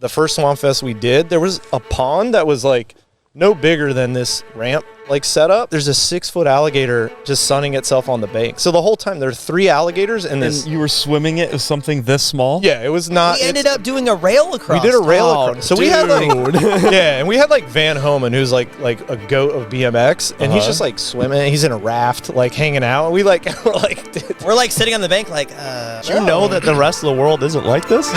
the first Swampfest we did, there was a pond that was like no bigger than this ramp like setup. There's a 6-foot alligator just sunning itself on the bank. So the whole time there are 3 alligators in this. And you were swimming it with something this small? Yeah, it was not. We ended up doing a rail across. We did a rail across. So dude. we had like, yeah, and we had like Van Homan, who's like a goat of BMX, and he's just like swimming. He's in a raft, like hanging out. And we like, we're like sitting on the bank, like. Do you know that the rest of the world isn't like this?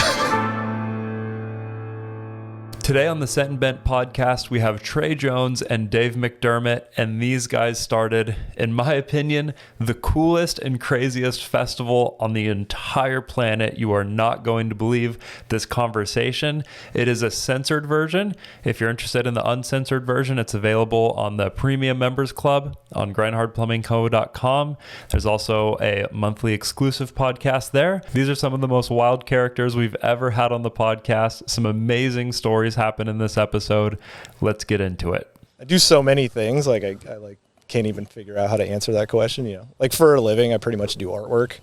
Today on the Set and Bent podcast, we have Trey Jones and Dave McDermott, and these guys started, in my opinion, the coolest and craziest festival on the entire planet. You are not going to believe this conversation. It is a censored version. If you're interested in the uncensored version, it's available on the Premium Members Club on grindhardplumbingco.com. There's also a monthly exclusive podcast there. These are some of the most wild characters we've ever had on the podcast. Some amazing stories happen in this episode. Let's get into it. I do so many things. Like I like can't even figure out how to answer that question. You know, like for a living, I pretty much do artwork,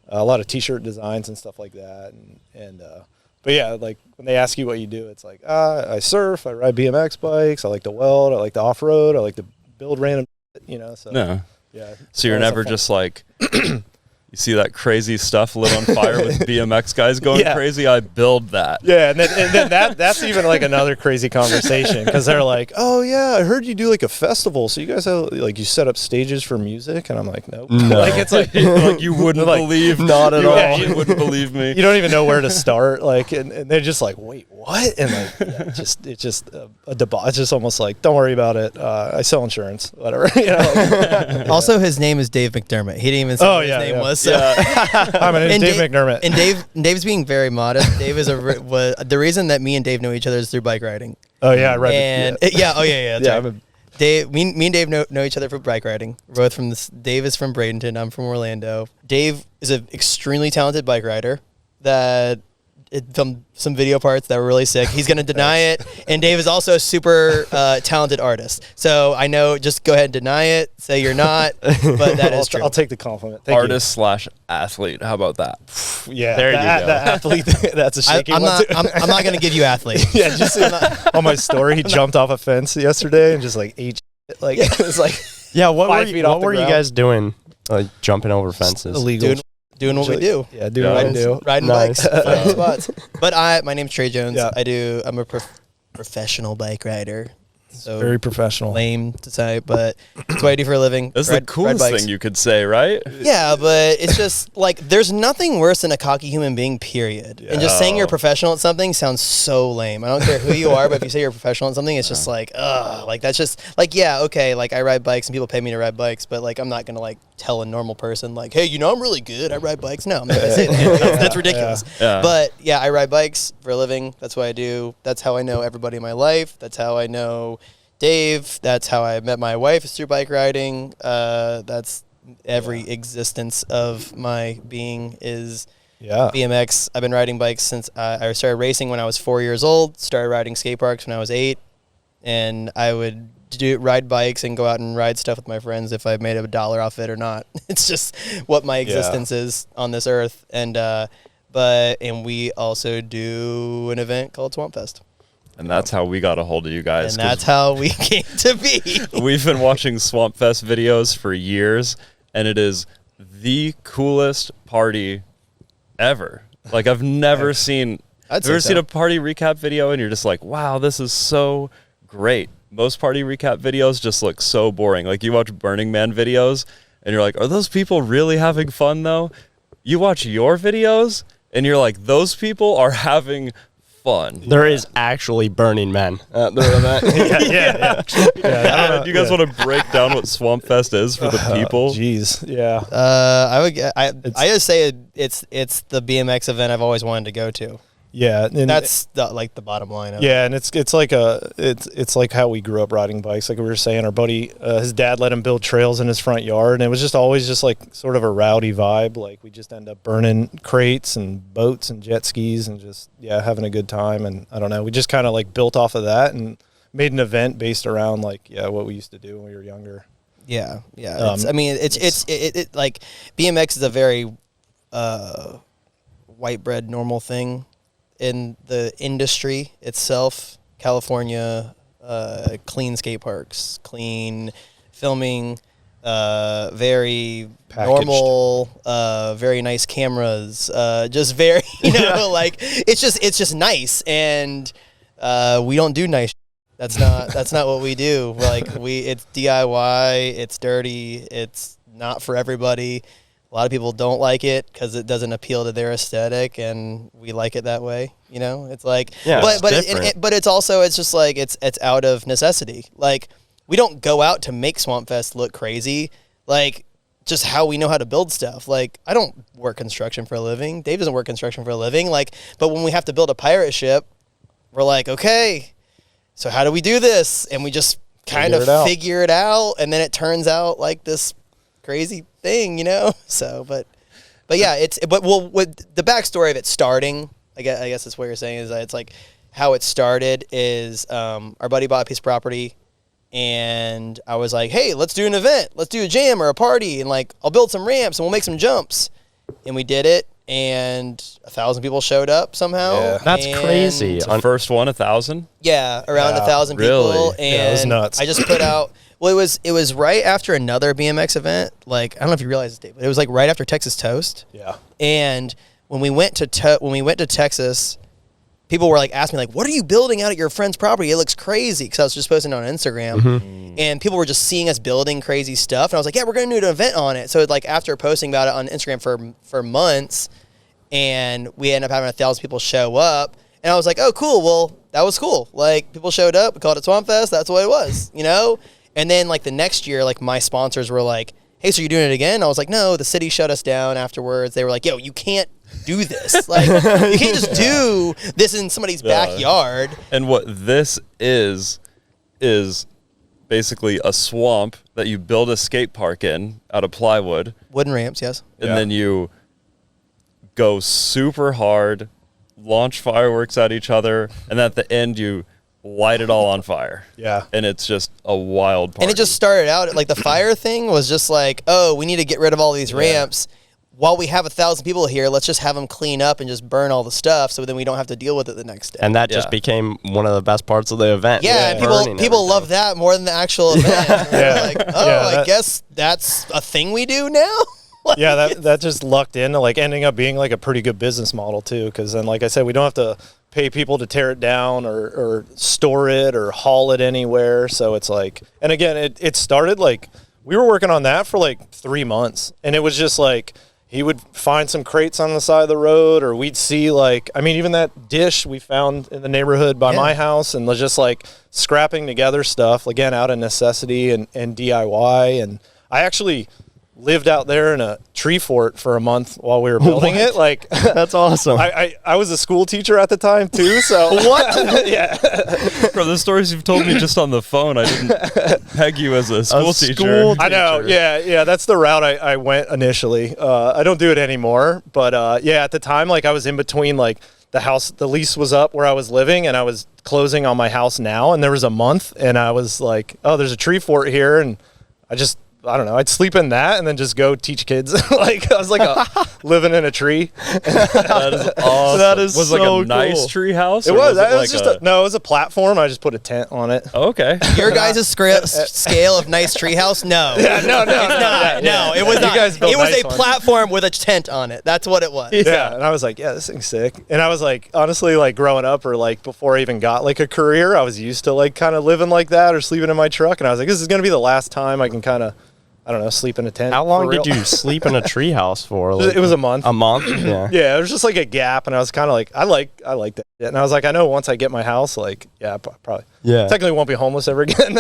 a lot of T-shirt designs and stuff like that. But yeah, like when they ask you what you do, it's like I surf, I ride BMX bikes, I like to weld, I like to off road, I like to build random. You know, so No. Yeah. So you're never just like, you see that crazy stuff lit on fire with BMX guys going crazy? I build that. Yeah, and then that's even like another crazy conversation because they're like, oh yeah, I heard you do like a festival, so you guys have like you set up stages for music, and I'm like, nope. No. Like it's like you wouldn't believe. Not at all. Yeah, You wouldn't believe me. You don't even know where to start, like, and they're just like, wait, what? And like, it's just a debauch. It's just almost like, don't worry about it. I sell insurance, whatever. You know? Also, his name is Dave McDermott. He didn't even say what his name was. So. Hi, my name's Dave McDermott. And Dave's being very modest. Dave is the reason that me and Dave know each other is through bike riding. Oh yeah, I read it. That's yeah. Right. Dave, me and Dave know each other from bike riding. We're both from this. Dave is from Bradenton. I'm from Orlando. Dave is an extremely talented bike rider that some video parts that were really sick. He's going to deny it. And Dave is also a super talented artist. So I know, just go ahead and deny it. Say you're not, but that is true. I'll take the compliment. Thank Artist/athlete. How about that? Yeah, there you go. The athlete, that's a shaky I'm one not, too. I'm not going to give you athlete. Yeah, just on my story, he jumped off a fence yesterday and just like ate shit. Like it was like What 5 feet off what the were you ground. guys doing? Like jumping over fences? Illegal. Doing what we do. Yeah, doing what we do. Riding Nice. bikes, finding spots. But my name's Trey Jones. Yeah. I'm a professional bike rider. So Very professional. lame to say, but that's what I do for a living. That's Ride the coolest bikes. thing you could say, right? Yeah, but it's just like there's nothing worse than a cocky human being, period. And just saying you're a professional at something sounds so lame. I don't care who you are, but if you say you're a professional at something, it's just like, like that's just like, yeah, okay, like I ride bikes and people pay me to ride bikes, but like I'm not gonna like tell a normal person like, hey, you know, I'm really good. I ride bikes. No, I'm not gonna say that. That's ridiculous. Yeah. But yeah, I ride bikes for a living. That's what I do. That's how I know everybody in my life. That's how I know Dave. That's how I met my wife, is through bike riding. That's every existence of my being is BMX. I've been riding bikes since I started racing when I was 4 years old, started riding skate parks when I was 8, and I would ride bikes and go out and ride stuff with my friends if I made $1 off it or not. It's just what my existence is on this earth. And we also do an event called Swampfest. And that's how we got a hold of you guys. And that's how we came to be. We've been watching Swampfest videos for years, and it is the coolest party ever. Like, I've never seen a party recap video, and you're just like, wow, this is so great. Most party recap videos just look so boring. Like, you watch Burning Man videos, and you're like, are those people really having fun, though? You watch your videos, and you're like, those people are having fun. There is actually Burning Man at the event. Do you guys want to break down what Swampfest is for the people? Jeez, yeah. I just say it's the BMX event I've always wanted to go to. Yeah, and that's the bottom line of it. Yeah, and it's like how we grew up riding bikes. Like we were saying, our buddy, his dad let him build trails in his front yard, and it was just always just like sort of a rowdy vibe. Like we just end up burning crates and boats and jet skis and just having a good time. And I don't know, we just kind of like built off of that and made an event based around like what we used to do when we were younger. Yeah. It's like BMX is a very white bread normal thing. in the industry itself, California, clean skate parks, clean filming, very Packaged. normal, very nice cameras, just very, like it's just nice. And we don't do nice. That's not what we do. Like it's DIY, it's dirty, it's not for everybody. A lot of people don't like it because it doesn't appeal to their aesthetic, and we like it that way. It's like, but it's also, it's just like it's out of necessity. Like we don't go out to make Swampfest look crazy. Like just how we know how to build stuff. Like I don't work construction for a living. Dave doesn't work construction for a living. Like, but when we have to build a pirate ship, we're like, okay, so how do we do this? And we just kind of figure it out, and then it turns out like this crazy thing, So, but yeah, with the backstory of it starting, I guess that's what you're saying, is that it's like how it started is our buddy bought a piece of property, and I was like, hey, let's do an event, let's do a jam or a party, and like I'll build some ramps and we'll make some jumps, and we did it, and 1,000 people showed up somehow. Yeah. That's crazy. The first one, 1,000. Yeah, around 1,000 really? people, and Yeah, it was nuts. I just put out. Well, it was right after another BMX event. Like I don't know if you realize this, Dave, but it was like right after Texas Toast. Yeah. And when we went to Texas, people were like asking me like, "What are you building out at your friend's property? It looks crazy." Because I was just posting it on Instagram, and people were just seeing us building crazy stuff. And I was like, "Yeah, we're gonna do an event on it." So like after posting about it on Instagram for months, and we ended up having 1,000 people show up, and I was like, "Oh, cool. Well, that was cool. Like people showed up. We called it Swampfest. That's what it was, And then like the next year, like my sponsors were like, "Hey, so you're doing it again?" I was like, "No, the city shut us down afterwards." They were like, "Yo, you can't do this. Like, you can't just do this in somebody's backyard." And what this is basically a swamp that you build a skate park in out of plywood. Wooden ramps, yes. And then you go super hard, launch fireworks at each other, and at the end you light it all on fire. Yeah. And it's just a wild party. And it just started out, like the fire thing was just like, oh, we need to get rid of all these ramps. While we have 1,000 people here, let's just have them clean up and just burn all the stuff, so then we don't have to deal with it the next day. And that just became one of the best parts of the event. Yeah, and people love that more than the actual event. They're like, I guess that's a thing we do now? Like, yeah, that just lucked into like ending up being like a pretty good business model too, because then like I said, we don't have to pay people to tear it down or store it or haul it anywhere. So it's like, and again, it started like we were working on that for like 3 months, and it was just like he would find some crates on the side of the road, or we'd see like, I mean, even that dish we found in the neighborhood by my house, and just like scrapping together stuff, again, out of necessity and DIY. And I actually lived out there in a tree fort for a month while we were building it. Like, that's awesome. I was a school teacher at the time too. So what? Yeah. From the stories you've told me just on the phone, I didn't peg you as a school teacher. I know. Yeah. That's the route I went initially. I don't do it anymore, but at the time, like I was in between like the lease was up where I was living, and I was closing on my house now, and there was a month, and I was like, oh, there's a tree fort here, and I don't know, I'd sleep in that and then just go teach kids. Like I was like living in a tree. That is awesome. That is was so like a nice tree house? It was. It was just it was a platform. I just put a tent on it. Oh, okay. Your guys' scale of nice treehouse? No. Yeah, no. No, it was not. You guys built It was nice a ones. platform with a tent on it. That's what it was. Yeah, and I was like, yeah, this thing's sick. And I was like, honestly, like growing up, or like before I even got like a career, I was used to like kind of living like that or sleeping in my truck. And I was like, this is gonna be the last time I can kind of, I don't know, sleep in a tent. How long did you sleep in a treehabs for? Like, it was a month. A month? Yeah. Yeah, it was just like a gap, and I was kind of like, I like that. And I was like, I know once I get my house, like, yeah, probably. Yeah. Technically won't be homeless ever again.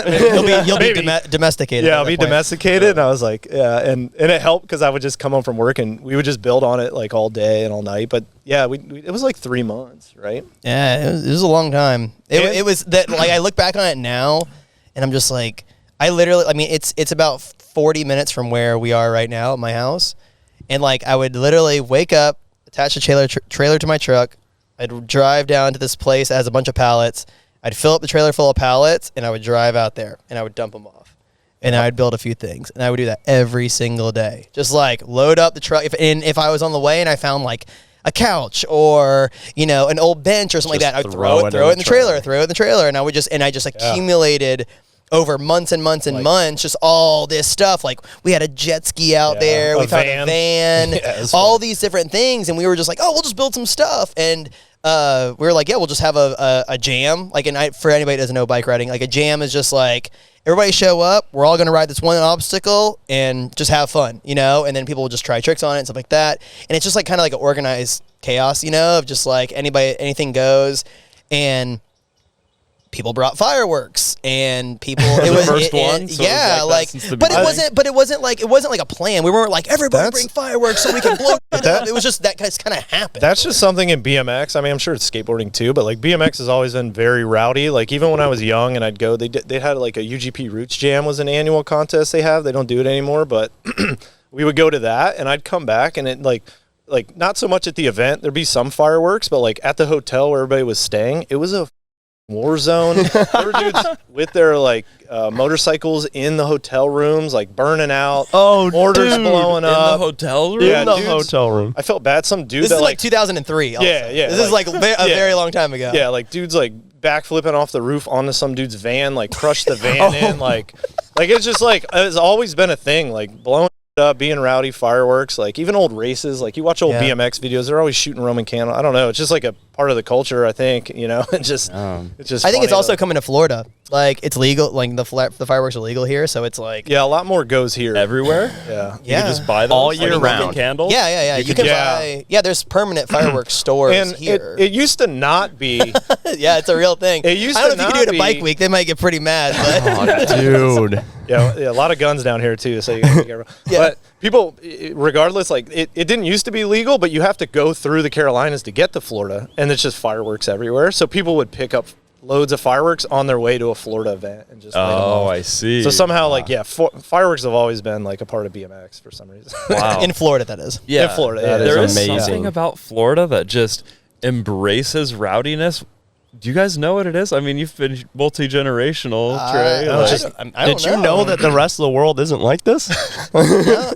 You'll be domesticated. Yeah, I'll be domesticated. And I was like, yeah, and it helped because I would just come home from work and we would just build on it like all day and all night. But yeah, it was like 3 months, right? Yeah, it was a long time. It was that, like, I look back on it now, and I'm just like, it's about 40 minutes from where we are right now at my house. And like, I would literally wake up, attach a trailer to my truck. I'd drive down to this place that has a bunch of pallets. I'd fill up the trailer full of pallets, and I would drive out there, and I would dump them off. And I'd build a few things. And I would do that every single day. Just like load up the truck. If I was on the way and I found like a couch or an old bench or something like that. I would throw it in the trailer, and I just accumulated over months and months and months, just all this stuff. Like we had a jet ski out there, we found a van, all these different things, and we were just like, oh, we'll just build some stuff. And we were like, yeah, we'll just have a jam. Like, for anybody that doesn't know bike riding, like a jam is just like everybody show up, we're all gonna ride this one obstacle and just have fun, and then people will just try tricks on it and stuff like that. And it's just like kind of like an organized chaos, of just like anything goes. And people brought fireworks, and people. It was first one. So but it wasn't like a plan. We weren't like everybody bring fireworks so we can blow it up. It was just that kind of happened. That's just something in BMX. I mean, I'm sure it's skateboarding too, but like BMX has always been very rowdy. Like even when I was young and I'd go, they had like a UGP Roots Jam was an annual contest they have. They don't do it anymore, but we would go to that, and I'd come back, and it like not so much at the event. There'd be some fireworks, but like at the hotel where everybody was staying, it was a war zone. There were dudes with their like motorcycles in the hotel rooms, like burning out. Oh, mortars blowing up in the hotel room. Yeah, in the hotel room. I felt bad. Some dude. This is like 2003. Also. Yeah. This is like a very long time ago. Yeah, like dudes like backflipping off the roof onto some dude's van, like crushed the van in, like it's just like it's always been a thing, like blowing up, being rowdy, fireworks, like even old races, like you watch old BMX videos, they're always shooting Roman candle. I don't know, it's just like a part of the culture, I think, it's just I think it's also coming to Florida. Like it's legal, like the fireworks are legal here, so it's like a lot more goes here everywhere. You can just buy those all year round candles. You can buy there's permanent fireworks stores and here. It used to not be. Yeah, it's a real thing. It used I don't to know if you not can do it at Bike Week, they might get pretty mad, but dude. Yeah, a lot of guns down here too, so you gotta be careful. But people, regardless, like it didn't used to be legal, but you have to go through the Carolinas to get to Florida, and it's just fireworks everywhere. So people would pick up loads of fireworks on their way to a Florida event and just light them off. I see. So somehow, fireworks have always been like a part of BMX for some reason. Wow. in Florida, that is. Yeah, in Florida, there is amazing. something about Florida that just embraces rowdiness. Do you guys know what it is? I mean, you've been multi-generational, Trey. Did you know that the rest of the world isn't like this? No,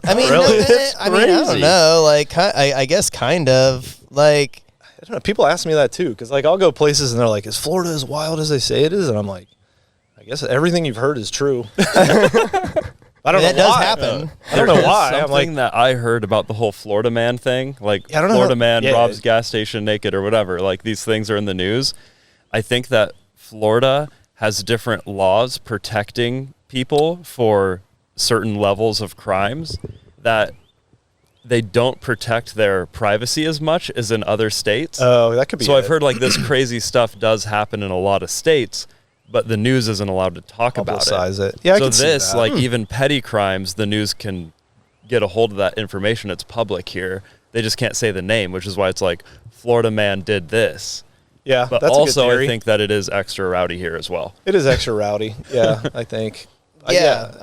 I mean, Really? I don't know. Like, I guess kind of. Like, I don't know. People ask me that too, because like I'll go places and they're like, "Is Florida as wild as they say it is?" And I'm like, "I guess everything you've heard is true." I don't know that does why. happen. I don't know why. Something I'm like, that I heard about the whole Florida man thing, like I don't know Florida how- man yeah. robs gas station naked or whatever. Like these things are in the news. I think that Florida has different laws protecting people for certain levels of crimes that they don't protect their privacy as much as in other states. oh, that could be. So I've it. heard like this crazy stuff does happen in a lot of states, but the news isn't allowed to talk about Publicize it. Yeah, I so can see this, that. like even petty crimes, the news can get a hold of that information. It's public here. They just can't say the name, which is why it's like Florida man did this. Yeah, But that's a also good theory. I think that it is extra rowdy here as well. It is extra rowdy. Yeah, I think. I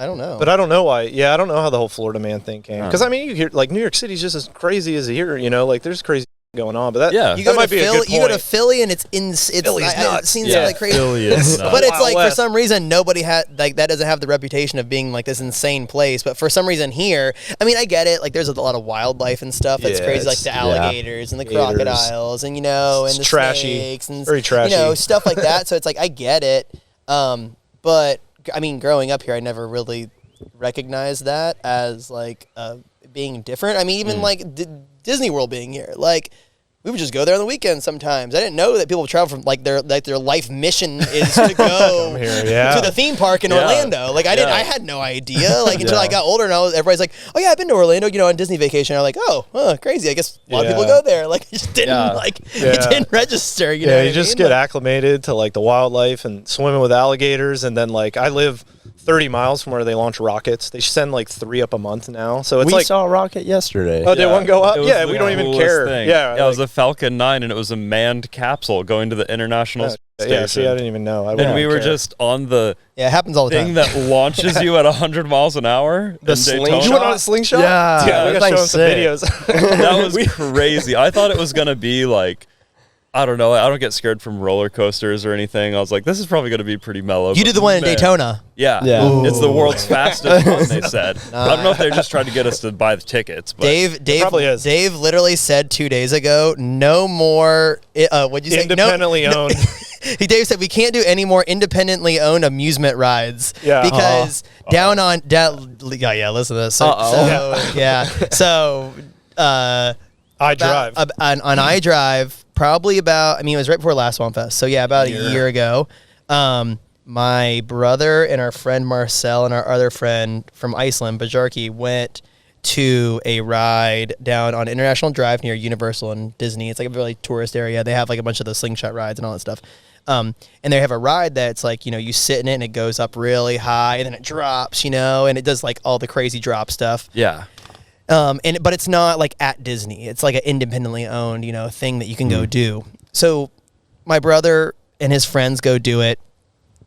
don't know. But I don't know why. Yeah, I don't know how the whole Florida man thing came. Because I mean, you hear like New York City's just as crazy as here. Like there's crazy going on. But that you that go might to be a Philly. good You go to point. Philly, and it's Philly's nuts. It seems Yeah, like crazy. Philly is nuts. But it's Wild like West. for some reason nobody had like that doesn't have the reputation of being like this insane place. But for some reason here, I mean, I get it. Like there's a lot of wildlife and stuff that's Yeah, crazy, like it's- the alligators and the Gators. crocodiles, and and It's the trashy. snakes and Very trashy. stuff like that. So it's like I get it. But I mean, growing up here, I never really recognized that as like being different. I mean, even like Disney World being here, like. We would just go there on the weekends sometimes. I didn't know that people travel from like their life mission is to go here, yeah. to the theme park in Orlando. Like I had no idea. Like until I got older and everybody's like, oh yeah, I've been to Orlando, on Disney vacation. I'm like, oh, crazy. I guess a lot of people go there. Like it just didn't it didn't register. You know, Yeah, you just get acclimated to like the wildlife and swimming with alligators, and then like I live 30 miles from where they launch rockets. They send like 3 up a month now. So it's We like saw a rocket yesterday. oh, did one go up? It was Yeah, the we don't even coolest care. thing. Yeah, it was a Falcon 9 and it was a manned capsule going to the International Space Station. yeah. See, I didn't even know. And we were just on the it happens all the thing time. that launches you at 100 miles an hour. The in slingshot? Daytona. You went on a slingshot? Yeah, we that gotta show thing's him some sick. videos. That was crazy. I thought it was going to be like I don't know. I don't get scared from roller coasters or anything. I was like, this is probably going to be pretty mellow. You did the one in Daytona. Yeah. It's the world's fastest one, they said. I don't know if they're just trying to get us to buy the tickets. But Dave literally said 2 days ago, no more, what'd you say? Independently owned. Dave said we can't do any more independently owned amusement rides. Yeah. Because listen to this. So iDrive. On iDrive, probably about, it was right before last Swampfest. So yeah, about a year ago. My brother and our friend Marcel and our other friend from Iceland, Bajarki, went to a ride down on International Drive near Universal and Disney. It's like a really tourist area. They have like a bunch of the slingshot rides and all that stuff. And they have a ride that's like, you sit in it and it goes up really high and then it drops, and it does like all the crazy drop stuff. Yeah. But it's not like at Disney. It's like an independently owned, thing that you can go do. So my brother and his friends go do it.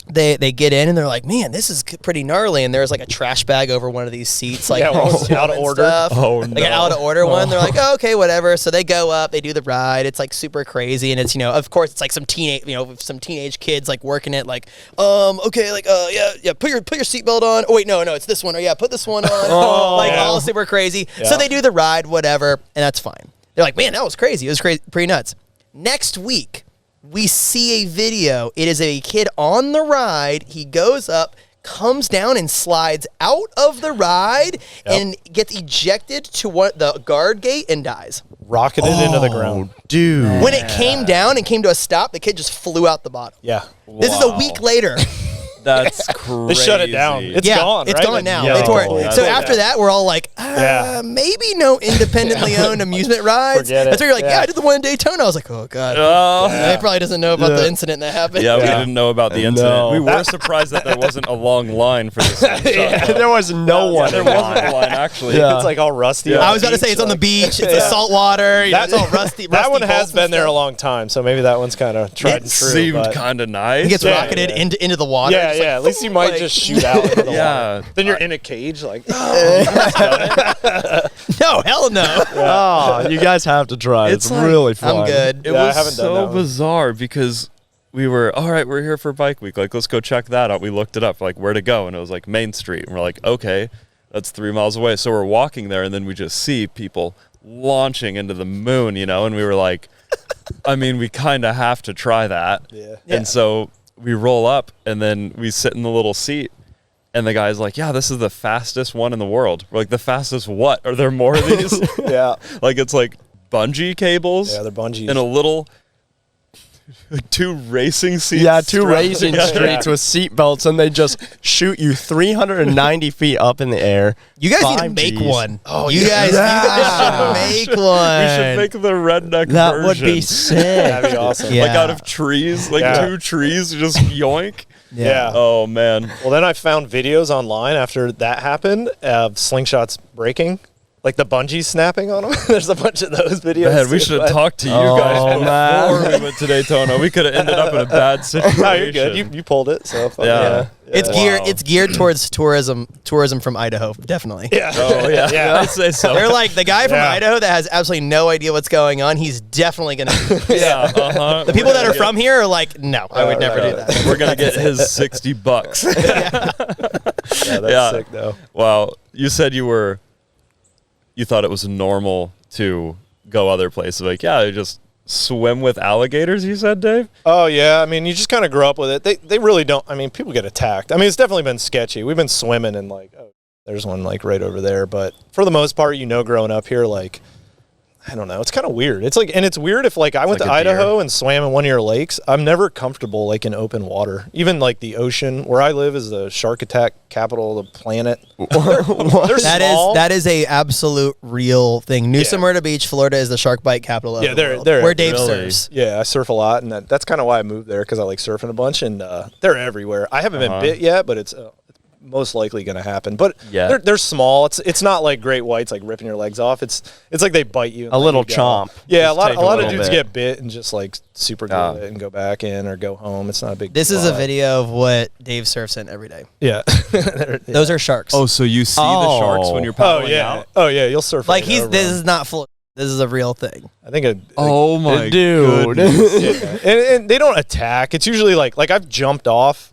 They get in and they're like, man, this is pretty gnarly. And there's like a trash bag over one of these seats, like out of order. Oh, like an out of order one. They're like, oh, okay, whatever. So they go up, they do the ride. It's like super crazy, and it's of course it's like some teenage kids like working it, like okay, like yeah, put your seatbelt on. Oh wait, no, it's this one. Or yeah, put this one on. All super crazy. Yeah. So they do the ride, whatever, and that's fine. They're like, man, that was crazy. It was crazy, pretty nuts. Next week, we see a video. It is a kid on the ride. He goes up, comes down, and slides out of the ride and gets ejected to the guard gate and dies. Rocketed into the ground. Dude. When it came down and came to a stop, the kid just flew out the bottom. Yeah. This is a week later. That's crazy. They shut it down. It's gone, It's right? gone now. Yeah. They tore it. So after that, we're all like, maybe no independently owned amusement rides. Forget it. That's where you're like, I did the one in Daytona. I was like, oh, God. He probably doesn't know about the incident that happened. Yeah, we didn't know about the incident. We were surprised that there wasn't a long line for this. There was no one. There wasn't a line, actually. It's like all rusty. I was about to say it's on the beach. It's a salt water. That's all rusty. That one has been there a long time, so maybe that one's kind of tried and true. Seemed kind of nice. He gets rocketed into the water. Yeah, yeah. At least you might just shoot out into the water. Then you're in a cage, like, no, hell no. Oh, you guys have to try. It's like, really fun. I'm good. It was so bizarre because we were, all right, we're here for Bike Week. Like, let's go check that out. We looked it up, like, where to go. And it was like Main Street. And we're like, okay, that's 3 miles away. So we're walking there, and then we just see people launching into the moon, and we were like, we kind of have to try that. Yeah. And so we roll up, and then we sit in the little seat, and the guy's like, yeah, this is the fastest one in the world. We're like, the fastest what? Are there more of these? Yeah. Like, it's like bungee cables. Yeah, they're bungees. And a little 2 racing seats. Yeah, 2 racing streets with seat belts, and they just shoot you 390 feet up in the air. You guys need to make one. Oh, you guys should make one. We should make the redneck That version. would be sick. That'd be awesome. Yeah. Like out of trees, like 2 trees, just yoink. Yeah. Oh, man. Well, then I found videos online after that happened of slingshots breaking. Like the bungee snapping on them. There's a bunch of those videos. Man, we should have talked to you guys before we went to Daytona. We could have ended up in a bad situation. No, you're good. You pulled it. So yeah. It's geared towards tourism from Idaho, definitely. Yeah. Oh yeah. Yeah. I'd say so. They're like the guy from Idaho that has absolutely no idea what's going on. He's definitely gonna. Yeah. The people that are from here are like, no, I would never do that. We're gonna get his $60. Yeah, that's sick though. Wow. You said you thought it was normal to go other places. Like, you just swim with alligators, you said, Dave? Oh, yeah. You just kind of grow up with it. They really don't. People get attacked. It's definitely been sketchy. We've been swimming and, like, oh, there's one, like, right over there. But for the most part, growing up here, like, I don't know. It's kind of weird. It's like, and it's weird if like I went to Idaho and swam in one of your lakes. I'm never comfortable like in open water. Even like the ocean where I live is the shark attack capital of the planet. They're small. That is a absolute real thing. New Smyrna Beach, Florida is the shark bite capital of the world. They're where Dave really surfs. Yeah, I surf a lot, and that's kind of why I moved there because I like surfing a bunch, and they're everywhere. I haven't been bit yet, but it's most likely going to happen. But they're small. It's not like great whites like ripping your legs off. It's like they bite you. A little chomp. Yeah, a lot of dudes get bit and just like super glue it and go back in or go home. It's not a big This is a video of what Dave surfs in every day. Yeah. Those are sharks. Oh, so you see the sharks when you're paddling out? Oh yeah, you'll surf like right over this them. is not full. This is a real thing. I think Oh my Dude. goodness. and they don't attack. It's usually like I've jumped off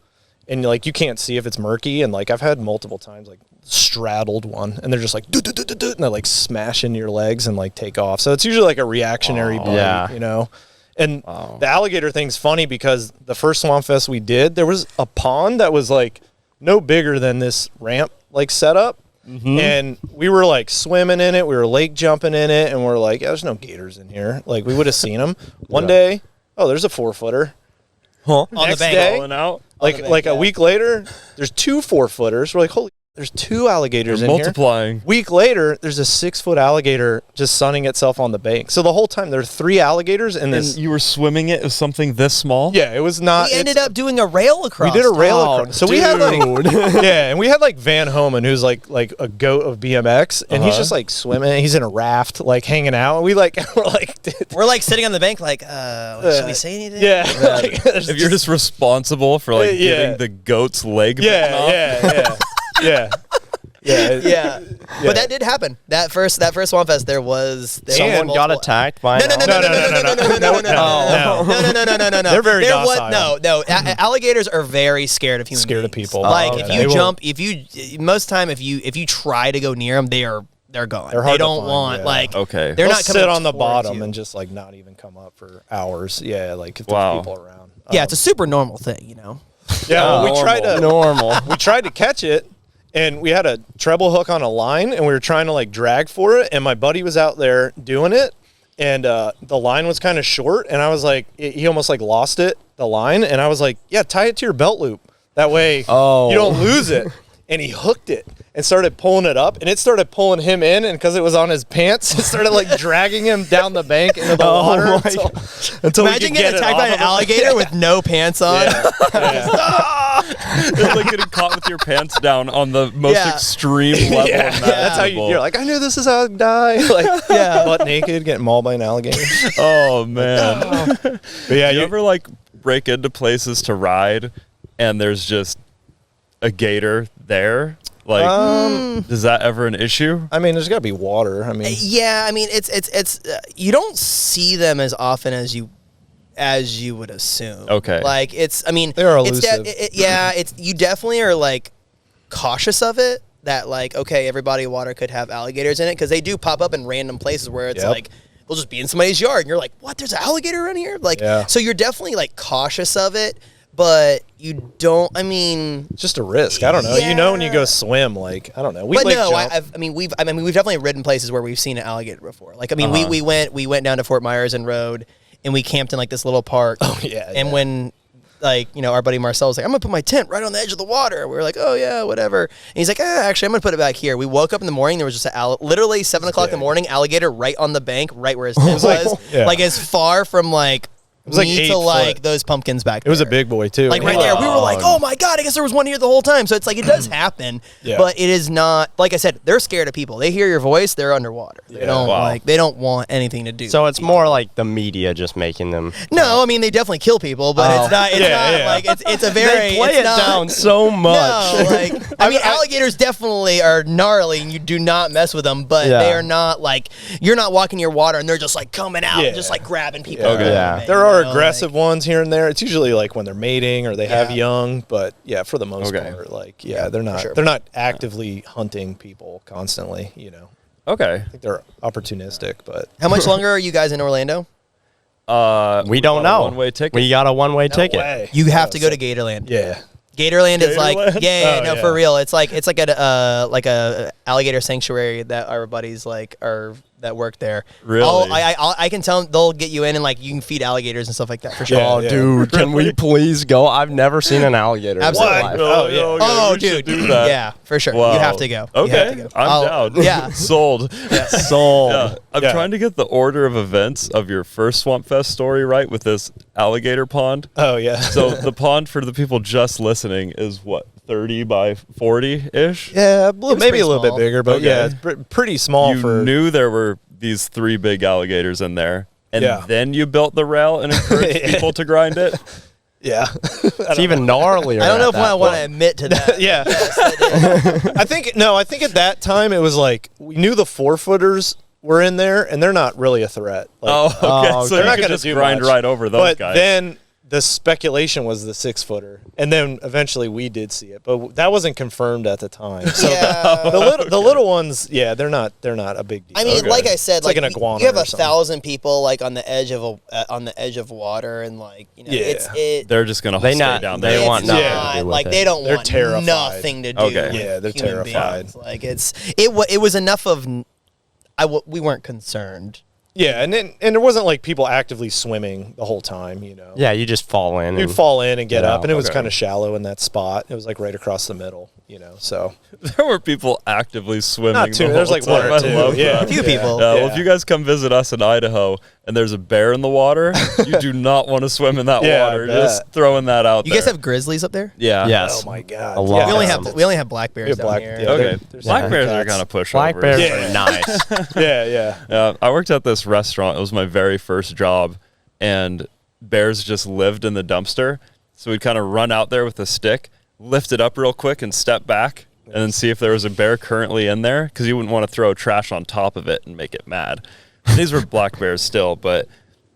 and like you can't see if it's murky, and like I've had multiple times like straddled one and they're just like and they like smash into your legs and like take off. So it's usually like a reactionary bite, Yeah. you know. And the alligator thing's funny because the first Swampfest we did, there was a pond that was like no bigger than this ramp like setup. And we were like swimming in it, we were lake jumping in it, and we're like, yeah, there's no gators in here. Like we would have seen them. One day, oh, there's a 4-footer. Huh? On Next the bank. day, Falling out. like a week later, there's 2 4-footers. We're like, holy, there's 2 alligators They're in multiplying. here. Week later, there's a 6-foot alligator just sunning itself on the bank. So the whole time there are 3 alligators in this. And you were swimming it with something this small? Yeah, it was not. We ended up doing a rail across. We did a rail Oh, across. So we had like, dude. yeah, and we had like Van Homan, who's like a goat of BMX, and he's just like swimming. He's in a raft, like hanging out. And we like we're like, We're like sitting on the bank, like, should we say anything? yeah, like, there's If you're just responsible for like Yeah. getting the goat's leg bitten off. yeah. Yeah. But that did happen. That first Swampfest, there was Someone got multiple- attacked by No, an no, no, no, alligator? no, no, no, no, no, no, No. no. They're very There was- docile. No, alligators are very scared of humans. Scared of people. Like Oh, if okay. you They will- jump, most time if you try to go near them, they're gone. They're They hard to don't find, want yeah. like Okay. they're They'll not coming sit on the towards bottom you. and just like not even come up for hours. Yeah, like if Wow. there's people around. Yeah, it's a super normal thing, you know. Yeah, well, we tried to Normal. we tried to catch it, and we had a treble hook on a line, and we were trying to like drag for it, and my buddy was out there doing it, and the line was kind of short, and I was like, he almost like lost it, the line, and I was like, yeah, tie it to your belt loop, that way you don't lose it. And he hooked it and started pulling it up, and it started pulling him in, and because it was on his pants, it started like dragging him down the bank into the water until we Imagine could getting get it attacked off by an of him. alligator with no pants on. It's like getting caught with your pants down on the most Yeah. extreme level. Yeah, that's how you're like, I knew this is how I'd die. Like, butt naked, getting mauled by an alligator. Oh man. But yeah, You ever like break into places to ride and there's just a gator there? Like, is that ever an issue? I mean, there's got to be water. I mean, Yeah, I mean it's you don't see them as often as you would assume. Okay. Like I mean They are it's elusive. it's you definitely are like cautious of it, that like, okay, every water could have alligators in it, because they do pop up in random places where it's Yep. like they'll just be in somebody's yard and you're like, what, there's an alligator around here? Like, Yeah. so you're definitely like cautious of it, but you don't, I mean, it's just a risk. I don't know. You know, when you Yeah. go swim, like, I don't know. We but lake no, jump. we've definitely ridden places where we've seen an alligator before. Like, I mean, Uh-huh. we went down to Fort Myers and rode, and we camped in like this little park. Oh, yeah, And yeah. when, like, you know, our buddy Marcel was like, I'm gonna put my tent right on the edge of the water. We were like, oh yeah, whatever. And he's like, actually, I'm gonna put it back here. We woke up in the morning, there was just literally 7 o'clock in the big. morning, alligator right on the bank, right where his tent like- was, yeah. like as far from like was like me 8 to like foot. those pumpkins back It was a there. big boy, too. Like right there, we were like, "Oh my god, I guess there was one here the whole time." So it's like it does happen, Yeah. but it is not. Like I said, they're scared of people. They hear your voice, they're underwater. They don't Wow. they don't want anything to do. So it's more like the media just making them. no, I mean they definitely kill people, but it's not. It's Yeah, not yeah. like it's a very. They play it's it not, down so much. No, like I mean, alligators definitely are gnarly, and you do not mess with them. But Yeah. they are not like, you're not walking your water, and they're just like coming out, Yeah. and just like grabbing people. Okay. Yeah. There You are know, aggressive ones here and there. It's usually like when they're mating or they have Yeah. young, but yeah, for the most Okay. part, like they're not sure. they're not actively hunting people constantly. You know, Okay. I think they're opportunistic, but How much longer are you guys in Orlando? We don't know. One-way ticket. We got a one-way ticket. way. You have to go to Gatorland. Yeah, Gatorland is like, Gatorland? yeah, Oh, no, yeah. for real. It's like a alligator sanctuary that our buddies like are that work there. Really? I can tell them, they'll get you in, and like you can feed alligators and stuff like that for sure. Yeah. Oh, dude, can we please go? I've never seen an alligator. in my Absolutely. life. Oh, yeah. Oh, we should dude, do that. yeah, for sure. Wow. You have to go. You have Okay, to go. I'm down. Yeah. Sold. Sold. Yeah. I'm Yeah. trying to get the order of events of your first Swampfest story right with this alligator pond. oh yeah. So the pond, for the people just listening, is what, 30 by 40-ish? yeah, maybe pretty a little small. bit bigger, but Okay. yeah, it's pretty small You for. knew there were these 3 big alligators in there, and Yeah. then you built the rail and encouraged people to grind it? yeah, It's even gnarlier. I don't know at if I that want to point. admit to that. yeah. I think at that time it was like we knew the 4-footers were in there, and they're not really a threat. Like, okay. So they're you not could going to just do grind much. right over those But guys. then the speculation was the 6-footer, and then eventually we did see it, but that wasn't confirmed at the time. So Yeah. the little ones, yeah, they're not a big deal. I mean, Okay. like I said, like an iguana you have or 1,000 people like on the edge of water, and like Yeah. They're just gonna They stay not- down they there. want it's nothing not, to do with like it. they don't They're want terrified. nothing to do. Okay. with Yeah, they're human terrified. beings. Like it was enough of we weren't concerned. Yeah, and there wasn't like people actively swimming the whole time, you know. Yeah, you just fall in. You'd and- fall in and get Yeah, up, and it was okay. kind of shallow in that spot. It was like right across the middle, you know. So There were people actively swimming. not too. the There's whole like one time. or I two. love Yeah, that. A few people. Well, Yeah. if you guys come visit us in Idaho and there's a bear in the water, you do not want to swim in that Yeah, I water. bet. Just throwing that out You there. guys have grizzlies up there? Yeah. Yes. Oh my god. A lot. We only Yeah. have black bears Yeah, down black- here. yeah. Okay. There's Black some bears are cats. kind of pushovers. Black bears Yeah. are nice. Yeah. I worked at this restaurant. It was my very first job, and bears just lived in the dumpster. So we'd kind of run out there with a stick, lift it up real quick, and step back, and then see if there was a bear currently in there, because you wouldn't want to throw trash on top of it and make it mad. And these were black bears still, but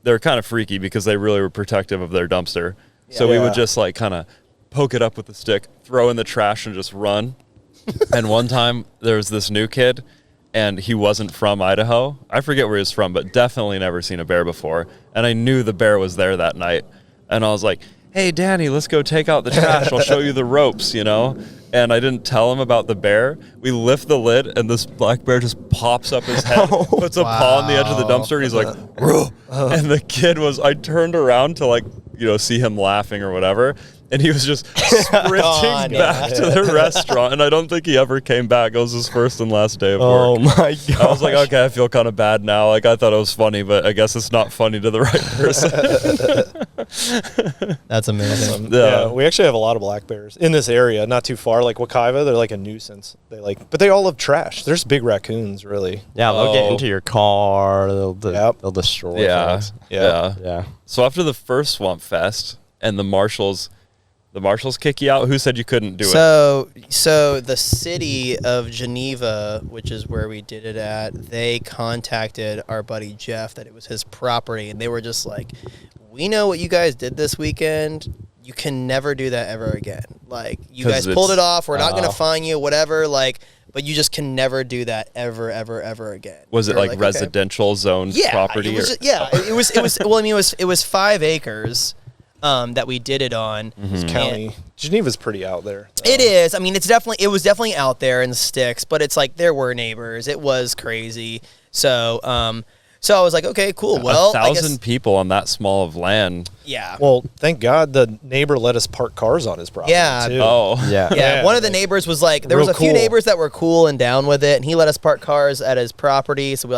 they were kind of freaky because they really were protective of their dumpster. So we Yeah. would just like kind of poke it up with the stick, throw in the trash, and just run. And one time there was this new kid, and he wasn't from Idaho. I forget where he was from, but definitely never seen a bear before. And I knew the bear was there that night. And I was like, hey, Danny, let's go take out the trash. I'll show you the ropes, you know? And I didn't tell him about the bear. We lift the lid, and this black bear just pops up his head, puts a paw on the edge of the dumpster, and he's like, "Ruh." And the kid I turned around to, like, you know, see him laughing or whatever. And he was just sprinting on, back to the restaurant, and I don't think he ever came back. It was his first and last day of work. Oh my god. I was like, okay, I feel kind of bad now. Like, I thought it was funny, but I guess it's not funny to the right person. That's amazing. Yeah, we actually have a lot of black bears in this area, not too far. Like Wekiva, they're like a nuisance. But they all love trash. There's big raccoons, really. Yeah, they'll get Oh. into your car. They'll Yep. they'll destroy Yeah. things. Yeah. Yeah. So after the first Swampfest and the marshals kick you out. Who said you couldn't do it? So the city of Geneva, which is where we did it at, they contacted our buddy Jeff that it was his property, and they were just like, "We know what you guys did this weekend. You can never do that ever again. Like, you 'Cause guys pulled it's- it off. We're not going Oh. to fine you, whatever. Like, but you just can never do that ever again." Was it We were like okay. residential zoned property? It was, or? it was. Well, I mean, it was 5 acres that we did it on. It's county. Geneva's pretty out there. It is. I mean, it was definitely out there in the sticks, but it's like there were neighbors. It was crazy. So I was like, okay, cool. Well, 1,000 people on that small of land. yeah. Well, thank God the neighbor let us park cars on his property. Yeah. Too. Oh, Yeah. Yeah, Yeah, one of the like, neighbors was like, there was a real few cool. neighbors that were cool and down with it, and he let us park cars at his property. So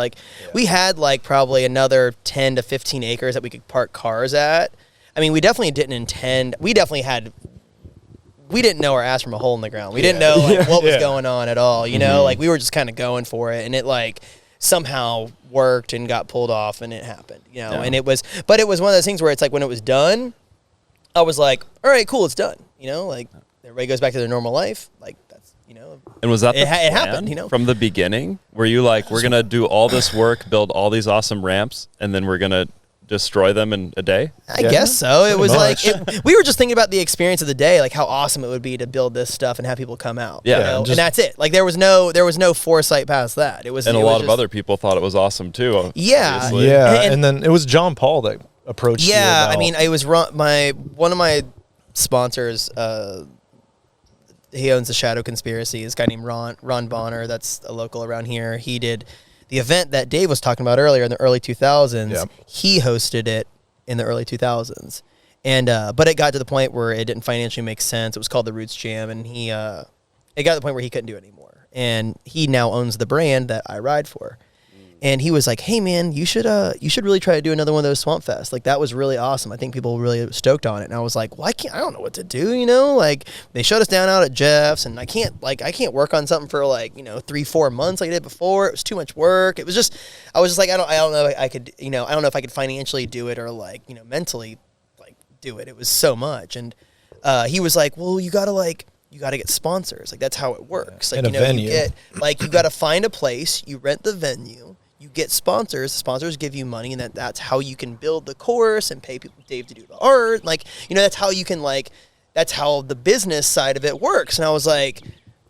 we had like probably another 10 to 15 acres that we could park cars at. I mean, we definitely didn't intend. We didn't know our ass from a hole in the ground. We didn't know like what was Yeah. going on at all. You know, like we were just kind of going for it, and it like somehow worked and got pulled off, and it happened. You know, Yeah. and it was one of those things where it's like when it was done, I was like, all right, cool, it's done. You know, like everybody goes back to their normal life. Like that's, you know. and was that the It plan happened, you know? from the beginning? Were you like, we're gonna do all this work, build all these awesome ramps, and then we're gonna destroy them in a day? I guess so. It was much. like we were just thinking about the experience of the day, like how awesome it would be to build this stuff and have people come out. Yeah, you know? just- and that's it. Like there was no foresight past that. It was, And it a was lot of just- other people thought it was awesome too. Yeah. obviously. Yeah, And- and then it was John Paul that approached you Yeah, about- I mean, it was one of my sponsors. He owns the Shadow Conspiracy. This guy named Ron Bonner. That's a local around here. He did the event that Dave was talking about earlier in the early 2000s. Yeah. He hosted it in the early 2000s, and but it got to the point where it didn't financially make sense. It was called the Roots Jam, and it got to the point where he couldn't do it anymore. And he now owns the brand that I ride for. And he was like, "Hey man, you should really try to do another one of those Swampfest. Like that was really awesome. I think people were really stoked on it." And I was like, "Well, I don't know what to do, you know? Like they shut us down out at Jeff's, and I can't work on something for 3-4 months like I did before. It was too much work. I was just like, I don't know if I could, I don't know if I could financially do it or mentally do it. It was so much." And he was like, "Well, you gotta get sponsors. Like that's how it works. Like And a you venue. get you gotta find a place, you rent the venue. you get sponsors. Sponsors give you money, and that's how you can build the course and pay people, Dave to do the art. Like, that's how you can that's how the business side of it works. And I was like,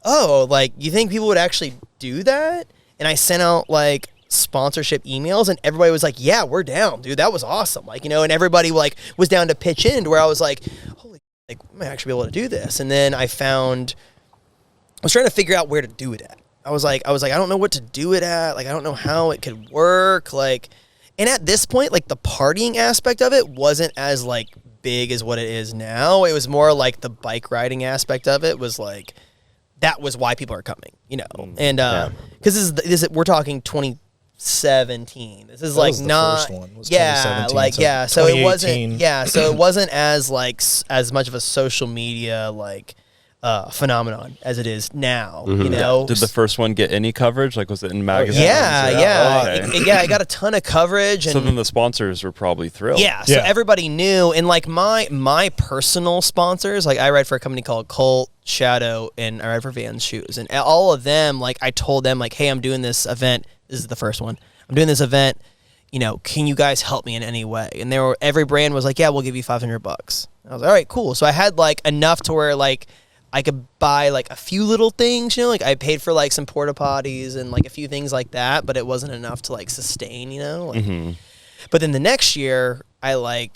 oh, like, you think people would actually do that? And I sent out like sponsorship emails, and everybody was like, yeah, we're down, dude. That was awesome. Like, and everybody like was down to pitch in, to where I was like, holy, like, we might actually be able to do this. And then I was trying to figure out where to do it at. I was like, I don't know what to do it at. Like, I don't know how it could work. Like, and at this point, like, the partying aspect of it wasn't as like big as what it is now. It was more like the bike riding aspect of it was like, that was why people are coming, and because we're talking 2017. This is like not, the first one was 2017, like, so yeah. So it wasn't, 2018. so it wasn't as like as much of a social media like phenomenon as it is now. Did the first one get any coverage? Like, was it in magazines? Yeah. Okay. It got a ton of coverage. And so then the sponsors were probably thrilled. Yeah, so everybody knew. And like my personal sponsors, like I ride for a company called Colt, Shadow, and I ride for Vans Shoes. And all of them, like I told them, like, hey, I'm doing this event. This is the first one. I'm doing this event. Can you guys help me in any way? And every brand was like, yeah, we'll give you $500. I was like, all right, cool. So I had like enough to where like I could buy like a few little things, like I paid for like some porta potties and like a few things like that, but it wasn't enough to like sustain, But then the next year, I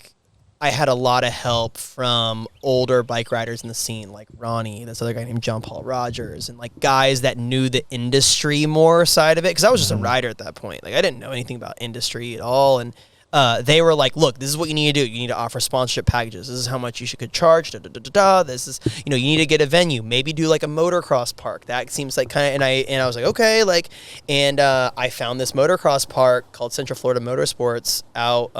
had a lot of help from older bike riders in the scene, like Ronnie, this other guy named John Paul Rogers, and like guys that knew the industry more side of it, because I was just a rider at that point. Like I didn't know anything about industry at all, and they were like, look, this is what you need to do. You need to offer sponsorship packages. This is how much you could charge. This is, you need to get a venue. Maybe do like a motocross park. That seems like kind of, and I was like, okay, like, and I found this motocross park called Central Florida Motorsports out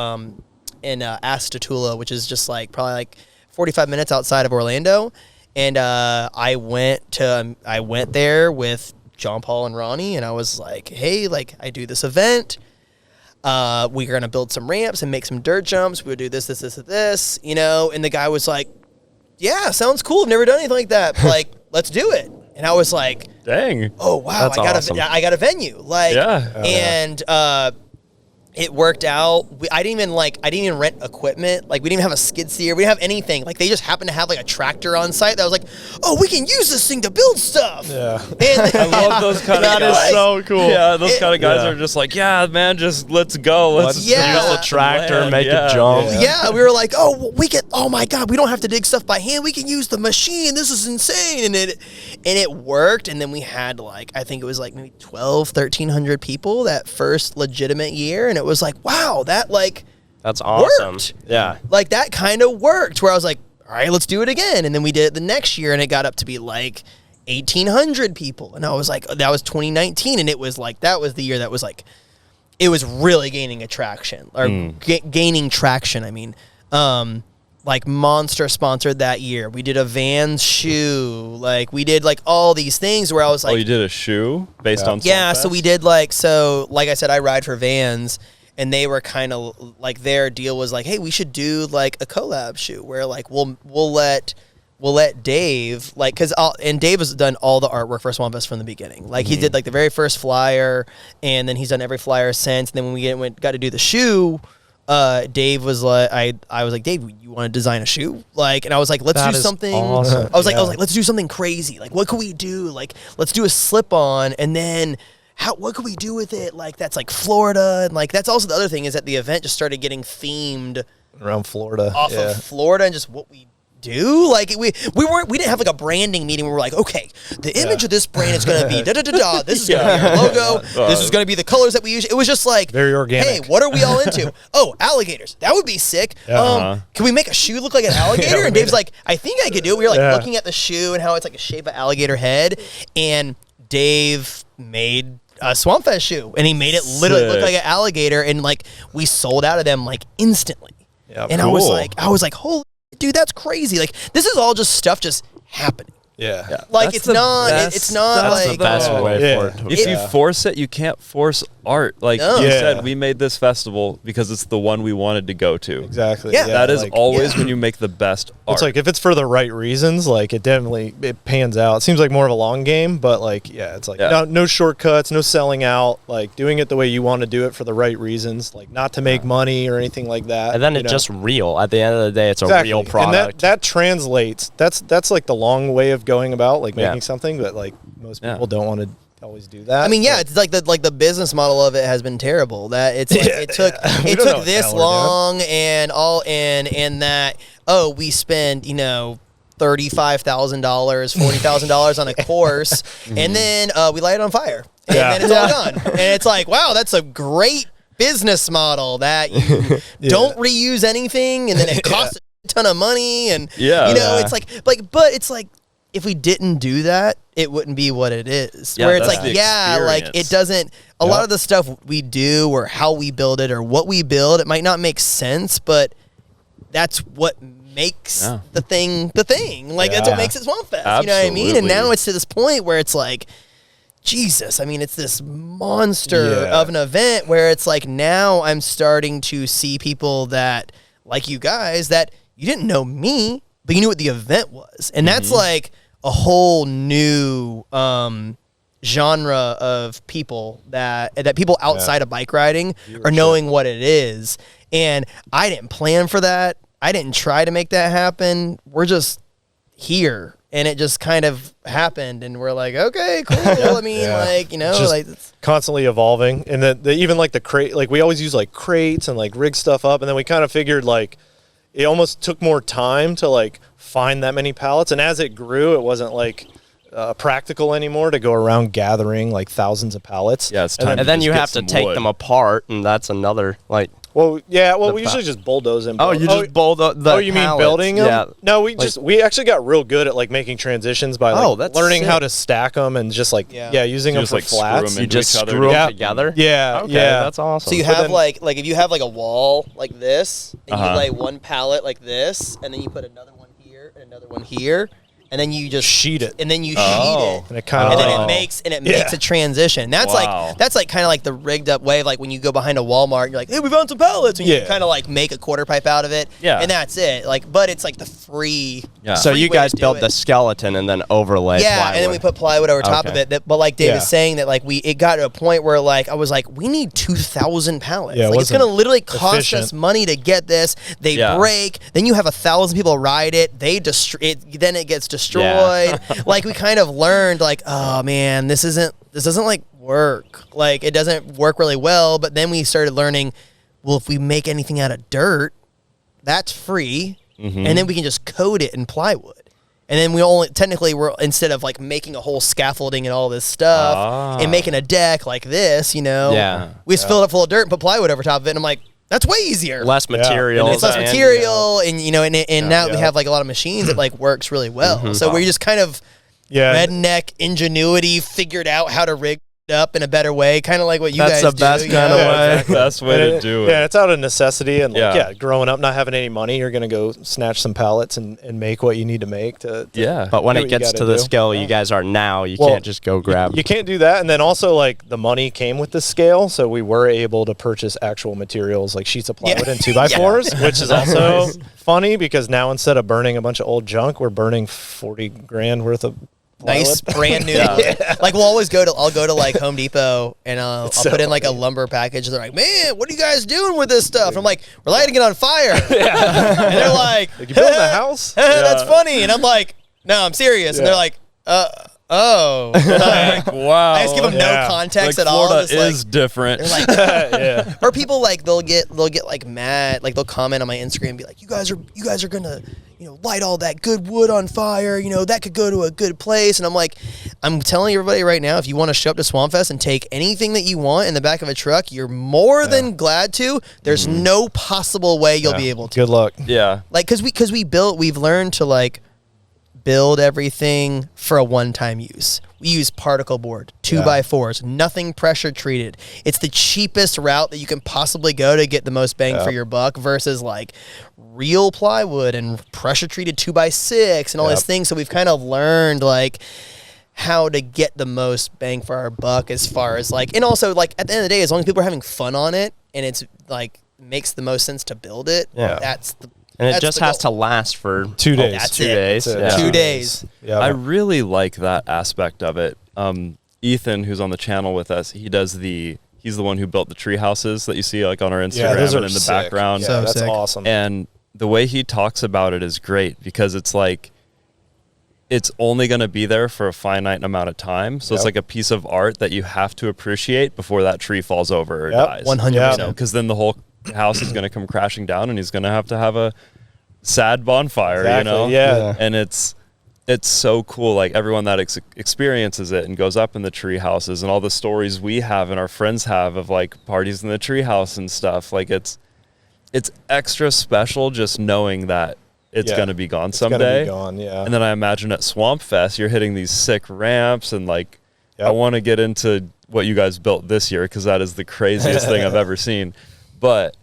in Astatula, which is just like probably like 45 minutes outside of Orlando. And I went there with John Paul and Ronnie, and I was like, hey, like, I do this event. We're going to build some ramps and make some dirt jumps. We'll do this, and the guy was like, yeah, sounds cool. I've never done anything like that. Like, let's do it. And I was like, dang. Oh, wow. That's awesome. I got a venue. Like, and it worked out. I didn't even rent equipment. Like, we didn't even have a skid steer. We didn't have anything. Like, they just happened to have like a tractor on site that was like, oh, we can use this thing to build stuff. Yeah. And I love those kind of guys. That is so cool. Yeah, those kind of guys are just like, yeah, man, just let's go. Let's use a tractor, make it jump. Yeah, we were like, oh my God, we don't have to dig stuff by hand. We can use the machine. This is insane. And it worked. And then we had like, I think it was like maybe 1,300 people that first legitimate year. And it was like, wow, that like, that's awesome. Worked. Yeah. Like that kind of worked, where I was like, all right, let's do it again. And then we did it the next year, and it got up to be like 1,800 people. And I was like, that was 2019. And it was like, that was the year that was like, it was really gaining attraction or gaining traction. I mean, like Monster sponsored that year. We did a Vans shoe. Like we did like all these things where I was like, oh, you did a shoe based on yeah. Swampfest? So we did like I said, I ride for Vans, and they were kind of like, their deal was like, hey, we should do like a collab shoe where like we'll let Dave, like, and Dave has done all the artwork for Swampfest from the beginning. Like he did like the very first flyer, and then he's done every flyer since. And then when we got to do the shoe, Dave was like, I was like, Dave, you want to design a shoe? Like, and I was like, let's do something. Awesome. I was like, let's do something crazy. Like, what could we do? Like, let's do a slip on, and then what could we do with it? Like, that's like Florida, and like that's also the other thing is that the event just started getting themed Around Florida. off of Florida and just what we do. Like we didn't have like a branding meeting where we're like, okay, the image of this brand is going to be da-da-da-da. This is going to be our logo. This is going to be the colors that we use. It was just like, very organic. Hey, what are we all into? Oh, alligators. That would be sick. Can we make a shoe look like an alligator? And Dave's like, I think I could do it. We were like looking at the shoe and how it's like a shape of alligator head. And Dave made a Swampfest shoe, and he made it literally look like an alligator, and like we sold out of them like instantly. Yeah, and cool. I was like, holy dude, that's crazy. Like, this is all just stuff just happening. Yeah. Like That's it's the not. best It's not stuff, like the best though. way Yeah. for it to If Yeah. you force it, you can't force art. Like No. you Yeah. said, we made this festival because it's the one we wanted to go to. Exactly. Yeah. That is like, always when you make the best art. It's like if it's for the right reasons, like it definitely it pans out. It seems like more of a long game, but like it's like no shortcuts, no selling out, like doing it the way you want to do it for the right reasons, like not to make money or anything like that. And then you it's know? just real. At the end of the day, it's a Exactly. real product. And that translates. That's like the long way of going about like making Yeah. something, but like most Yeah. people don't want to always do that. I mean, yeah, but- it's like the business model of it has been terrible. That it's like, it took We it don't know took what this the hell we're long and that we spend $35,000, $40,000 on a course, and then we light it on fire, and Yeah. then it's all done. And it's like, wow, that's a great business model that you don't reuse anything, and then it costs a ton of money, and it's like but it's like if we didn't do that, it wouldn't be what it is. Yeah, Where it's that's like, the like it experience. doesn't. A lot of the stuff we do, or how we build it, or what we build, it might not make sense, but that's what makes the thing the thing. Like that's what makes it Swampfest. You know what I mean? And now it's to this point where it's like, Jesus, I mean, it's this monster of an event where it's like now I'm starting to see people that, like you guys, that you didn't know me, but you knew what the event was. And that's like a whole new genre of people that people outside of bike riding are knowing what it is. And I didn't plan for that. I didn't try to make that happen. We're just here. And it just kind of happened, and we're like, okay, cool. I mean, like, Just like constantly evolving, and the even like the crate, like we always use like crates and like rig stuff up, and then we kind of figured like it almost took more time to like find that many pallets, and as it grew, it wasn't like practical anymore to go around gathering like thousands of pallets. Yeah, it's time. and then just you get have to some take wood. them apart, and that's another like. Well, we usually just bulldoze them. Oh, you just bull the you mean pallets. building them? Yeah. No, we actually got real good at like making transitions by like that's learning sick. how to stack them and just like using You them just, for like, screw flats. 'em You into just each other screw to- them Yeah. together. Yeah, Okay, yeah. that's awesome. so you But have then- like if you have like a wall like this, and you Uh-huh. lay one pallet like this, and then you put another one here and another one here, and then you just sheet it. and then you Oh. sheet it. And it kind And of then like, it makes a transition. That's Wow. like kind of like the rigged up way of like when you go behind a Walmart, you're like, hey, we found some pallets, and you Yeah. kind of like make a quarter pipe out of it. Yeah. And that's it. Like, but it's like the free. Yeah. So free you way guys to do build it. the skeleton and then overlay. Yeah, plywood. and then we put plywood over top of Okay. it. But like Dave Yeah. is saying that like it got to a point where like I was like, we need 2,000 pallets. Yeah, it like it's wasn't gonna literally cost efficient. us money to get this. They Yeah. break. Then you have 1,000 people ride it. They destroy it. Then it gets destroyed. Like we kind of learned like, oh man, this doesn't like work. Like it doesn't work really well. But then we started learning, well, if we make anything out of dirt, that's free, and then we can just coat it in plywood. And then we're instead of like making a whole scaffolding and all this stuff and making a deck like this, Yeah. we just filled it full of dirt and put plywood over top of it. And I'm like, that's way easier. less material. It's less material, and now we Yeah. have like a lot of machines that like works really well. So we just kind of yeah, redneck ingenuity figured out how to rig it up in a better way, kind of like what you That's guys the best do. kind of way. Best way to do it. Yeah, it's out of necessity and like, Yeah. growing up not having any money, you're gonna go snatch some pallets and make what you need to make to Yeah. But when do it what you gets gotta to the do. scale you guys are now, you Well, can't just go grab. You can't do that, and then also like the money came with the scale, so we were able to purchase actual materials like sheets of plywood and 2x4s, which is also funny because now instead of burning a bunch of old junk, we're burning 40 grand worth of Nice plywood. brand new. Like I'll go to like Home Depot and I'll so put in like a lumber package. They're like, man, what are you guys doing with this stuff? I'm like, we're lighting it on fire. And they're like, Like, you building a house? that's funny. And I'm like, no, I'm serious. And they're like, oh. Like, Wow. I just give them Yeah. no context like at all. Florida Just, like, is different. they're like, Yeah. or people like they'll get like mad, like they'll comment on my Instagram and be like, you guys are gonna light all that good wood on fire, that could go to a good place. And I'm like, I'm telling everybody right now, if you want to show up to Swampfest and take anything that you want in the back of a truck, you're more than glad to. There's no possible way you'll be able to. Good luck. yeah. Like, cause we've learned to like build everything for a one-time use. We use particle board, 2x4s, nothing pressure treated. It's the cheapest route that you can possibly go to get the most bang for your buck versus like real plywood and pressure treated 2x6 and all these things. So we've kind of learned like how to get the most bang for our buck as far as like, and also like at the end of the day, as long as people are having fun on it and it's like makes the most sense to build it, and it just has to last for 2 days. That's 2 it. days. That's it. Yeah. 2 days. Yeah. I really like that aspect of it. Ethan, who's on the channel with us, he's the one who built the tree houses that you see like on our Instagram those are and in the sick. background. Yeah, So that's sick. awesome. And the way he talks about it is great because it's like it's only going to be there for a finite amount of time. So it's like a piece of art that you have to appreciate before that tree falls over or dies. 100%. Because then the whole house is going to come crashing down and he's going to have a sad bonfire, Exactly, yeah. And it's so cool. Like everyone that experiences it and goes up in the tree houses and all the stories we have and our friends have of like parties in the tree house and stuff. Like it's extra special just knowing that it's going to be gone someday. It's gonna be gone, yeah. And then I imagine at Swampfest, you're hitting these sick ramps and like, I want to get into what you guys built this year because that is the craziest thing I've ever seen. But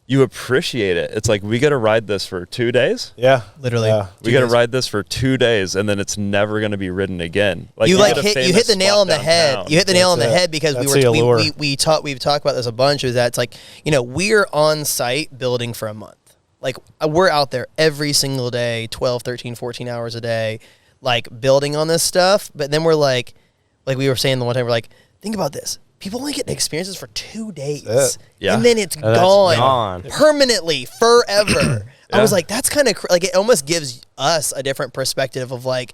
you appreciate it. It's like we get to ride this for 2 days. Yeah, Literally. Yeah. We got to ride this for 2 days, and then it's never going to be ridden again. Like you get a hit famous the nail on spot the head. downtown. You hit the nail on the That's it. head because That's the allure. we've talked about this a bunch. Is that it's like we're on site building for a month. Like we're out there every single day, 12, 13, 14 hours a day, like building on this stuff. But then we're like we were saying the one time, we're like, think about this. People only get experiences for 2 days. That's it. Yeah. And then it's gone permanently, forever. I was like, that's kind of like, it almost gives us a different perspective of like,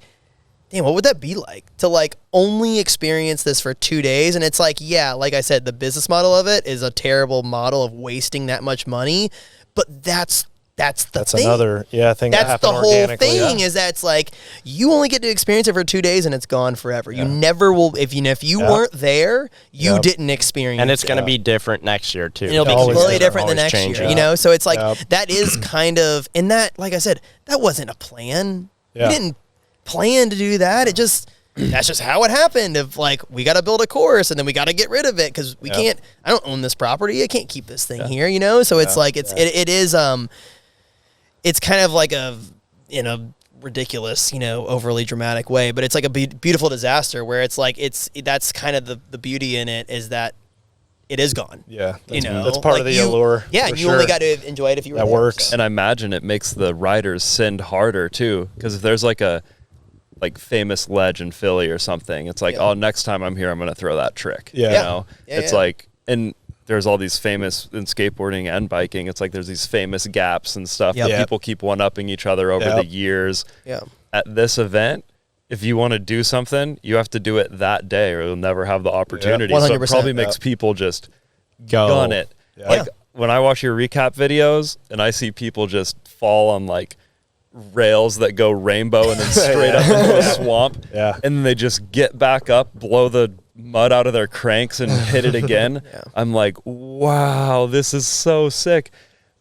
damn, what would that be like to like only experience this for 2 days? And it's like, yeah, like I said, the business model of it is a terrible model of wasting that much money. But that's the thing. another thing that That's the happened whole organically. thing is that it's like you only get to experience it for 2 days and it's gone forever. You never will if you weren't there, you didn't experience And it's it. going to be different next year too. And it'll be Always completely different. different the Always next changing. year, So it's like that is kind of, and that, like I said, that wasn't a plan. Yeah. We didn't plan to do that. It just that's just how it happened. Of like we got to build a course and then we got to get rid of it because we can't. I don't own this property. I can't keep this thing here. So it's like it is it's kind of like a ridiculous, overly dramatic way, but it's like a beautiful disaster where it's like that's kind of the beauty in it is that it is gone. Yeah, that's part of the allure. Yeah, for you only sure. got to enjoy it if you were That there, works. so. And I imagine it makes the riders send harder too, because if there's like a famous ledge in Philly or something, it's like, oh, next time I'm here, I'm going to throw that trick. Yeah. It's like, and there's all these famous in skateboarding and biking. It's like there's these famous gaps and stuff that people keep one-upping each other over the years. Yeah. At this event, if you want to do something, you have to do it that day or you'll never have the opportunity. So it 100%. probably makes people just gun it. Yeah. Like when I watch your recap videos and I see people just fall on like rails that go rainbow and then straight up into a swamp. Yeah. And then they just get back up, blow the mud out of their cranks and hit it again. I'm like, wow, this is so sick.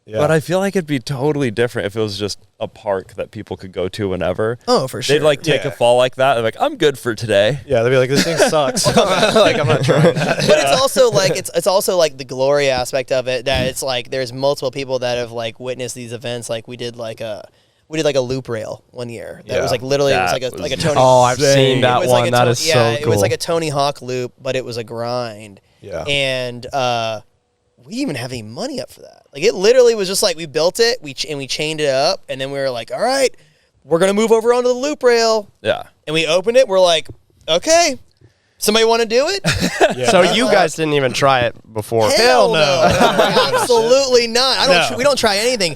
Yeah. But I feel like it'd be totally different if it was just a park that people could go to whenever. Oh, for sure. They'd like take a fall like that. They're like, I'm good for today. Yeah, they'd be like, this thing sucks. Like, I'm not trying that. But it's also like it's also like the glory aspect of it that it's like there's multiple people that have like witnessed these events. Like we did like a loop rail one year. That was like literally it was like a Tony. Oh, I've seen that it was one. Like That is so cool. it was like a Tony Hawk loop, but it was a grind. Yeah. And we didn't even have any money up for that. Like it literally was just like we built it, we chained it up, and then we were like, all right, we're gonna move over onto the loop rail. Yeah. And we opened it. We're like, okay, somebody want to do it? So you guys didn't even try it before? Hell no. Absolutely not. We don't try anything.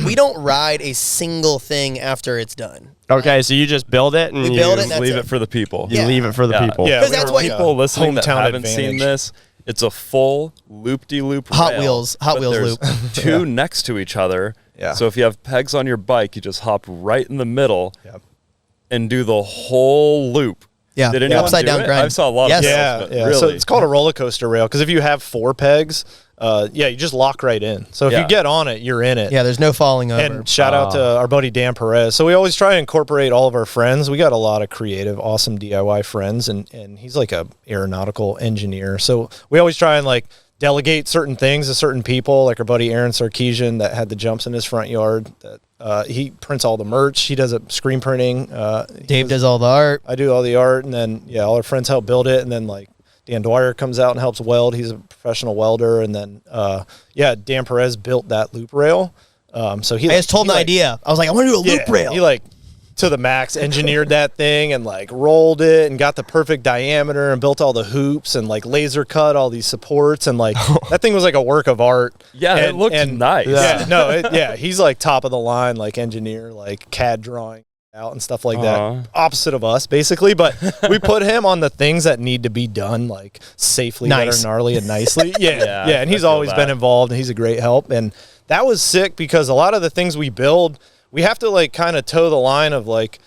We don't ride a single thing after it's done. Okay, so you just build it and We you build it and Leave it. it for the people. you leave it for the people. Yeah, 'Cause we that's were what- like a People listening that hometown haven't seen advantage. this, it's a full loop-de-loop Hot rail, Wheels but there's loop. two next to each other. Yeah. So if you have pegs on your bike, you just hop right in the middle Yep. and do the whole loop. Yeah. Did anyone upside do down it? grind. I saw a lot Yes. of Yeah, videos, but yeah. really. So it's called a roller coaster rail because if you have 4 pegs, you just lock right in. So if Yeah. you get on it, you're in it. Yeah, there's no falling over. And shout out to our buddy Dan Perez. So we always try to incorporate all of our friends. We got a lot of creative, awesome DIY friends, and he's like a aeronautical engineer. So we always try and like delegate certain things to certain people, like our buddy Aaron Sarkeesian that had the jumps in his front yard. That he prints all the merch. He does screen printing. Dave does all the art. I do all the art, and then all our friends help build it, and then like Dan Dwyer comes out and helps weld. He's a professional welder, and then Dan Perez built that loop rail. So he I just told him the idea. I was like, I want to do a loop rail. He like to the max engineered that thing and like rolled it and got the perfect diameter and built all the hoops and like laser cut all these supports and like that thing was like a work of art. Yeah, it looked nice. He's like top of the line like engineer, like CAD drawing out and stuff like that. Opposite of us basically, but we put him on the things that need to be done like safely, that are gnarly and nicely. And he's always been involved and he's a great help. And that was sick because a lot of the things we build, we have to like kind of toe the line of like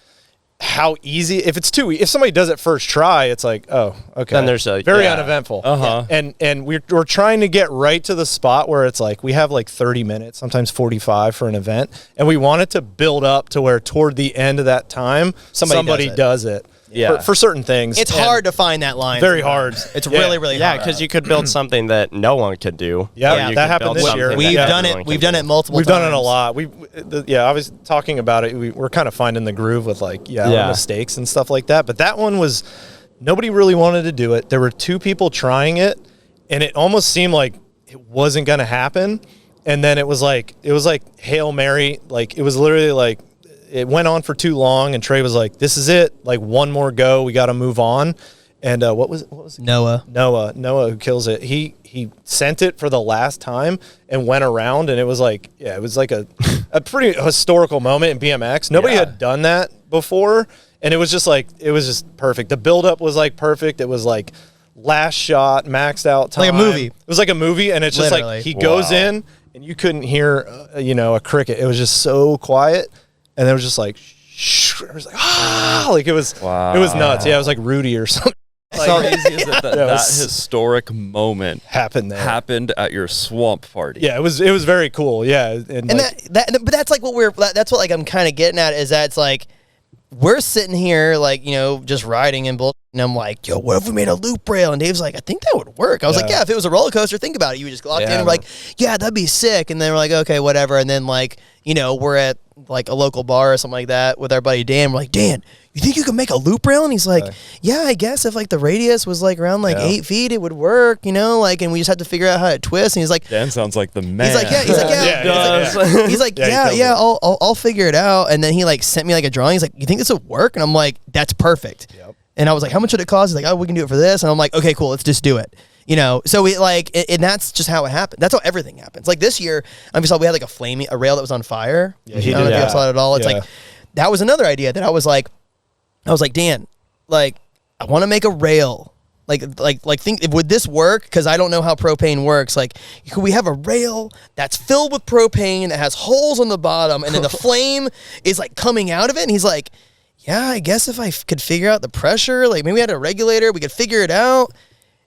how easy, if it's too, if somebody does it first try, it's like, oh, okay. Then there's a very uneventful. And we're trying to get right to the spot where it's like, we have like 30 minutes, sometimes 45 for an event. And we want it to build up to where toward the end of that time, somebody does it. Yeah. For certain things. It's hard to find that line. Very hard. It's really, really hard. Yeah, because you could build something that no one could do. Yeah, that happened this year. We've done it. We've done it multiple times. We've done it a lot. I was talking about it. We're kind of finding the groove with like, mistakes and stuff like that. But that one was, nobody really wanted to do it. There were 2 people trying it, and it almost seemed like it wasn't going to happen. And then it was like Hail Mary. Like, it was literally like, it went on for too long, and Trey was like, this is it. Like, one more go. We got to move on. And what was it? Noah, who kills it. He sent it for the last time and went around, and it was like, it was like a pretty historical moment in BMX. Nobody had done that before, and it was just perfect. The buildup was like perfect. It was like last shot, maxed out time. Like a movie. It was like a movie, and it's just like he goes in, and you couldn't hear, a cricket. It was just so quiet. And it was just like, it was like, it was nuts. Yeah, it was like Rudy or something. How crazy is it that historic moment happened at your swamp party? Yeah, it was very cool. Yeah, and but that's like that's what like I'm kind of getting at is that it's like we're sitting here like just riding and bull. And I'm like, yo, what if we made a loop rail? And Dave's like, I think that would work. I was like, yeah, if it was a roller coaster, think about it. You would just lock in and we're like, yeah, that'd be sick. And then we're like, okay, whatever. And then like, we're at like a local bar or something like that with our buddy Dan. We're like, Dan, you think you could make a loop rail? And he's like, yeah, I guess if like the radius was like around like 8 feet, it would work, like, and we just have to figure out how to twist. And he's like, Dan sounds like the man. He's like, I'll figure it out. And then he like sent me like a drawing. He's like, you think this would work? And I'm like, that's perfect. Yep. And I was like, how much would it cost? He's like, oh, we can do it for this. And I'm like, okay, cool, let's just do it. So we like, and that's just how it happened. That's how everything happens. Like this year, we had like a rail that was on fire. Yeah, I don't know if you saw it at all. It's like, that was another idea that I was like, Dan, like, I want to make a rail. Like think, would this work? Because I don't know how propane works. Like, could we have a rail that's filled with propane that has holes on the bottom and then the flame is like coming out of it? And he's like, yeah, I guess if I could figure out the pressure, like maybe we had a regulator, we could figure it out.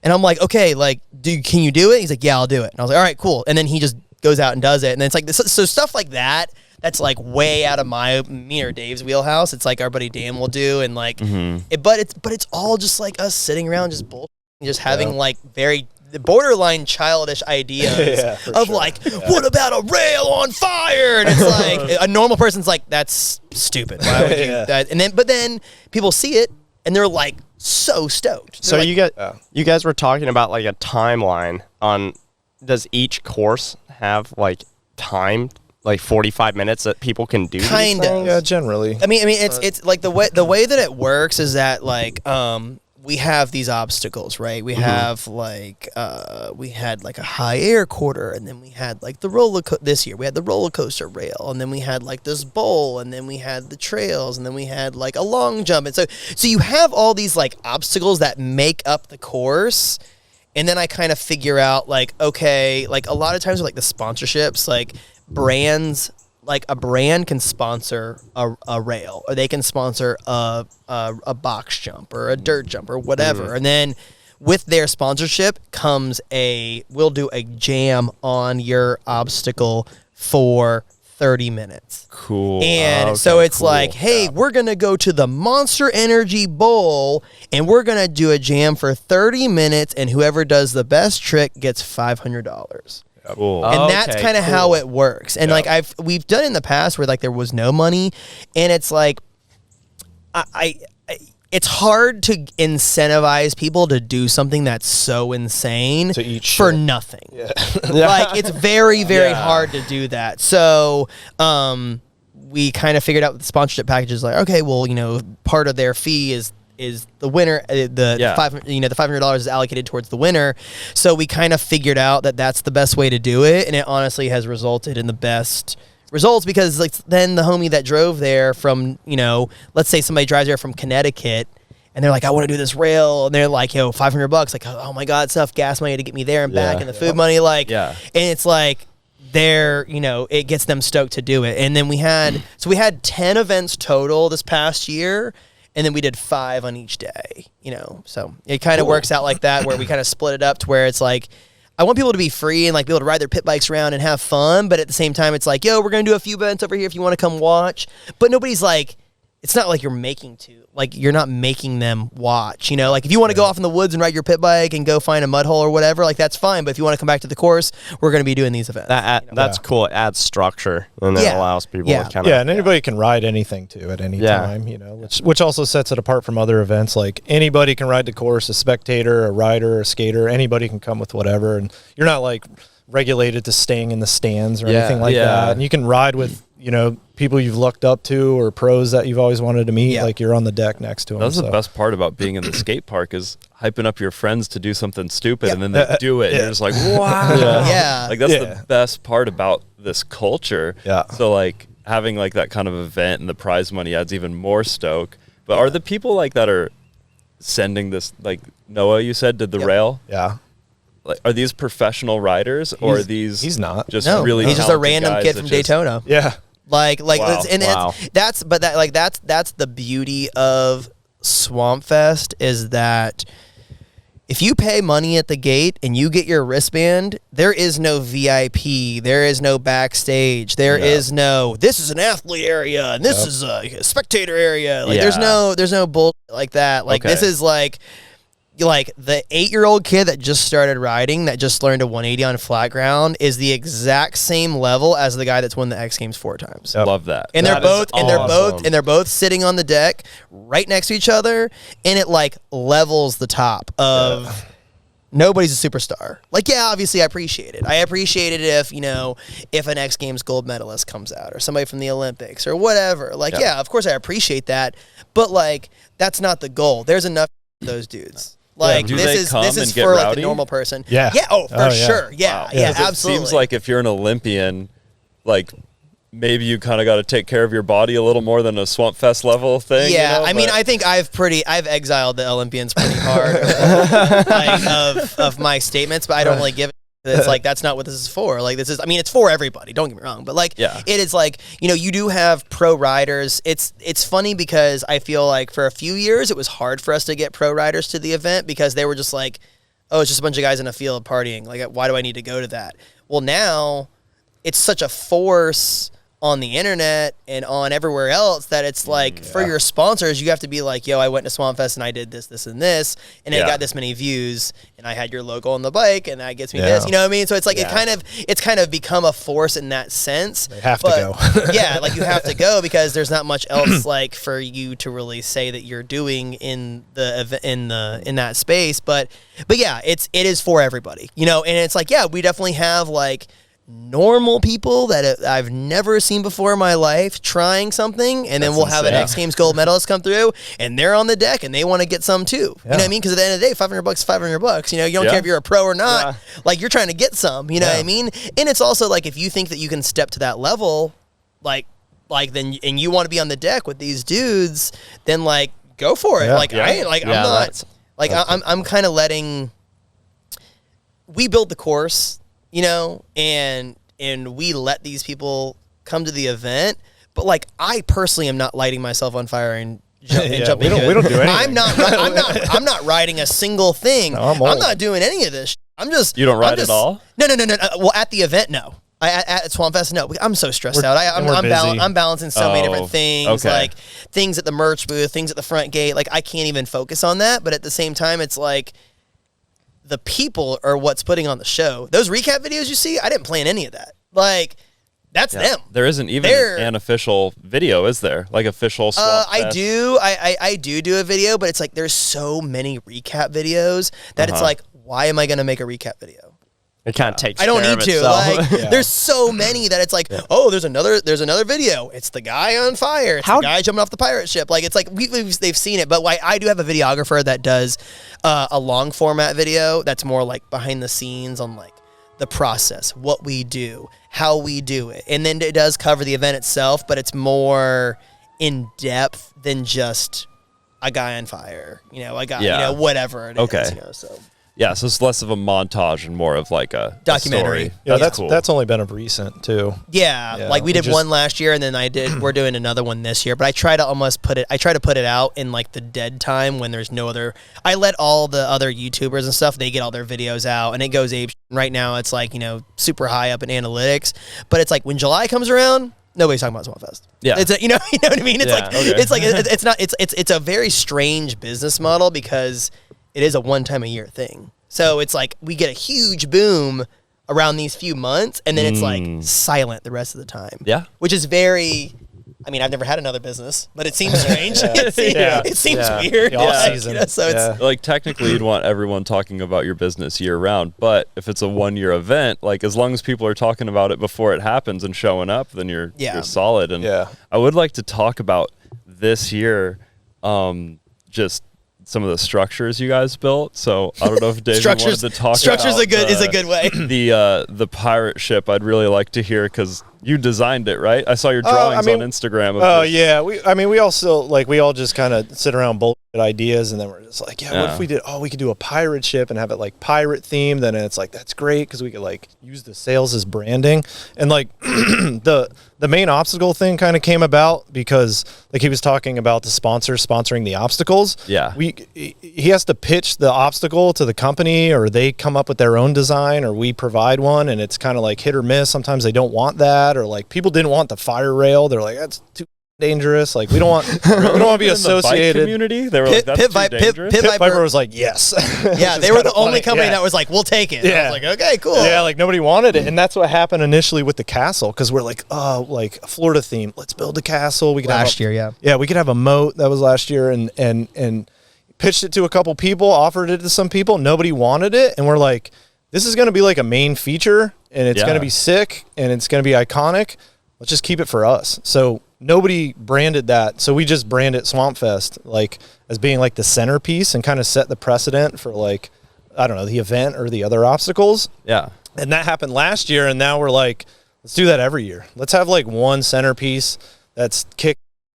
And I'm like, okay, like, can you do it? He's like, yeah, I'll do it. And I was like, all right, cool. And then he just goes out and does it. And then it's like, so stuff like that, that's like way out of me or Dave's wheelhouse. It's like our buddy Dan will do. And like, but it's all just like us sitting around just bullshitting, just having like very borderline childish ideas of like, what about a rail on fire? And it's like, a normal person's like, that's stupid. Why would you that? And then people see it and they're like, so stoked. So like, you guys were talking about like a timeline on, does each course have like time, like 45 minutes that people can do? Kind of. Yeah, generally. I mean, it's like the way that it works is that like we have these obstacles, right? We have like we had like a high air quarter, and then we had like the this year we had the roller coaster rail, and then we had like this bowl, and then we had the trails, and then we had like a long jump. And so you have all these like obstacles that make up the course. And then I kind of figure out like, okay, like a lot of times with like the sponsorships, like brands like a brand can sponsor a rail, or they can sponsor a box jump or a dirt jump or whatever. And then with their sponsorship comes we'll do a jam on your obstacle for 30 minutes. Cool. And so it's like, hey, we're going to go to the Monster Energy Bowl and we're going to do a jam for 30 minutes, and whoever does the best trick gets $500. Cool. And that's kind of how it works. And like we've done in the past where like there was no money, and it's like it's hard to incentivize people to do something that's so insane To eat for shit. nothing. Like it's very, very hard to do that. So we kind of figured out with the sponsorship packages, like, okay, well, you know, part of their fee is the winner, the $500 is allocated towards the winner. So we kind of figured out that that's the best way to do it, and it honestly has resulted in the best results, because like then the homie that drove there from, you know, let's say somebody drives there from Connecticut and they're like, I want to do this rail, and they're like, yo, $500, like, oh my god, it's enough gas money to get me there and back, and the food money, like, and it's like they're, you know, it gets them stoked to do it. And then we had 10 events total this past year, and then we did 5 on each day, you know. So it kind of works out like that, where we kind of split it up to where it's like, I want people to be free and like be able to ride their pit bikes around and have fun, but at the same time, it's like, yo, we're gonna do a few events over here if you want to come watch. But nobody's like, it's not like you're not making them watch, you know. Like if you want to go off in the woods and ride your pit bike and go find a mud hole or whatever, like that's fine. But if you want to come back to the course, we're going to be doing these events. That's cool. It adds structure, and it allows people to kind of... Yeah, and anybody can ride anything too at any time, you know, which also sets it apart from other events. Like anybody can ride the course, a spectator, a rider, a skater, anybody can come with whatever, and you're not like regulated to staying in the stands or anything like that. And you can ride with, you know, people you've looked up to or pros that you've always wanted to meet, like you're on the deck next to them. That's the best part about being in the skate park, is hyping up your friends to do something stupid, and then they do it, and you're just like, wow. Like that's the best part about this culture. So like having like that kind of event and the prize money adds even more stoke. But are the people like that are sending this, like Noah, you said, did the rail? Like, are these professional riders, or are these? He's not. He's just a random kid from Daytona. Like, that's the beauty of Swampfest, is that if you pay money at the gate and you get your wristband, there is no VIP, there is no backstage, there is no, this is an athlete area and this is a spectator area. Like there's no bull like that. Like this is like the 8-year-old kid that just started riding, that just learned a 180 on flat ground, is the exact same level as the guy that's won the X Games 4 times. Love that. And they're both sitting on the deck right next to each other, and it like levels the top of nobody's a superstar. Like, yeah, obviously I appreciate it. I appreciate it if, you know, if an X Games gold medalist comes out, or somebody from the Olympics or whatever. Like, yeah, of course I appreciate that, but like that's not the goal. There's enough of those dudes. Like this is for like the normal person. Oh, for sure. Absolutely. It seems like if you're an Olympian, like maybe you kind of got to take care of your body a little more than a Swampfest level thing. Yeah, you know? I mean, I think I've exiled the Olympians pretty hard of my statements, but I don't really give it. It's like, that's not what this is for. Like, this is, I mean, it's for everybody, don't get me wrong, but like, it is like, you know, you do have pro riders. It's funny because I feel like for a few years it was hard for us to get pro riders to the event, because they were just like, oh, it's just a bunch of guys in a field partying. Like, why do I need to go to that? Well, now it's such a force on the internet and on everywhere else that it's like, for your sponsors, you have to be like, yo, I went to Swampfest and I did this, this, and this, and it got this many views, and I had your logo on the bike, and that gets me this, you know what I mean? So it's like, it's kind of become a force in that sense. They have to go. Like you have to go, because there's not much else like for you to really say that you're doing in the in that space. But yeah, it is for everybody, you know. And it's like, yeah, we definitely have like normal people that I've never seen before in my life trying something, and then we'll have an X Games gold medalist come through, and they're on the deck and they want to get some too. You know what I mean? Because at the end of the day, $500 is $500. You know, you don't care if you're a pro or not. Like, you're trying to get some. You know what I mean? And it's also like, if you think that you can step to that level, like then, and you want to be on the deck with these dudes, then like go for it. Like I ain't like, I'm not like, I'm kind of letting. We build the course, you know, and we let these people come to the event, but like I personally am not lighting myself on fire and jumping. We don't do anything. I'm not riding a single thing. No, I'm not doing any of this. I'm just. You don't ride at all? No. Well, at the event, no. At Swampfest, no. I'm so stressed out. I'm balancing so many different things, like things at the merch booth, things at the front gate. Like I can't even focus on that. But at the same time, it's like the people are what's putting on the show. Those recap videos you see, I didn't plan any of that. Like that's them. There isn't even an official video, is there? Like official Swampfest? I do a video, but it's like there's so many recap videos that it's like, why am I going to make a recap video? It kind of takes. I don't care need of to. itself. Like, there's so many that it's like, oh, there's another video. It's the guy on fire. It's the guy jumping off the pirate ship. Like, it's like they've seen it. But I do have a videographer that does a long format video that's more like behind the scenes on like the process, what we do, how we do it, and then it does cover the event itself, but it's more in depth than just a guy on fire. Whatever it is. So. Yeah, so it's less of a montage and more of like a documentary. A story. Yeah, That's cool. That's only been of recent too. Yeah, like we did one last year, and then we're doing another one this year. But I try to put it out in like the dead time when there's no other. I let all the other YouTubers and stuff, they get all their videos out, and it goes ape. Right now, it's like super high up in analytics. But it's like when July comes around, nobody's talking about Swampfest. Yeah, it's you know what I mean. It's a very strange business model because it is a one-time-a-year thing. So it's like we get a huge boom around these few months, and then it's like silent the rest of the time. Yeah. Which is very... I mean, I've never had another business, but it seems strange. It seems weird. The off-season. Like technically you'd want everyone talking about your business year-round, but if it's a one-year event, like as long as people are talking about it before it happens and showing up, then you're solid. And I would like to talk about this year, just some of the structures you guys built. So I don't know if Dave wanted to talk structures about is a good way. The pirate ship. I'd really like to hear because you designed it, right? I saw your drawings on Instagram. Yeah. We also we all just kind of sit around bullshit ideas, and then we're just like, what if we did? Oh, we could do a pirate ship and have it like pirate themed. And it's like that's great because we could like use the sails as branding. And like the main obstacle thing kind of came about because like he was talking about the sponsor sponsoring the obstacles. Yeah. He has to pitch the obstacle to the company, or they come up with their own design, or we provide one, and it's kind of like hit or miss. Sometimes they don't want that, or like people didn't want the fire rail. They're like, that's too dangerous. Like we don't want to be associated. The bike community, they were like, that's too dangerous. Pit Viper was like, yes. Yeah, they were the only company that was like, we'll take it. Yeah. I was like, okay, cool. Yeah, like nobody wanted it, and that's what happened initially with the castle because we're like, oh, like a Florida theme. Let's build a castle. We could last year, we could have a moat. That was last year, and pitched it to a couple people, offered it to some people. Nobody wanted it, and we're like, this is going to be like a main feature, and it's going to be sick, and it's going to be iconic. Let's just keep it for us. So nobody branded that. So we just brand it Swampfest, like as being like the centerpiece and kind of set the precedent for like, I don't know, the event or the other obstacles. Yeah. And that happened last year. And now we're like, let's do that every year. Let's have like one centerpiece that's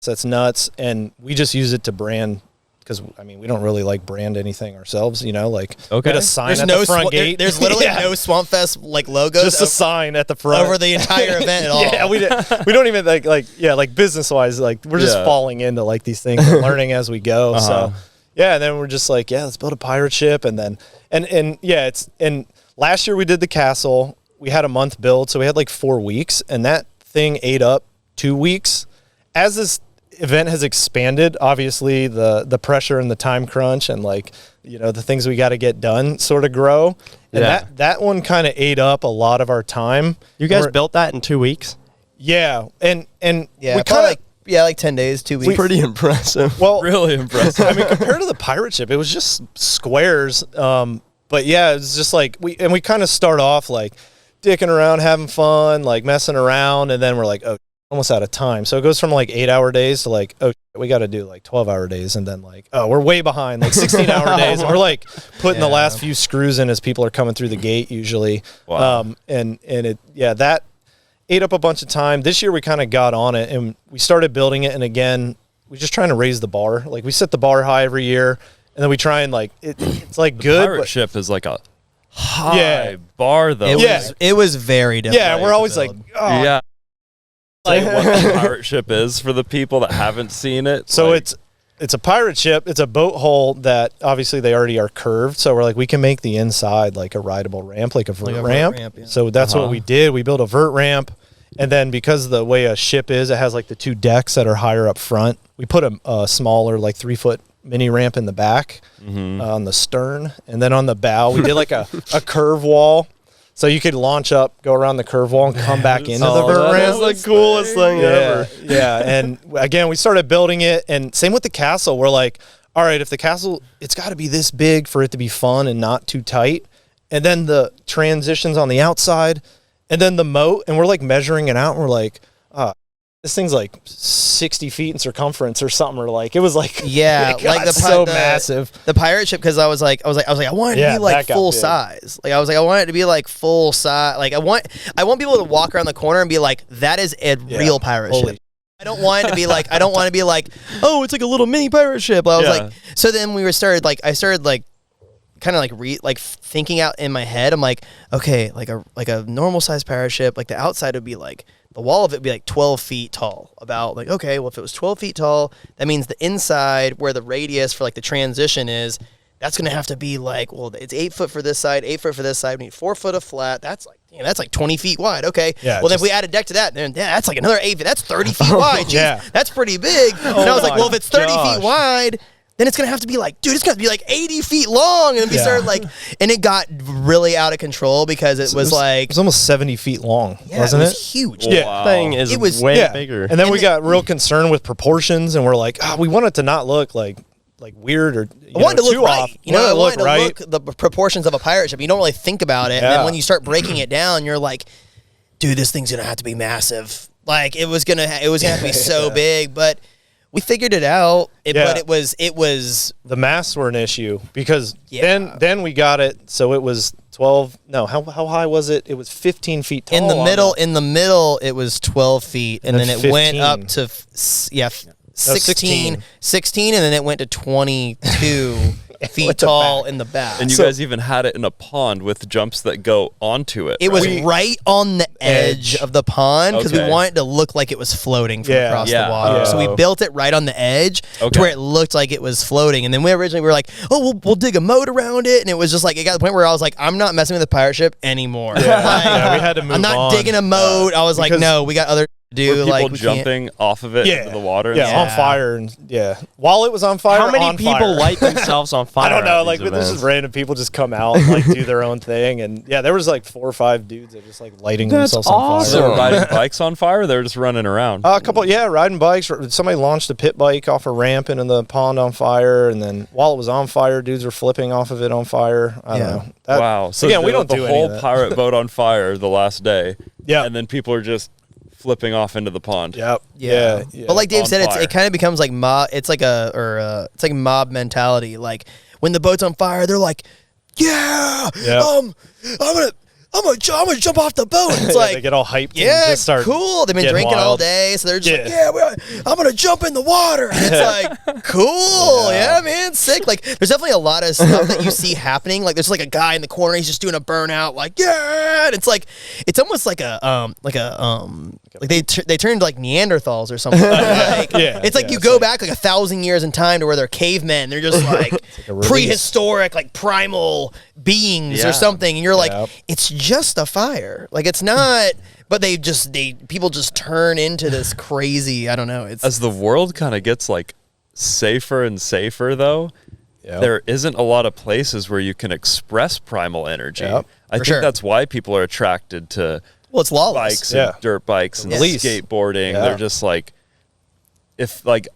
that's nuts. And we just use it to brand. Because, I mean, we don't really, like, brand anything ourselves, like, we had a sign at the front gate. There's literally no Swampfest, like, logos. Just a sign at the front. Over the entire event at all. Yeah, we don't even, like business-wise, like, we're just falling into, like, these things and learning as we go. So, and then we're just like, let's build a pirate ship. And then, and last year we did the castle. We had a month build, so we had, like, 4 weeks. And that thing ate up 2 weeks. As this event has expanded, obviously the pressure and the time crunch and like the things we got to get done sort of grow, and that one kind of ate up a lot of our time. You guys built that in 2 weeks? And we kind of like 10 days, 2 weeks. Pretty impressive. Well, really impressive. I mean, compared to the pirate ship, it was just squares. But yeah, it was just like we kind of start off like dicking around, having fun, like messing around, and then we're like, oh, almost out of time. So it goes from like 8-hour days to like, oh, we got to do like 12-hour days, and then like, oh, we're way behind, like 16-hour days, and we're like putting the last few screws in as people are coming through the gate usually. Wow. And it that ate up a bunch of time. This year we kind of got on it and we started building it, and again we're just trying to raise the bar. Like we set the bar high every year, and then we try and like it's like good. Pirate ship is like a high bar though. It was very difficult. Yeah, we're always like, oh, yeah. Say what the pirate ship is for the people that haven't seen it. So it's a pirate ship. It's a boat hull that obviously they already are curved. So we're like, we can make the inside like a rideable ramp, like a vert ramp. Yeah. So that's what we did. We built a vert ramp. And then because of the way a ship is, it has like the 2 decks that are higher up front. We put a smaller, like 3-foot mini ramp in the back on the stern. And then on the bow, we did like a curve wall. So you could launch up, go around the curve wall, and come back into the vert ramp. That's the coolest thing ever. Yeah. And again, we started building it. And same with the castle. We're like, all right, if the castle, it's got to be this big for it to be fun and not too tight. And then the transitions on the outside. And then the moat, and we're like measuring it out, and we're like, this thing's like 60 feet in circumference or something, or like it was like like so massive. The pirate ship, because I was like, I want it to be like full size. Like I was like, I want it to be like full size. Like I want people to walk around the corner and be like, that is a real pirate ship. I don't want it to be like, oh, it's like a little mini pirate ship. I was like, so then I started kind of thinking out in my head. I'm like, okay, like a normal size pirate ship, like the outside would be like, the wall of it would be like 12 feet tall. About like, okay, well if it was 12 feet tall, that means the inside where the radius for like the transition is, that's going to have to be like, well, it's 8 foot for this side, 8 foot for this side. We need 4 foot of flat. That's like 20 feet wide. Okay. Yeah, well, then if we add a deck to that, then that's like another 8 feet. That's 30 feet wide. Jeez, that's pretty big. And I was like, well, if it's 30 feet wide, then it's going to have to be like, dude, it's going to be like 80 feet long. And we started like, and it got really out of control because it was like. It was almost 70 feet long, wasn't it? It was huge. Yeah. Wow. Thing is It was- way bigger. And then we got real concerned with proportions, and we're like, we want it to not look like weird or I wanted to look too right. off. You know, I wanted to right. look the proportions of a pirate ship. You don't really think about it. And then when you start breaking it down, you're like, dude, this thing's going to have to be massive. Like it was going to have to be so big, but we figured it out. But it was the masts were an issue because then we got it. So it was 12. No, how high was it? It was 15 feet tall. in the middle, it was 12 feet, and then it went up to 16, and then it went to 22 feet tall in the back. And you guys even had it in a pond with jumps that go onto it. It was right on the edge of the pond because we Okay. wanted it to look like it was floating from across the Yeah. water. So we built it right on the edge to where it looked like it was floating. And then we were like, oh, we'll dig a moat around it. And it was just like, it got to the point where I was like, I'm not messing with the pirate ship anymore. Like, we had to move I'm not on. digging a moat. I was like, no, we got other do Were people like we can't- jumping off of it into the water? and on fire and while it was on fire. How many on people fire. light themselves on fire? I don't know. at Like these this is events? random people just come out and like do their own thing, and there was like 4 or 5 dudes that just like lighting themselves on So they fire. were riding bikes on fire, or they were just running around. A couple, riding bikes. Somebody launched a pit bike off a ramp into the pond on fire, and then while it was on fire, dudes were flipping off of it on fire. I don't know. Wow. So again, we they don't lit the do any whole of that. pirate boat on fire the last day. Yeah. And then people are just flipping off into the pond. Yep. Yeah. But like Dave On said, fire. it kind of becomes like mob. It's like it's like mob mentality. Like when the boat's on fire, they're like, I'm gonna jump off the boat. And it's they like, get all hyped. yeah, and just start cool. They've been getting drinking all wild. day, so they're just like, I'm gonna jump in the water. And it's like, cool, yeah, man, sick. Like, there's definitely a lot of stuff that you see happening. Like, there's like a guy in the corner, he's just doing a burnout, like, and it's like, it's almost like they turned like Neanderthals or something. Like, it's like you go back like 1,000 years in time to where they're cavemen. They're just like prehistoric, like primal beings or something, and you're like, it's just a fire. Like it's not, but people just turn into this crazy. I don't know. It's As the world kind of gets like safer and safer, though, there isn't a lot of places where you can express primal energy. I think that's why people are attracted to it's lawless. bikes and dirt bikes and skateboarding. They're just like, if like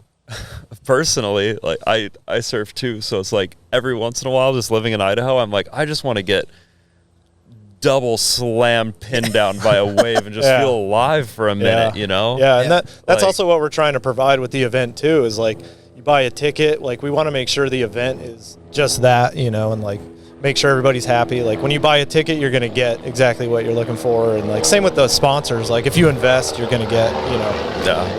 personally, like I surf too, so it's like every once in a while, just living in Idaho, I'm like, I just want to get double slam pinned down by a wave and just feel alive for a minute, you know? And that's also what we're trying to provide with the event too, is like you buy a ticket, like we want to make sure the event is just that, and like make sure everybody's happy. Like when you buy a ticket, you're going to get exactly what you're looking for. And like same with the sponsors, like if you invest, you're going to get,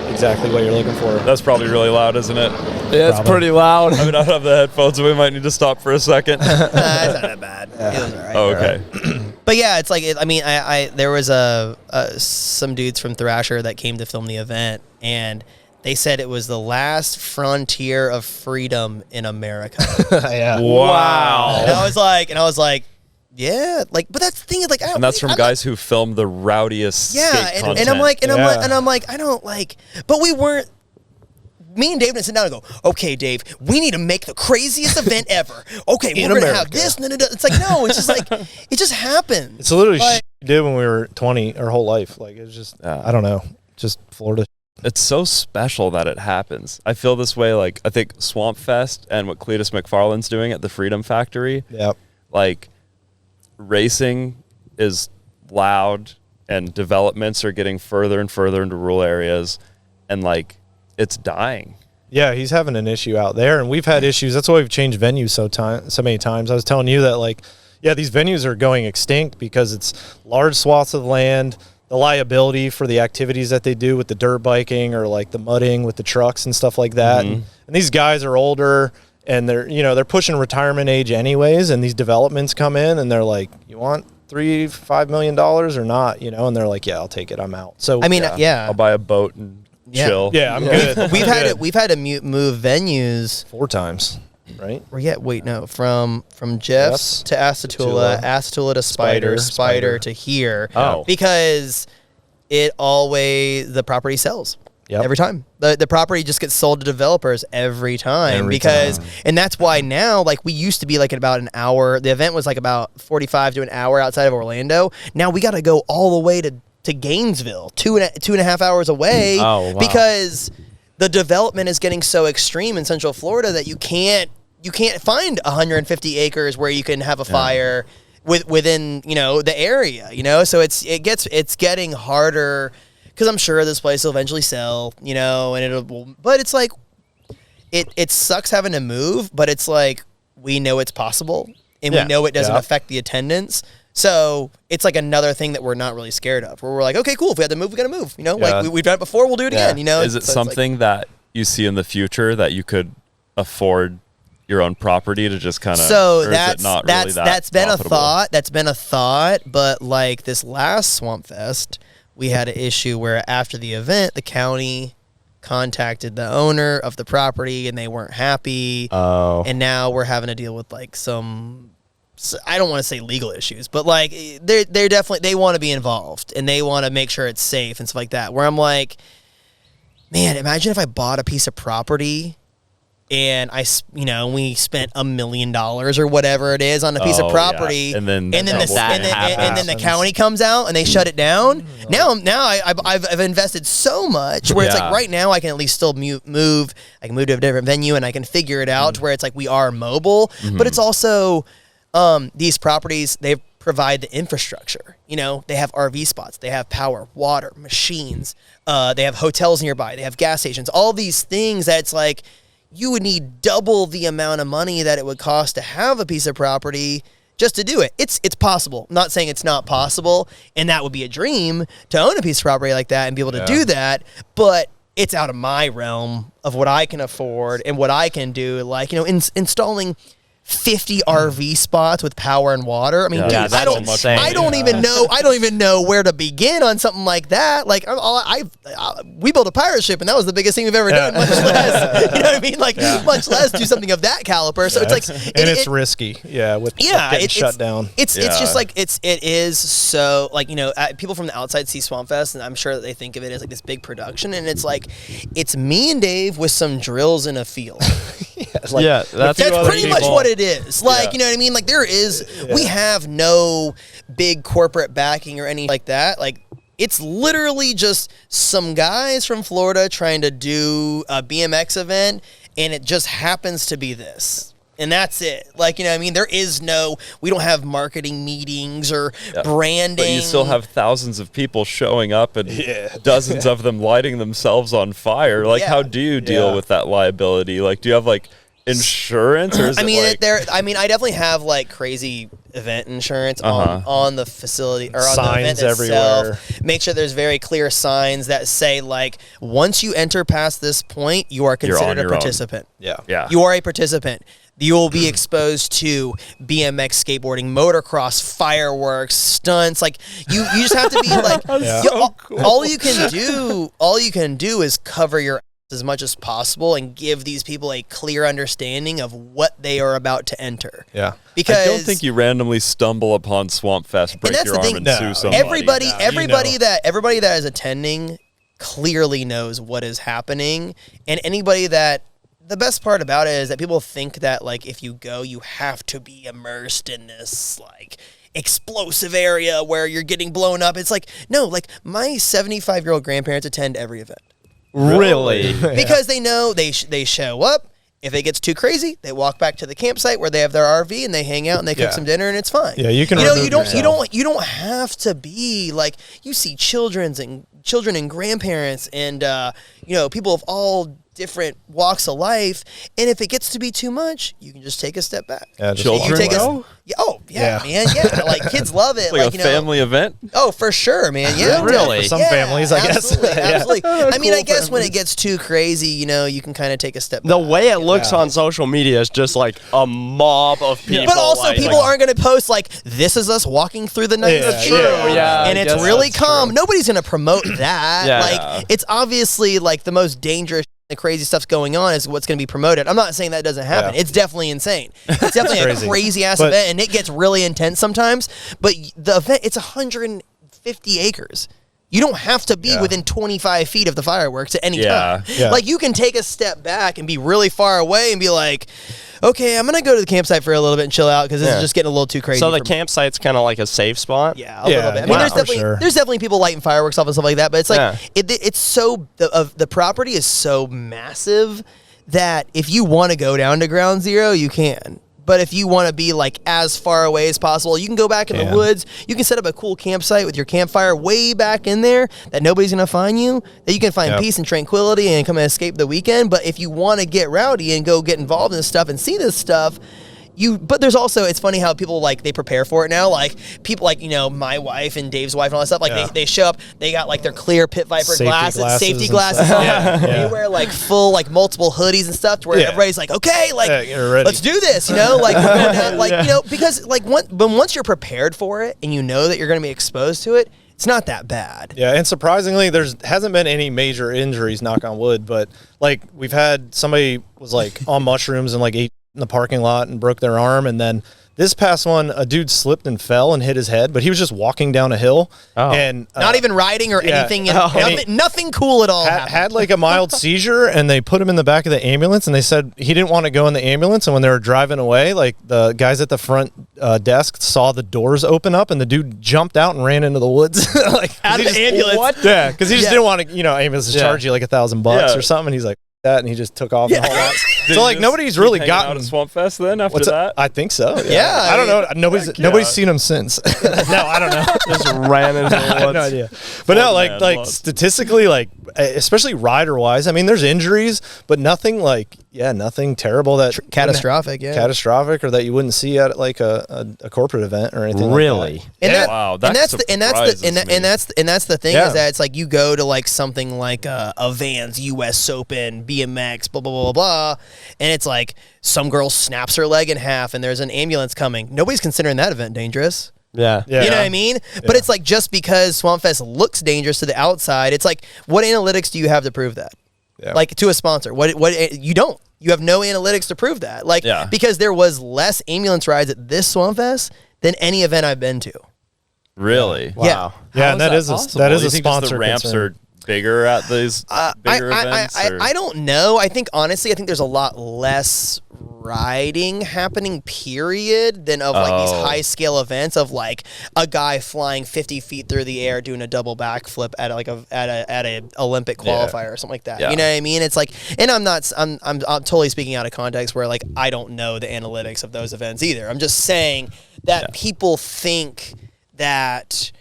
exactly what you're looking for. That's probably really loud, isn't it? Yeah, it's pretty loud. I mean, I don't have the headphones, so we might need to stop for a second. It's not that bad. It was all right. Oh, okay. But yeah, it's like I there was some dudes from Thrasher that came to film the event, and they said it was the last frontier of freedom in America. Yeah. Wow. And I was like, yeah, like, but that's the thing is like, And that's from guys who filmed the rowdiest skate content. and I'm like, I don't like, but we weren't. Me and Dave didn't sit down and go, okay, Dave, we need to make the craziest event ever. Okay, we're going to have this. It's like, no, it's just like, it just happened. It's literally shit we did when we were 20 our whole life. Like, it's just, I don't know, just Florida. It's so special that it happens. I feel this way, like, I think Swampfest and what Cletus McFarland's doing at the Freedom Factory. Yep. Like, racing is loud and developments are getting further and further into rural areas. And, like, it's dying. Yeah, he's having an issue out there, and we've had issues. That's why we've changed venues so many times. I was telling you that, like, yeah, these venues are going extinct because it's large swaths of land, the liability for the activities that they do with the dirt biking or like the mudding with the trucks and stuff like that. And these guys are older, and they're pushing retirement age anyways, and these developments come in, and they're like, you want $3-5 million or not? And they're like, yeah, I'll take it. I'm out. So I mean, I'll buy a boat and chill. Yeah, I'm good. We've had to move venues 4 times, right? From Jeff's to Asatula to Spider to here. Oh. Because the property sells. Yep. Every time. The property just gets sold to developers every time. And that's why now, like, we used to be like at about an hour. The event was like about 45 to an hour outside of Orlando. Now we got to go all the way to Gainesville, 2.5 hours away. Oh, wow. Because the development is getting so extreme in Central Florida that you can't find 150 acres where you can have a fire within the area. So it's getting harder. Because I'm sure this place will eventually sell, but it's like, it sucks having to move, but it's like, we know it's possible, and we know it doesn't affect the attendance. So it's like another thing that we're not really scared of, where we're like, okay, cool, if we had to move, we got to move, like we've done it before, we'll do it again, Is it something that you see in the future that you could afford your own property to just kind of, that's been a thought, but like this last Swampfest, we had an issue where after the event, the county contacted the owner of the property and they weren't happy. Oh. And now we're having to deal with like I don't want to say legal issues, but like they're definitely, they want to be involved and they want to make sure it's safe and stuff like that. Where I'm like, man, imagine if I bought a piece of property and we spent $1 million or whatever it is on a piece of property, yeah. and then the county comes out and they shut it down. Now I've invested so much where it's like right now I can at least still move. I can move to a different venue and I can figure it out to where it's like we are mobile, but it's also these properties, they provide the infrastructure. They have RV spots, they have power, water, machines, they have hotels nearby, they have gas stations, all these things that it's like, you would need double the amount of money that it would cost to have a piece of property just to do it. It's possible. I'm not saying it's not possible, and that would be a dream to own a piece of property like that and be able to do that, but it's out of my realm of what I can afford and what I can do. Like, installing 50 RV spots with power and water. I mean, dude, I don't even know where to begin on something like that. Like, we built a pirate ship, and that was the biggest thing we've ever done. Much less, you know what I mean? Like, much less do something of that caliber. So it's like, it's risky. Yeah, with getting shut down. It's just like it is so like people from the outside see Swampfest, and I'm sure that they think of it as like this big production, and it's like it's me and Dave with some drills in a field. That's pretty much what it is. Like, you know what I mean? Like, we have no big corporate backing or anything like that. Like, it's literally just some guys from Florida trying to do a BMX event, and it just happens to be this. And that's it. Like, you know what I mean? We don't have marketing meetings or branding. But you still have thousands of people showing up and dozens of them lighting themselves on fire. Like, how do you deal with that liability? Like, do you have, like, insurance? Or is I definitely have, like, crazy event insurance on the facility or on signs the event everywhere. itself. Make sure there's very clear signs that say, like, once you enter past this point, you are considered a participant. Yeah. You are a participant. You will be exposed to BMX, skateboarding, motocross, fireworks, stunts. Like you just have to be like, all you can do is cover your as much as possible and give these people a clear understanding of what they are about to enter. Yeah. Because I don't think you randomly stumble upon Swampfest, break your arm, and sue somebody. Everybody that is attending clearly knows what is happening, and anybody that the best part about it is that people think that like if you go, you have to be immersed in this like explosive area where you're getting blown up. It's like no, like my 75-year-old grandparents attend every event. Really? Because they know they show up. If it gets too crazy, they walk back to the campsite where they have their RV and they hang out and they cook some dinner and it's fine. Yeah, you can. You don't have to be like you see children and grandparents and people of all different walks of life, and if it gets to be too much, you can just take a step back. Yeah, children, man, yeah, like kids love it. Like a family event. Oh, for sure, man. Yeah, really. For some families, I guess. Absolutely. I mean, I guess when it gets too crazy, you can kind of take a step back. The way it looks on social media is just like a mob of people. But also, people aren't going to post like, "This is us walking through the night." And it's really calm. True. Nobody's going to promote that. It's obviously like the most dangerous. The crazy stuff's going on is what's going to be promoted. I'm not saying that doesn't happen. It's definitely insane. It's definitely a crazy ass event, and it gets really intense sometimes. But the event, it's 150 acres. You don't have to be within 25 feet of the fireworks at any time. Yeah. Like you can take a step back and be really far away and be like, okay, I'm going to go to the campsite for a little bit and chill out because this is just getting a little too crazy. So the campsite's kind of like a safe spot? Yeah, a little bit. I mean, there's definitely people lighting fireworks off and stuff like that, but it's like, it's so, the property is so massive that if you want to go down to ground zero, you can. But if you want to be like as far away as possible, you can go back in the woods. You can set up a cool campsite with your campfire way back in there that nobody's going to find you, that you can find peace and tranquility and come and escape the weekend. But if you want to get rowdy and go get involved in this stuff and see this stuff, but there's also, it's funny how people like, they prepare for it now. Like people like, my wife and Dave's wife and all that stuff, like they show up, they got like their clear pit viper safety glasses on. They wear like full, like multiple hoodies and stuff to where everybody's like, okay, like let's do this, like we're going down, like, because like once you're prepared for it and you know that you're going to be exposed to it, it's not that bad. Yeah, and surprisingly, there hasn't been any major injuries, knock on wood, but like we've had somebody was like on mushrooms and like ate in the parking lot and broke their arm, and then this past one, a dude slipped and fell and hit his head, but he was just walking down a hill and not even riding or anything. Nothing cool at all. Had like a mild seizure, and they put him in the back of the ambulance, and they said he didn't want to go in the ambulance. And when they were driving away, like the guys at the front desk saw the doors open up, and the dude jumped out and ran into the woods, like out of the ambulance. What? Yeah, because he just didn't want to. Ambulance charge you like $1,000 or something. And he's like that, and he just took off. And all that. So like nobody's really gotten out at Swampfest then after that. I think so. Yeah, I don't know. Nobody's seen him since. No, I don't know. Just ran into the woods. I have no idea. But no, like statistically, like especially rider wise, I mean, there's injuries, but nothing nothing terrible that catastrophic, catastrophic, or that you wouldn't see at like a corporate event or anything. Really? Like that. Wow, that's the thing is that it's like you go to like something like a Vans US Open BMX blah blah blah blah. And it's like some girl snaps her leg in half and there's an ambulance coming. Nobody's considering that event dangerous. Yeah. You know what I mean? Yeah. But it's like just because Swampfest looks dangerous to the outside, it's like, what analytics do you have to prove that? Yeah. Like to a sponsor. What you don't. You have no analytics to prove that. Like because there was less ambulance rides at this Swampfest than any event I've been to. Really? Wow. Yeah, and that is a sponsor. The ramps are bigger at these bigger events? I don't know. I think there's a lot less riding happening, period, than of like these high scale events of like a guy flying 50 feet through the air doing a double backflip at like at a Olympic qualifier or something like that. You know what I mean? It's like, and I'm totally speaking out of context where like I don't know the analytics of those events either. I'm just saying that people think that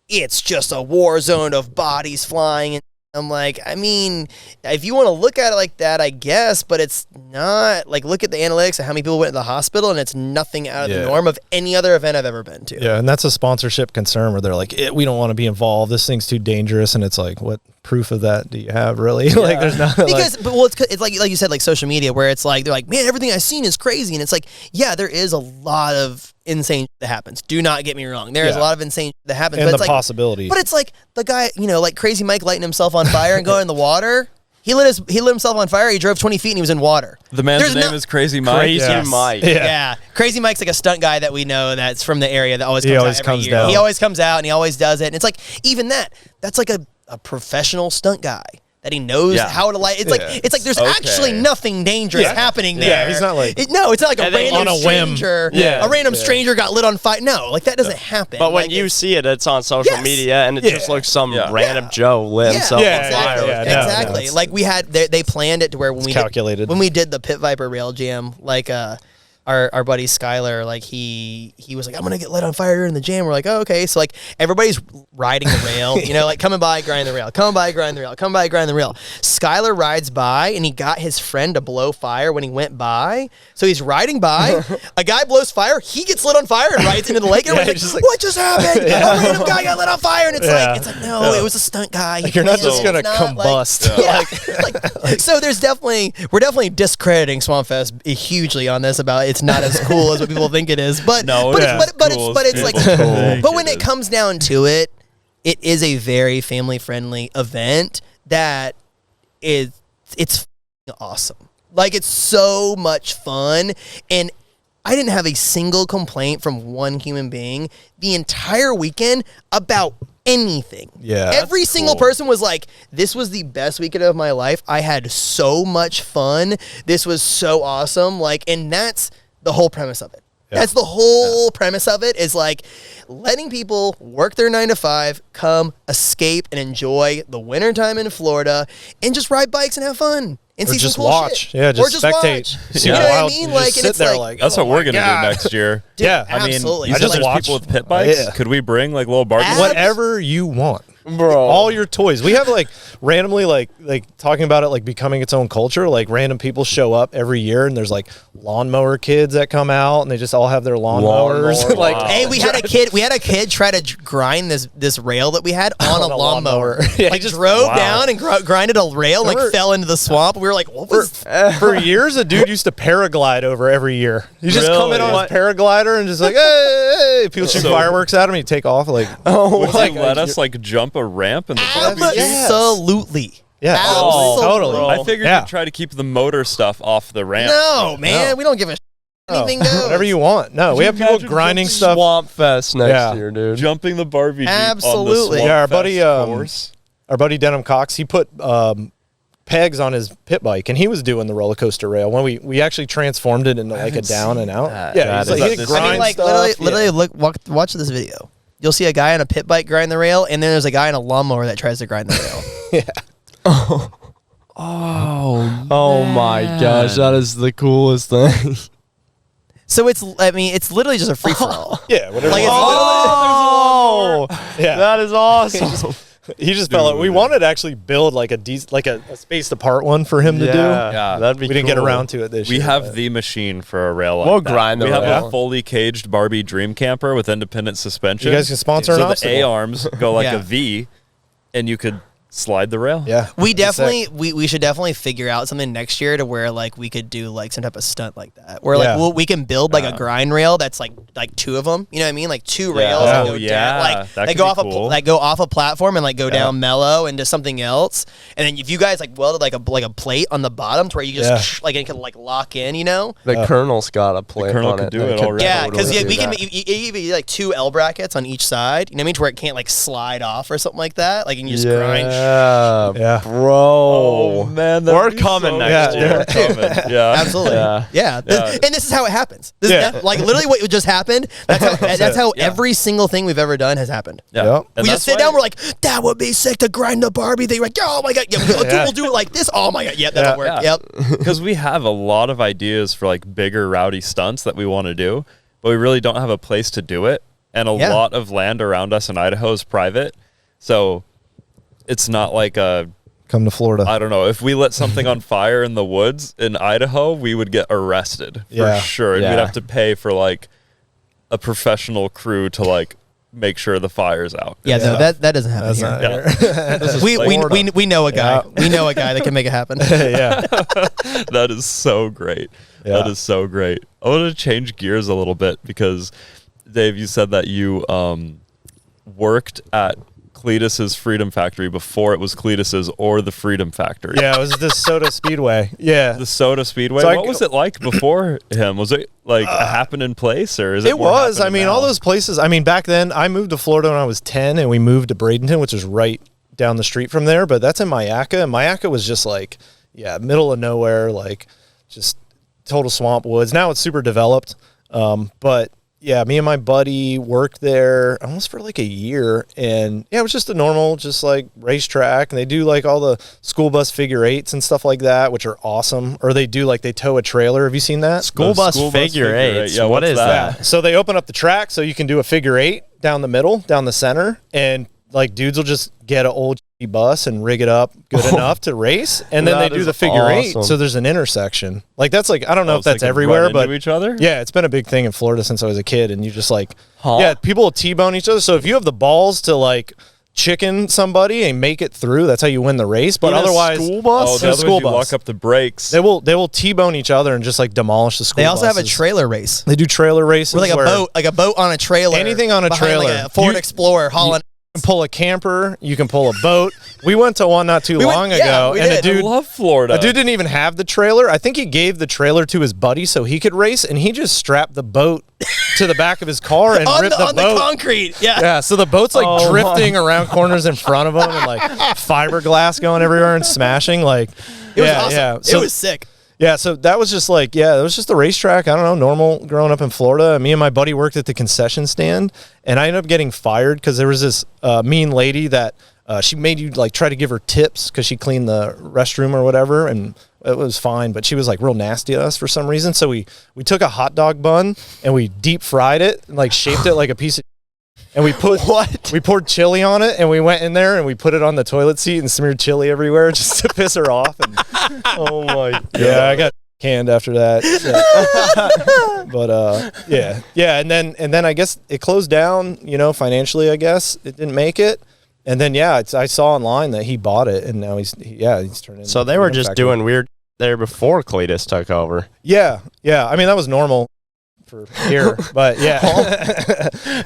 it's just a war zone of bodies flying. And I'm like, I mean, if you want to look at it like that, I guess, but it's not. Like, look at the analytics of how many people went to the hospital, and it's nothing out of the norm of any other event I've ever been to. Yeah, and that's a sponsorship concern where they're like, we don't want to be involved. This thing's too dangerous. And it's like, what proof of that do you have, really? Like, there's not because, but well, it's like you said, like social media, where it's like they're like, man, everything I've seen is crazy, and it's like, yeah, there is a lot of insane that happens. Do not get me wrong. There is a lot of insane that happens, and but the it's possibility. But it's like the guy, like Crazy Mike lighting himself on fire and going in the water. He lit himself on fire. He drove 20 feet and he was in water. The man's name is Crazy Mike. Crazy Mike. Yeah. Crazy Mike's like a stunt guy that we know that's from the area that always comes out every year. down. He always comes out and he always does it. And it's like, even that's like a professional stunt guy that he knows how to light. It's like there's actually nothing dangerous happening there. Yeah, he's not like it's not like a random stranger. A random stranger got lit on fire. No, like that doesn't happen. But when you see it, it's on social media, and it just looks some random Joe lit himself on fire. Exactly. Like we had, they planned it to where when calculated. When we did the Pit Viper rail jam, like our buddy Skylar, like he was like, I'm gonna get lit on fire during the jam. We're like, oh, okay. So like everybody's riding the rail, like coming by, grind the rail, coming by, grind the rail, come by, grind the rail. Skylar rides by and he got his friend to blow fire when he went by. So he's riding by, a guy blows fire, he gets lit on fire and rides into the lake. And we're like, what just happened? A random guy got lit on fire, and it's like no, it was a stunt guy. You're not just gonna combust. So we're definitely discrediting Swampfest hugely on this about it's not as cool as what people think it is, but it's like, but when it comes down to it, it is a very family friendly event that it's awesome. Like, it's so much fun, and I didn't have a single complaint from one human being the entire weekend about anything. Yeah, every single person was like, this was the best weekend of my life. I had so much fun. This was so awesome. Like, and that's the whole premise of it. Yeah. That's the whole premise of it, is like letting people work their 9 to 5, come, escape, and enjoy the wintertime in Florida, and just ride bikes and have fun. And see just some cool watch. shit. Yeah, just spectate. Watch. You know what I mean? Like, and sit there like that's what we're gonna do next year. Dude, yeah, I mean, absolutely. you I said just there's watch people with pit bikes. Could we bring like little Barbie? Whatever you want. Bro, all your toys. We have like randomly like talking about it like becoming its own culture. Like random people show up every year, and there's like lawnmower kids that come out, and they just all have their lawnmowers. Like, hey, we had a kid try to grind this rail that we had on a lawnmower. Like, just drove down and grinded a rail, like fell into the swamp. We were like, what was? For years, a dude used to paraglide over every year. You just come in on his paraglider and just like, hey, people shoot fireworks at him. You take off like, would you let us like jump a ramp in the Absolutely. Yeah. Totally. I figured you'd try to keep the motor stuff off the ramp. No, man, we don't give a anything goes. Whatever you want. No, we have people grinding stuff. Swampfest next year, dude. Jumping the Barbie Jeep Absolutely. on the our buddy Denham Cox, he put pegs on his pit bike, and he was doing the roller coaster rail when we actually transformed it into like a down and out. Yeah, he's like, he grind like stuff. literally watch this video. You'll see a guy on a pit bike grind the rail, and then there's a guy on a lawnmower that tries to grind the rail. Yeah. Oh my gosh, that is the coolest thing. So it's literally just a free for all. Yeah, whatever. Like, yeah, that is awesome. He just fell out. We wanted to actually build like a spaced apart one for him to do. Yeah, that'd be We didn't get around to it this year. We have the machine for a rail. We'll grind the We rail. have a fully caged Barbie Dream Camper with independent suspension. You guys can sponsor an So the obstacle. A-arms go like a V, and you could slide the rail. Yeah. We definitely we should definitely figure out something next year to where like we could do like some type of stunt like that, where like we can build like a grind rail that's like two of them. You know what I mean? Like two rails that go down, like that they could go be off cool. go off a platform and like go down mellow into something else. And then if you guys like welded like a plate on the bottom to where you just like it can like lock in, you know? The Colonel's got a plate. The Colonel on could it. do it already. Yeah, because totally we do can that. you can be like 2 L brackets on each side. You know what I mean? To where it can't like slide off or something like that. Like you can just grind. Yeah. Bro. Oh man, We're coming next year. We're coming. Yeah, Absolutely. Yeah. And this is how it happens. Like literally what just happened. That's how every single thing we've ever done has happened. Yeah. We just sit down. We're like, that would be sick to grind the Barbie thing. We're like, oh my god, we'll do it like this. Oh my god, that'll work. Yeah. Yep. Because we have a lot of ideas for like bigger rowdy stunts that we want to do, but we really don't have a place to do it, and a lot of land around us in Idaho is private, so it's not like a. Come to Florida. I don't know. If we lit something on fire in the woods in Idaho, we would get arrested for sure. And we'd have to pay for like a professional crew to like make sure the fire's out. Yeah, no, that doesn't happen That's here. not Yeah. This is We Florida. know a guy. We know a guy that can make it happen. Yeah. That is so great. Yeah. That is so great. I want to change gears a little bit because, Dave, you said that you worked at Cletus's Freedom Factory before it was Cletus's or the Freedom Factory. Yeah, it was the Soda Speedway. Yeah. The Soda Speedway. So What was it like before him? Was it like a happening place, or is it? It more was. I happening mean, now? all those places. I mean, back then, I moved to Florida when I was 10, and we moved to Bradenton, which is right down the street from there. But that's in Mayaca. And Mayaca was just like, yeah, middle of nowhere, like just total swamp woods. Now it's super developed. But yeah, me and my buddy worked there almost for like a year, and yeah, it was just a normal, just like racetrack. And they do like all the school bus figure eights and stuff like that, which are awesome. Or they do like they tow a trailer. Have you seen that? School bus figure eights. Yeah, what what's is that? that? So they open up the track so you can do a figure eight down the middle, down the center, and like dudes will just get an old bus and rig it up good enough to race, and then That they do is the figure eight. awesome. So there's an intersection. Like that's like I don't know if so they that's can everywhere, run but into each other. yeah, it's been a big thing in Florida since I was a kid, and you just like Huh? yeah, people will T-bone each other. So if you have the balls to like chicken somebody and make it through, that's how you win the race. But In a otherwise, school bus? Oh, in the a other school ones you bus. lock up the brakes. They will T-bone each other and just like demolish the school. They also have a buses. trailer race. They do trailer races Or like a where boat, on a trailer. Anything on a behind, like, trailer. a Ford You- Explorer hauling. You can pull a camper, you can pull a boat. We went to one not too We went- long yeah, ago, we and did. a I dude, love Florida. a dude didn't even have the trailer. I think he gave the trailer to his buddy so he could race, and he just strapped the boat to the back of his car and ripped the on boat. the concrete. Yeah. Yeah, so the boat's like Oh, drifting around corners in front of him, and like fiberglass going everywhere and smashing. Like, It was yeah, awesome. yeah. It So was sick. yeah, so that was just like, yeah, it was just a racetrack. I don't know, normal growing up in Florida. Me and my buddy worked at the concession stand, and I ended up getting fired because there was this mean lady that she made you like try to give her tips because she cleaned the restroom or whatever, and it was fine, but she was like real nasty to us for some reason. So we took a hot dog bun and we deep fried it and like shaped it like a piece of and we put we poured chili on it, and we went in there and we put it on the toilet seat and smeared chili everywhere just to piss her off. And Oh my god. yeah, I got canned after that. Yeah. But yeah, and then I guess it closed down. You know, financially, I guess it didn't make it. And then I saw online that he bought it, and now he's turned into. So they were just doing weird there before Cletus took over. Yeah. I mean, that was normal for here, but yeah.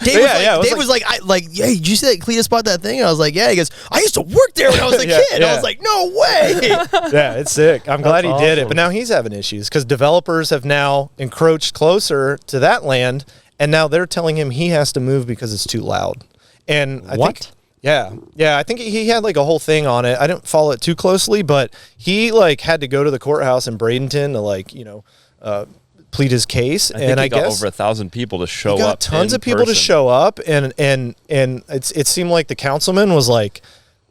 Dave was like, yeah, did you see that Cletus bought that thing? And I was like, yeah. He goes, I used to work there when I was a Yeah, kid. I yeah. was like, no way. Yeah, it's sick. I'm glad he did it, awesome. but now he's having issues because developers have now encroached closer to that land, and now they're telling him he has to move because it's too loud. And I What? think, yeah, I think he had like a whole thing on it. I didn't follow it too closely, but he like had to go to the courthouse in Bradenton to like plead his case. I think and he I got guess over 1,000 people to show he got up. tons in of people to person. show up, and it seemed like the councilman was like,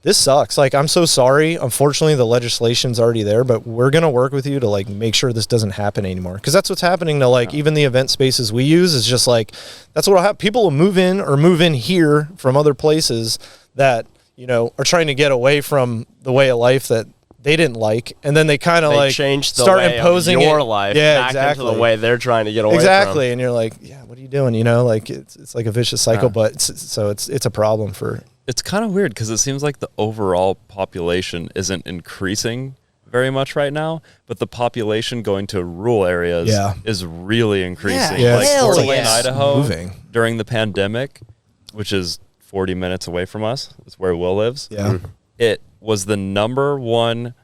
this sucks. Like, I'm so sorry. Unfortunately, the legislation's already there, but we're going to work with you to like make sure this doesn't happen anymore. Because that's what's happening to like even the event spaces we use is just like, that's what will happen. People will move in here from other places that, are trying to get away from the way of life that they didn't like. And then they kind of They like changed the start way imposing of your it. life Yeah, back exactly. into the way they're trying to get away Exactly. And you're like, yeah, what are you doing? Like it's like a vicious cycle, but it's a problem for. It's kind of weird because it seems like the overall population isn't increasing very much right now, but the population going to rural areas is really increasing. Yeah, like hell Fort Wayne, yeah. Idaho, Moving. during the pandemic, which is 40 minutes away from us, is where Will lives. Yeah. It was the number one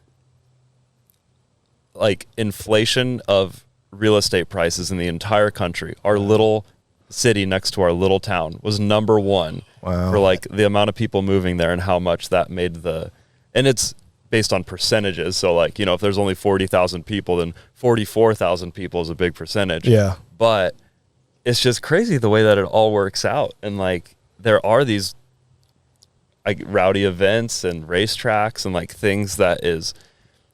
like inflation of real estate prices in the entire country. Our little city next to our little town was number one for like the amount of people moving there and how much that made and it's based on percentages. So like, if there's only 40,000 people, then 44,000 people is a big percentage. Yeah. But it's just crazy the way that it all works out. And like, there are these like rowdy events and racetracks and like things that is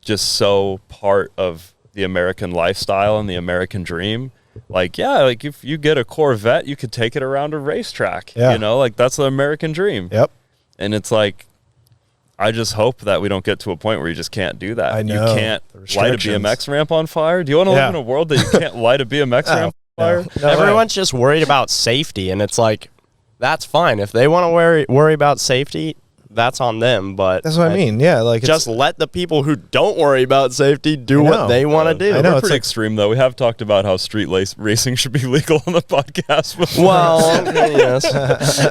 just so part of the American lifestyle and the American dream. Like, yeah, like if you get a Corvette, you could take it around a racetrack, Yeah. like that's the American dream. Yep. And it's like, I just hope that we don't get to a point where you just can't do that. I know. You can't The light a restrictions. BMX ramp on fire. Do you want to Yeah. live in a world that you can't light a BMX ramp on fire? No, Everyone's just worried about safety, and it's like, that's fine. If they want to worry about safety, that's on them. But That's what I mean. Yeah, like just let the people who don't worry about safety do I what know. they want to do. I know. We're it's pretty like- extreme, though. We have talked about how street racing should be legal on the podcast before. Well, yes.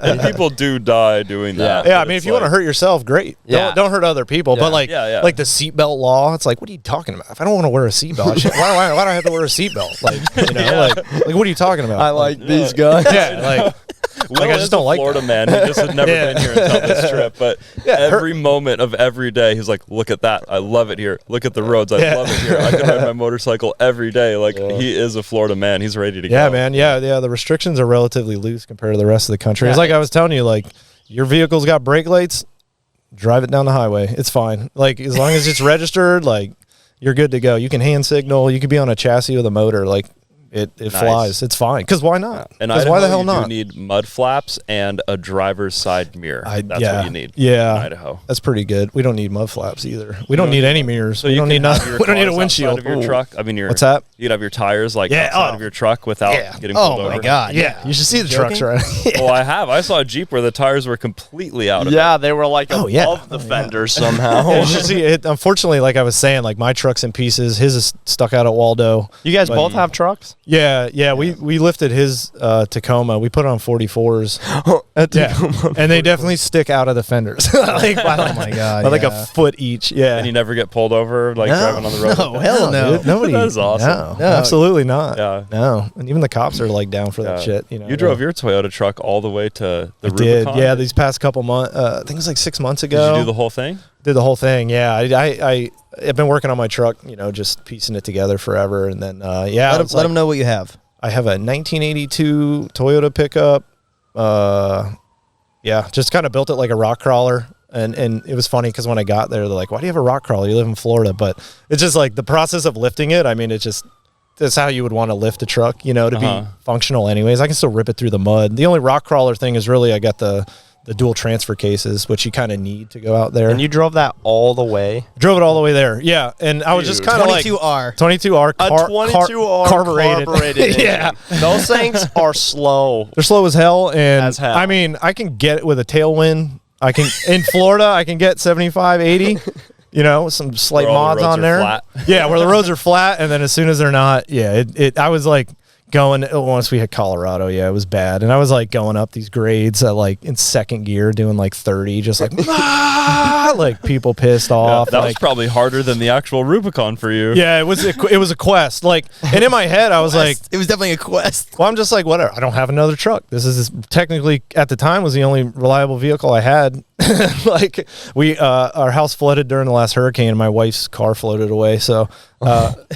And people do die doing that. Yeah, I but mean, it's if you want to like- hurt yourself, great. Yeah. Don't hurt other people. Yeah. But like, Yeah. like the seatbelt law, it's like, what are you talking about? If I don't want to wear a seatbelt, why do I have to wear a seatbelt? Like, like what are you talking about? I like these guys. yeah, like Will I is just don't a like Florida that. man. He just had never Yeah. been here until this trip. But every moment of every day, he's like, look at that. I love it here. Look at the roads. I love it here. I can ride my motorcycle every day. Like, he is a Florida man. He's ready to go. Yeah, man. Yeah. The restrictions are relatively loose compared to the rest of the country. It's like I was telling you, like your vehicle's got brake lights, drive it down the highway. It's fine. Like as long as it's registered, like you're good to go. You can hand signal. You could be on a chassis with a motor. Like it flies. It's fine. Because why not? And Because Idaho, why the hell you not? do need mud flaps and a driver's side mirror. That's what you need. Yeah, in Idaho. That's pretty good. We don't need mud flaps either. We don't need any mirrors. So we you don't can need have nothing. your We don't need a cars windshield. outside of your Ooh. truck. I mean, What's that? You can have your tires like Yeah, outside of your truck without getting pulled Oh over. my God. Yeah, you should see the Joking? trucks right. Well, I have. I saw a Jeep where the tires were completely out of it. Yeah, they were like above yeah. the fenders somehow. Yeah, you should see it. Unfortunately, like I was saying, like my truck's in pieces. His is stuck out at Waldo. You guys But- both have trucks? Yeah. We lifted his Tacoma. We put it on 44s. Yeah, and they definitely stick out of the fenders. Like by, Oh my God. by like yeah. a foot each. Yeah. And you never get pulled over like driving on the road. No, hell no. Dude, nobody. That is awesome. No, No. absolutely not. Yeah. No, and even the cops are like down for that Yeah. shit. You know. You drove your Toyota truck all the way to the I did. Rubicon? Yeah, these past couple months. I think it was like 6 months Did ago. you do the whole thing? Did the whole thing. Yeah, I've been working on my truck. You know, just piecing it together forever, and then yeah. Let them know what you have. I have a 1982 Toyota pickup. Yeah, just kind of built it like a rock crawler. And it was funny because when I got there, they're like, why do you have a rock crawler? You live in Florida. But it's just like the process of lifting it. I mean, that's how you would want to lift a truck, you know, to be functional anyways. I can still rip it through the mud. The only rock crawler thing is really I got the dual transfer cases, which you kind of need to go out there. And you drove that all the way? Drove it all the way there. Yeah. And I was just kind of like 22R. 22R. A 22R carbureted Yeah. engine. Those things are slow. They're slow as hell, and As hell. I mean, I can get it with a tailwind. I can in Florida, I can get 75, 80. You know, with some slight Where all the mods roads on are there. flat. Yeah, where the roads are flat, and then as soon as they're not, yeah, I was like going once we hit Colorado, yeah, it was bad, and I was like going up these grades at like in second gear, doing like 30, just like like people pissed off. That was like, probably harder than the actual Rubicon for you. yeah, it was a quest. Like, and in my head, I was like, It was definitely a quest. well, I'm just like, whatever. I don't have another truck. This is technically at the time was the only reliable vehicle I had. Like our house flooded during the last hurricane, and my wife's car floated away. So,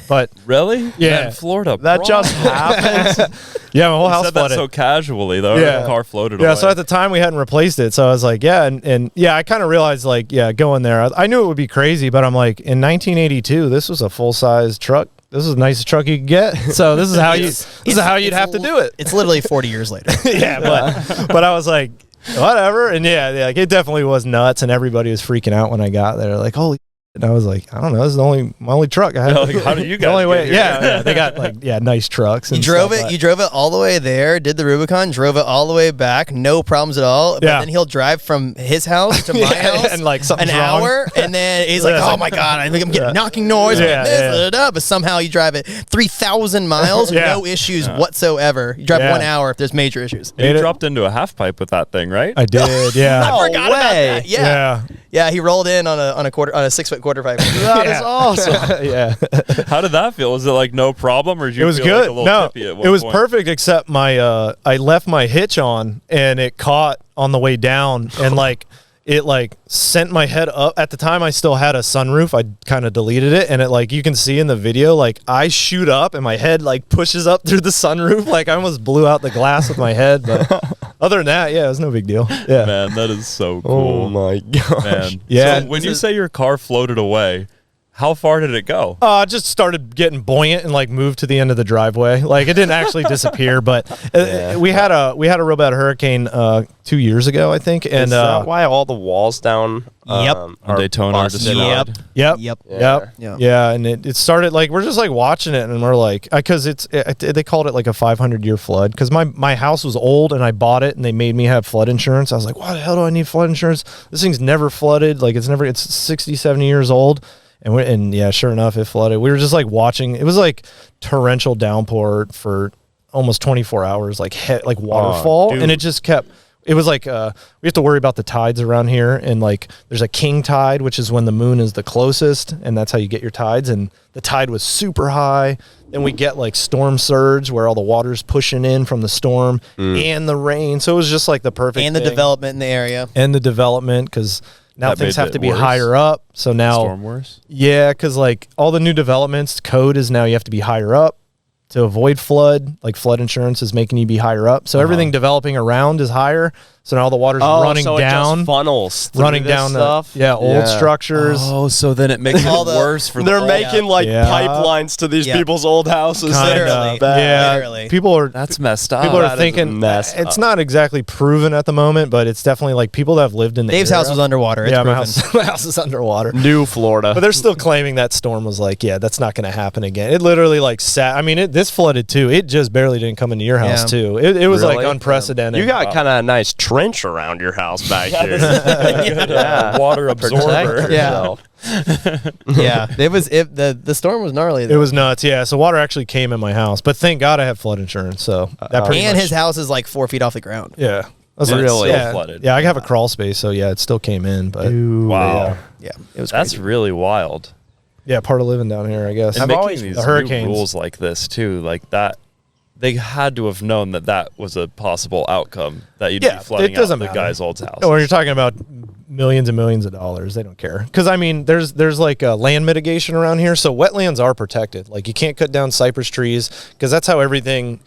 but Really? Yeah. Man, Florida. That bro. just happened. yeah, my whole You house said that flooded. so casually, though. Yeah. The car floated Yeah, away. so at the time we hadn't replaced it. So I was like, yeah, and yeah, I kind of realized like, yeah, going there, I knew it would be crazy, but I'm like, in 1982, this was a full size truck. This is the nicest truck you could get. So this is how you'd have to do it. It's literally 40 years later. Yeah, but I was like, whatever. And yeah, like it definitely was nuts, and everybody was freaking out when I got there. Like, holy. And I was like, I don't know, this is my only truck I have. Yeah, like, how do you The guys only get way, here? yeah, they got like nice trucks. You And drove stuff, it. You drove it all the way there. Did the Rubicon. Drove it all the way back. No problems at all. But Yeah. then he'll drive from his house to my Yeah, house and, like, an something's wrong. hour, and then he's like, Yeah, it's "Oh like- my god, I think I'm getting Yeah. knocking noise." I'm Yeah, getting this, yeah. da, da, da. But somehow you drive it 3,000 miles, Yeah. no issues whatsoever. You drive Yeah. 1 hour if there's major issues. You Made it- dropped into a half pipe with that thing, right? I did, yeah. No Forgot about way. that. Yeah. Yeah, he rolled in on a 6-foot quarter pipe. That is Yeah. awesome. Yeah. How did that feel? Was it like no problem, or did you It was feel good. like a little No, tippy at one it was point? perfect except my I left my hitch on and it caught on the way down and like it like sent my head up. At the time I still had a sunroof. I kind of deleted it, and it like you can see in the video like I shoot up and my head like pushes up through the sunroof. Like I almost blew out the glass with my head, but other than that, yeah, it was no big deal. Yeah. Man, that is so Oh cool. my god. Man. Yeah. So when you say your car floated away, How far did it go? It just started getting buoyant and like moved to the end of the driveway. Like it didn't actually disappear, but we had a real bad hurricane 2 years ago, I think. And Is that why all the walls down On are Daytona are busted? destroyed? Yep. Yeah. Yeah, and it started like we're just like watching it, and we're like, because they called it like a 500-year flood because my house was old and I bought it and they made me have flood insurance. I was like, why the hell do I need flood insurance? This thing's never flooded. Like it's 60, 70 years old. And yeah, sure enough, it flooded. We were just like watching. It was like torrential downpour for almost 24 hours, like waterfall, and it just kept. It was like we have to worry about the tides around here, and like there's a king tide, which is when the moon is the closest, and that's how you get your tides. And the tide was super high. Then we get like storm surge, where all the water's pushing in from the storm and the rain. So it was just like the perfect And the thing. development in the area. And the development, because now That things made have it to be worse? higher up. So now, Storm worse? yeah, because like all the new developments, code is now you have to be higher up to avoid flood. Like flood insurance is making you be higher up. So everything developing around is higher. So now all the water's running so down, it just funnels through running this down stuff. old structures. Oh, so then it makes All it the- worse for They're the making like Yeah. pipelines to these Yeah. people's old houses. Kinda. Literally. Yeah, Literally. people are That's messed up. people are That is a thinking mess it's up. not exactly proven at the moment, but it's definitely like people that have lived in the Dave's area. house was underwater. It's Yeah, my proven. house, my house is underwater. New Florida. But they're still claiming that storm was like, yeah, that's not going to happen again. It literally like sat. I mean, this flooded too. It just barely didn't come into your house Yeah. too. It was like Really? unprecedented. You got kind of a nice trench around your house back here. Water absorber. Yeah. Yeah, the storm was gnarly. It Though. was nuts. Yeah. So water actually came in my house, but thank God I have flood insurance. So that pretty and much, his house is like 4 feet off the ground. yeah. That's Really? still Still flooded. Yeah, I have a crawl space, so yeah, it still came in. But Wow. Yeah, it was. That's crazy. really wild. yeah, part of living down here, I guess. And making these the new hurricanes. rules like this too, like that, they had to have known that was a possible outcome, that you'd Yeah, be flooding it doesn't out the matter. guy's old house. When you're talking about millions and millions of dollars, they don't care. Because I mean, there's like a land mitigation around here, so wetlands are protected. Like you can't cut down cypress trees because that's how everything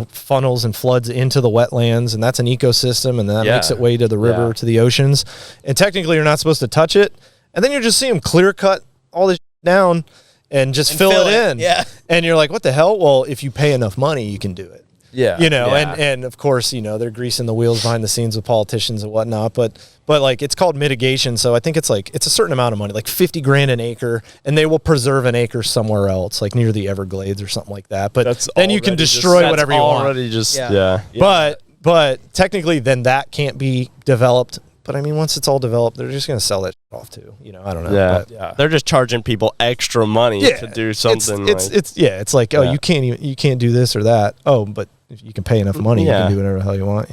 funnels and floods into the wetlands, and that's an ecosystem, and that Yeah. makes its way to the river, Yeah. to the oceans. And technically, you're not supposed to touch it. And then you just see them clear cut all this down and just And fill fill it it, in. yeah. And you're like, what the hell? Well, if you pay enough money, you can do it. yeah, Yeah. And of course, they're greasing the wheels behind the scenes with politicians and whatnot, but like it's called mitigation. So I think it's a certain amount of money, like 50 grand an acre, and they will preserve an acre somewhere else, like near the Everglades or something like that. But That's then you can already just- destroy That's whatever you want. already just Yeah. But technically then that can't be developed. But I mean, once it's all developed, they're just going to sell that off too. I don't know. Yeah. But, yeah. They're just charging people extra money to do something. It's like, oh, Yeah. you can't do this or that. Oh, but if you can pay enough money, you Yeah. can do whatever the hell you want,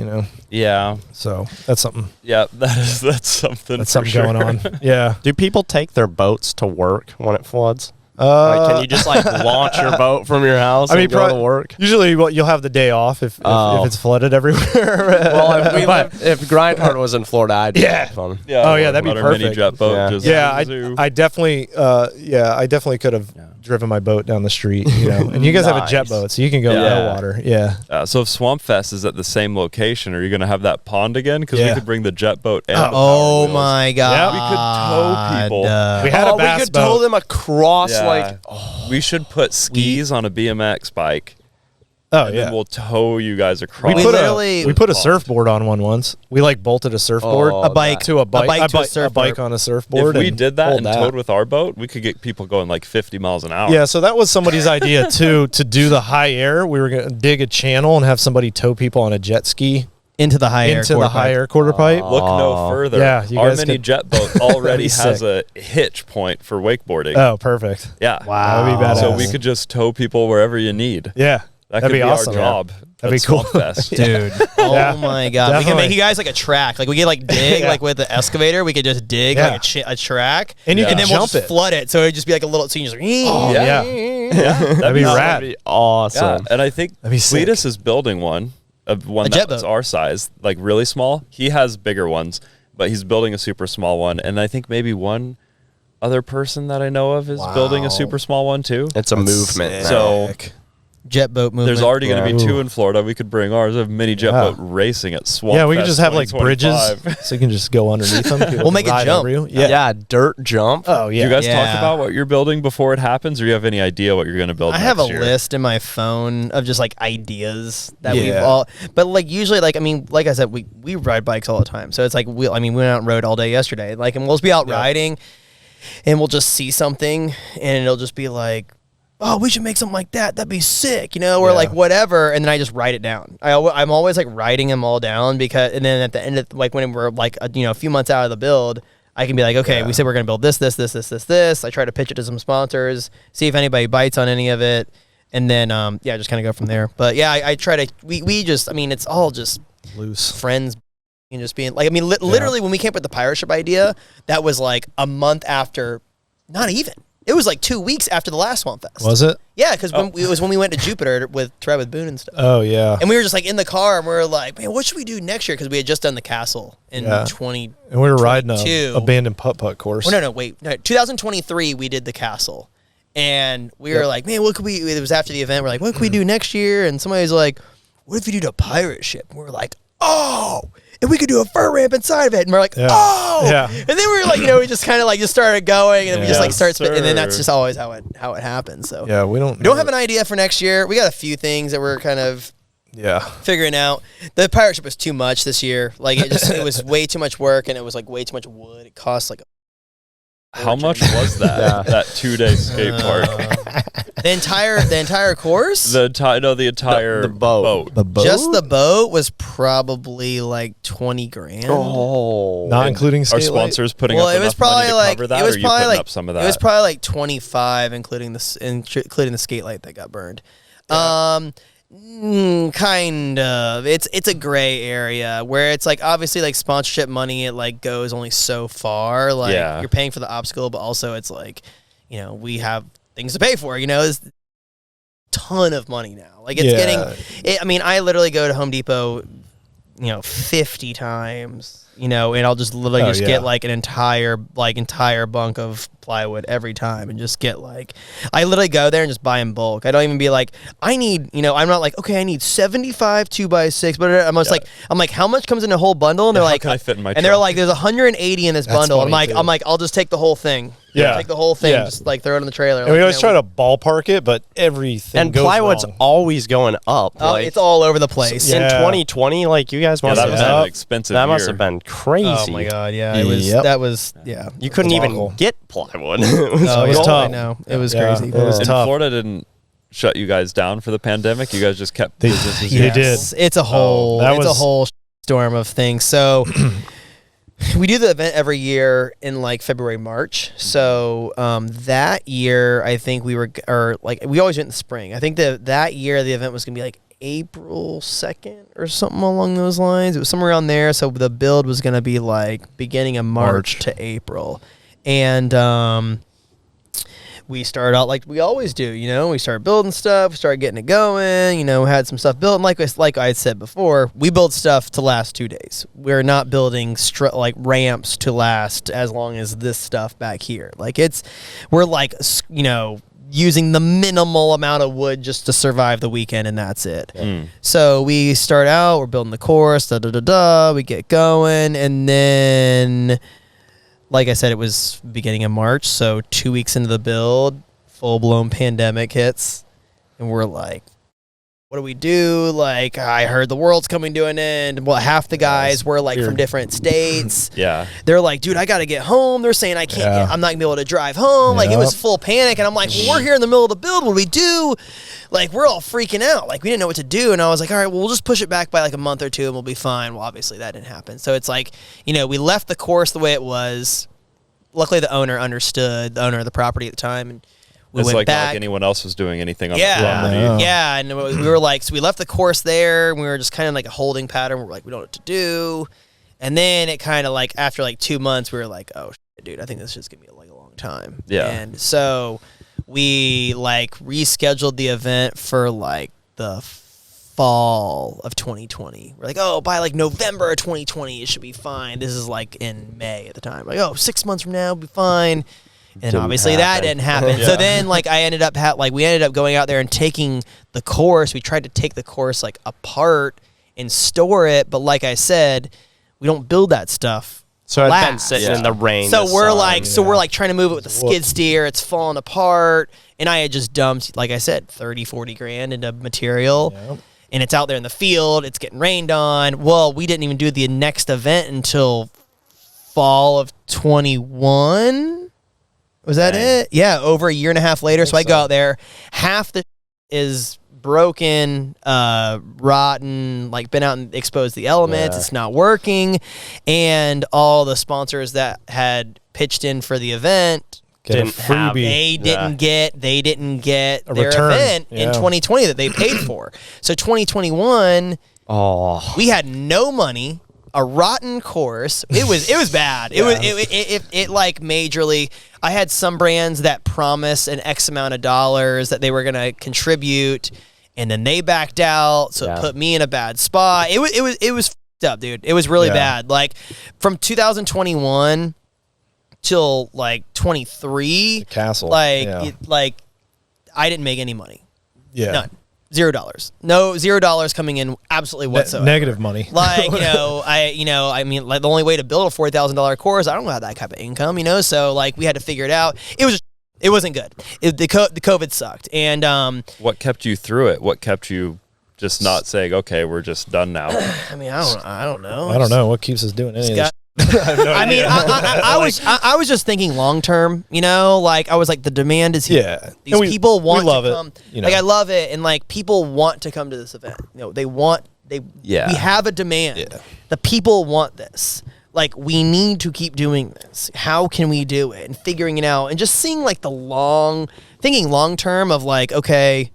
yeah, So that's something. yeah. That's something. That's for something sure. going on. Yeah. Do people take their boats to work when it floods? Like, can you just launch your boat from your house and go to work? Usually, you'll have the day off if it's flooded everywhere. Well, if Grindhard was in Florida, I'd be Yeah. fun. Yeah, Oh, yeah, that'd be about our mini perfect. jet boat. Yeah. Just yeah, zoo. I definitely could have driven my boat down the street. And you guys have a jet Nice. boat, so you can go Yeah. no water. Yeah. So if Swampfest is at the same location, are you going to have that pond again? Because we Yeah. could bring the jet boat and the Power Oh Wheels. my god! We could tow people. We had a we bass could tow boat. them across Yeah. We should put skis on a BMX bike, Oh and yeah. then we'll tow you guys across. We literally- we put a pond. surfboard on one once. We bolted a surfboard Oh, A bike to a bike, to a a surfboard. bike on a surfboard. If we and did that pulled and towed with our boat, we could get people going like 50 miles an hour. Yeah, so that was somebody's idea too, to do the high air. We were going to dig a channel and have somebody tow people on a jet ski into the high air. into the quarter high pipe. air quarter pipe. Look no further. Yeah, you our guys mini could- jet boat already be has sick. a hitch point for wakeboarding. Oh, perfect. Yeah. Wow. That'd be badass. So we could just tow people wherever you need. Yeah. That That'd could be awesome. our job. That'd at be cool. Swampfest. Dude. Oh Yeah. my god. We can Definitely. make you guys like a track. Like we could dig Yeah. like with the excavator. We could just dig Yeah. like a track. And you Yeah. can then we'll jump just it. flood it. So it'd just be like a little. So you just Oh, yeah. That'd be awesome. rad. That'd be awesome. Yeah, and I think That'd be sick. Cletus is building one A jet that's boat. our size, like really small. He has bigger ones, but he's building a super small one. And I think maybe one other person that I know of is building a super small one too. It's a movement. So- Sick. jet boat movement. There's already going to be Ooh. 2 in Florida. We could bring ours. A mini jet boat racing at Swampfest. Yeah, we could just have like 2025. bridges, so you can just go underneath them. People We'll make can a ride jump. over you. Yeah, dirt jump. Oh Do yeah. you guys Yeah. talk about what you're building before it happens, or do you have any idea what you're going to build I next have a year? list in my phone of just like ideas that we've Yeah. all, but like usually like, I mean, like I said, we ride bikes all the time. So it's like, we went out and rode all day yesterday. Like, and we'll just be out riding and we'll just see something and it'll just be like, oh, we should make something like that. That'd be sick, or Yeah. like whatever. And then I just write it down. I'm always like writing them all down because, and then at the end of like when we're like, a few months out of the build, I can be like, okay, we said we're going to build this. I try to pitch it to some sponsors, see if anybody bites on any of it. And then, just kind of go from there. But yeah, I try to, we just, I mean, it's all just Loose. friends and just being like, I mean, literally when we came up with the pirate ship idea, that was like a month after, not even. It was like 2 weeks after the last Swampfest. Was it? Yeah, because it was when we went to Jupiter with Trey with Boone and stuff. Oh yeah. And we were just like in the car and we were like, man, what should we do next year? Because we had just done the castle in Yeah. 20. And we were riding a 22. abandoned putt course. Oh, no, wait. No, 2023, we did the castle. And we were like, man, what could we, it was after the event. We're like, what could we do next year? And somebody's like, what if you did a pirate ship? And we're like, oh, and we could do a fur ramp inside of it. And we're like, oh. Yeah. And then we were like, we just kind of like just started going and then we just Yeah. like start spitting. And then that's Sir. just always how it happens. So Yeah, we don't. we don't have an idea for next year. We got a few things that we're kind of Yeah. figuring out. The pirate ship was too much this year. Like it was way too much work and it was like way too much wood. It cost like How much was that? That 2-day skate park. the entire course. The entire The boat. The boat. Just the boat was probably like 20 grand. Oh. Not including Are skate light? sponsors putting Well, up it was enough money probably to like cover that, it was or are you probably putting like up some of that? it was probably like 25, including the skate light that got burned. Kind of. It's a gray area where it's like obviously like sponsorship money. It like goes only so far. Like Yeah. you're paying for the obstacle, but also it's like we have things to pay for. There's a ton of money now. Like it's getting. I mean, I literally go to Home Depot, 50 times. And I'll just literally get like an entire bunk of plywood every time and just get like, I literally go there and just buy in bulk. I don't even be like, I need, I'm not like, okay, I need 75 2x6, but I'm like, how much comes in a whole bundle? And they're How like, can I fit in my and they're truck? like, there's 180 in this That's bundle. funny, too. I'm like, I'll just take the whole thing. Yeah. Take the whole thing, Yeah. just like throw it in the trailer. And we always try to ballpark it, but everything And goes plywood's wrong. always going up. Oh, like, it's all over the place. Yeah. in 2020, like you guys Yeah, must that have was been an expensive that year. must have been crazy. Oh my god, yeah, it was. Yep. That was, yeah. You couldn't It's even awful. get plywood. Oh, it was yeah, tough. I know. It was Yeah. crazy. It was And tough. Florida didn't shut you guys down for the pandemic. You guys just kept business as They usual. did. It's a whole that it's a was- whole storm of things. So we do the event every year in like February, March. So that year I think we always went in the spring. I think that year the event was gonna be like April 2nd or something along those lines. It was somewhere around there. So the build was gonna be like beginning of March to April. And we started out like we always do, we started building stuff, we started getting it going, had some stuff built. And like I said before, we build stuff to last 2 days. We're not building like ramps to last as long as this stuff back here. Like we're like, using the minimal amount of wood just to survive the weekend, and that's it. So we start out, we're building the course, we get going, and then, like I said, it was beginning of March, so 2 weeks into the build, full-blown pandemic hits, and we're like, what do we do? Like, I heard the world's coming to an end. Well, half the guys were like from different states. Yeah. They're like, dude, I got to get home. They're saying I can't I'm not going to be able to drive home. Like, it was full panic, and I'm like, well, we're here in the middle of the build. What do we do? Like, we're all freaking out. Like, we didn't know what to do, and I was like, all right, well, we'll just push it back by like a month or two, and we'll be fine. Well, obviously, that didn't happen. So it's like, we left the course the way it was. Luckily, the owner understood, the owner of the property at the time, and we It's went like not back. like anyone else was doing anything on the Yeah, property. yeah, and we were like, so we left the course there, and we were just kind of like a holding pattern. We're like, we don't know what to do, and then it kind of like after like 2 months, we were like, oh, shit, dude, I think this is gonna be like a long time. Yeah. And so we like rescheduled the event for like the fall of 2020. We're like, oh, by like November of 2020, it should be fine. This is like in May at the time. Like, oh, 6 months from now, we'll be fine. And obviously that didn't happen. So then like I ended up we ended up going out there and taking the course. We tried to take the course like apart and store it, but like I said, we don't build that stuff. So it's been sitting in the rain. So we're like trying to move it with the skid steer. It's falling apart, and I had just dumped, like I said, 30, 40 grand into material. Yep. And it's out there in the field. It's getting rained on. Well, we didn't even do the next event until fall of 21. Was that it? Yeah, over a year and a half later. So I go out there. Half the is broken, rotten, like been out and exposed the elements. It's not working. And all the sponsors that had pitched in for the event Didn't have, they didn't get A their return. event in 2020 that they paid for. So 2021, we had no money, a rotten course. It was bad. It like majorly. I had some brands that promised an X amount of dollars that they were going to contribute, and then they backed out. So it put me in a bad spot. It was f***ed up, dude. It was really bad. Like from 2021 till like 23, The castle. like I didn't make any money. Yeah. None. $0. No, $0 coming in absolutely whatsoever. Negative money. Like, I mean, like the only way to build a $40,000 course, I don't have that type of income, so like we had to figure it out. It wasn't good. The COVID sucked. And What kept you through it? What kept you just not saying, okay, we're just done now? I mean, I don't know. I don't know what keeps us doing any of this. I mean, I was just thinking long term, like I was like, the demand is here. Yeah. These people want love to come. it, Like I love it. And like people want to come to this event. We have a demand. Yeah. The people want this. Like we need to keep doing this. How can we do it? And figuring it out and just seeing like thinking long term of like, okay,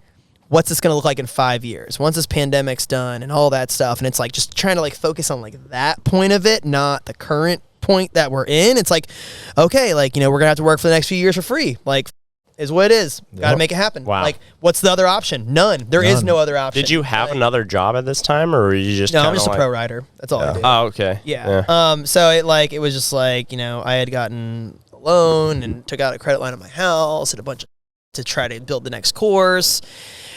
what's this going to look like in 5 years once this pandemic's done and all that stuff. And it's like just trying to like focus on like that point of it, not the current point that we're in. It's like, okay, like, we're going to have to work for the next few years for free. Like is what it is. Got to make it happen. Wow. Like what's the other option? None. There is no other option. Did you have another job at this time, or were you just No, I'm just a pro rider. That's all I do. Oh, okay. Yeah. So it was just like, I had gotten a loan and took out a credit line on my house and a bunch of to try to build the next course.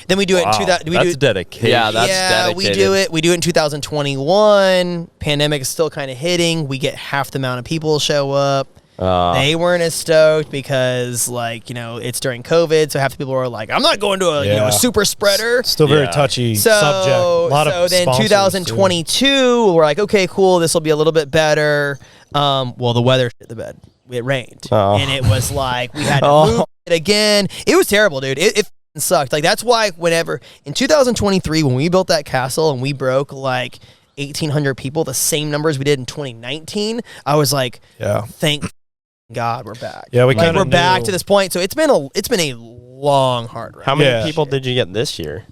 Then we do it in That's dedication. Yeah, that's dedicated. We do it in 2021. Pandemic is still kind of hitting. We get half the amount of people show up. They weren't as stoked because, it's during COVID, so half the people were like, "I'm not going to a super spreader." Still very touchy subject. So then 2022, we're like, "Okay, cool. This will be a little bit better." Well, the weather shit the bed. It rained, and it was like we had to move it again. It was terrible, dude. It sucked. Like that's why whenever in 2023 when we built that castle and we broke like 1,800 people, the same numbers we did in 2019, I was like, thank God we're back. Yeah, we're back to this point. So it's been a long, hard ride. How many people did you get this year?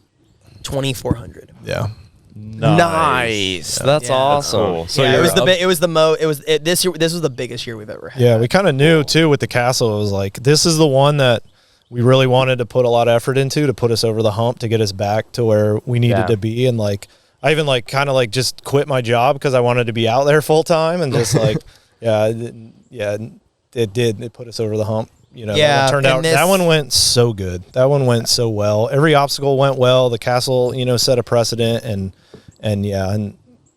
2,400. Yeah. Nice. That's awesome. Cool. So this was the biggest year we've ever had. Yeah, we kind of knew too with the castle. It was like this is the one that we really wanted to put a lot of effort into to put us over the hump to get us back to where we needed to be. And like I even like kind of like just quit my job because I wanted to be out there full time and just like it did. It put us over the hump. It turned out that one went so good. That one went so well. Every obstacle went well. The castle, set a precedent, and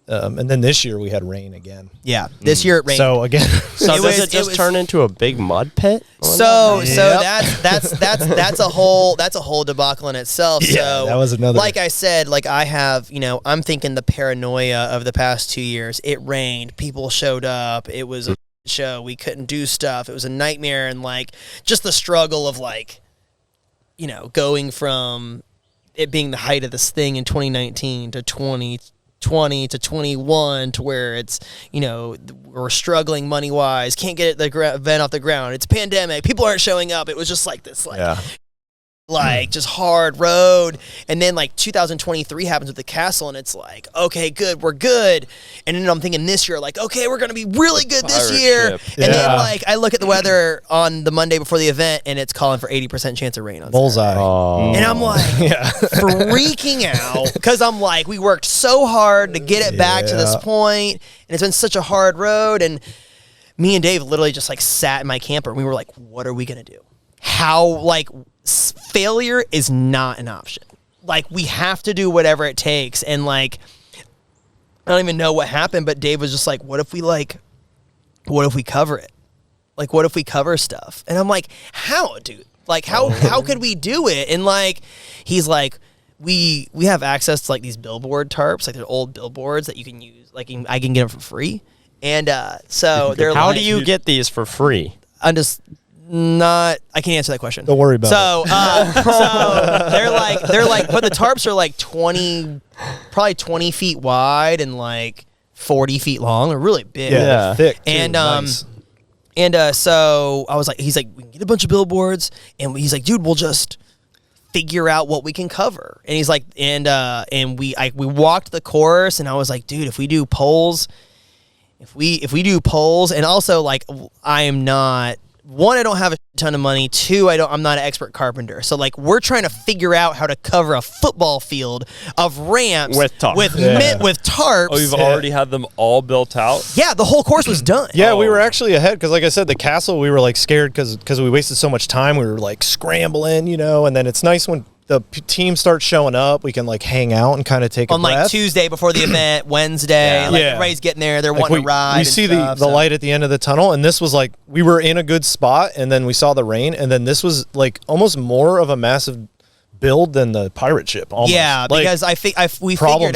then this year we had rain again. Yeah, this year it rained. So again, does it just turn into a big mud pit? So that's a whole debacle in itself. Yeah, so that was another. Like I said, like I have, I'm thinking the paranoia of the past 2 years. It rained, people showed up. It was a show. We couldn't do stuff. It was a nightmare, and like just the struggle of like, going from it being the height of this thing in 2019 to 2020 to 21 to where it's, we're struggling money wise, can't get the event off the ground. It's pandemic. People aren't showing up. It was just like this, just hard road. And then like 2023 happens with the castle and it's like, okay, good, we're good. And then I'm thinking this year, like, okay, we're going to be really good this year. Ship. And then like I look at the weather on the Monday before the event and it's calling for 80% chance of rain on bullseye. And I'm like freaking out because I'm like, we worked so hard to get it back to this point, and it's been such a hard road. And me and Dave literally just like sat in my camper and we were like, what are we going to do? How, like, failure is not an option. Like, we have to do whatever it takes. And like, I don't even know what happened, but Dave was just like, what if we cover it? Like, what if we cover stuff? And I'm like, how, dude? Like, how could we do it? And like, he's like, we have access to like these billboard tarps, like they're old billboards that you can use. Like, I can get them for free. And so they're How like, do you get these for free? I'm just not. I can't answer that question. Don't worry about it. So they're like, but the tarps are like probably 20 feet wide and like 40 feet long. They're really big. Yeah, thick. Too. And nice. So I was like, he's like, we can get a bunch of billboards, and he's like, dude, we'll just figure out what we can cover. And he's like, and we walked the course, and I was like, dude, if we do poles, and also like, I am not. One, I don't have a ton of money. Two, I'm not an expert carpenter. So like, we're trying to figure out how to cover a football field of ramps with tarps. with tarps. Oh, you've already had them all built out? Yeah, the whole course was done. Yeah, we were actually ahead because, like I said, the castle, we were like scared because we wasted so much time. We were like scrambling, and then it's nice when the team starts showing up. We can like hang out and kind of take a on breath. like Tuesday before the event, Wednesday, everybody's getting there. They're wanting to ride. We see the light at the end of the tunnel, and this was like we were in a good spot, and then we saw the rain, and then this was like almost more of a massive build than the pirate ship. Almost. Yeah, like, because we figured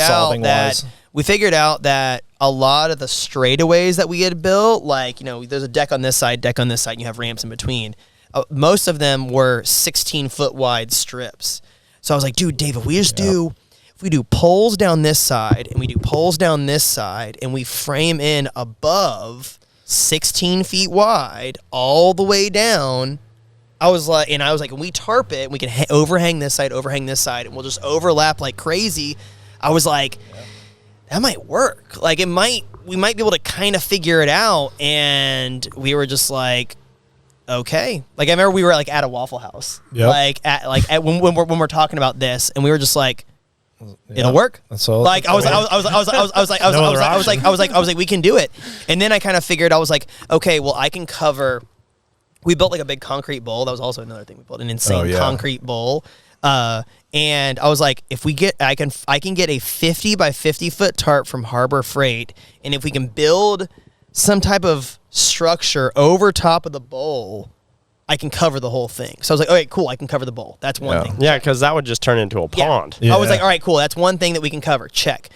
out that a lot of the straightaways that we had built, like there's a deck on this side, and you have ramps in between. Most of them were 16-foot wide strips. So I was like, dude, Dave, if we do poles down this side and we do poles down this side and we frame in above 16 feet wide all the way down, I was like, and we tarp it, and we can overhang this side, and we'll just overlap like crazy. I was like, that might work. Like we might be able to kind of figure it out. And we were just like, okay. Like I remember we were like at a Waffle House, when we're talking about this, and we were just like, it'll work. That's all. Like I was like, we can do it. And then I kind of figured, I was like, okay, well, I can cover. We built like a big concrete bowl. That was also another thing. We built an insane concrete bowl. And I was like, I can get a 50 by 50 foot tarp from Harbor Freight, and if we can build some type of structure over top of the bowl, I can cover the whole thing. So I was like, all right, cool, I can cover the bowl. That's one thing. Yeah, because that would just turn into a pond. I was like, all right, cool, that's one thing that we can cover. Check.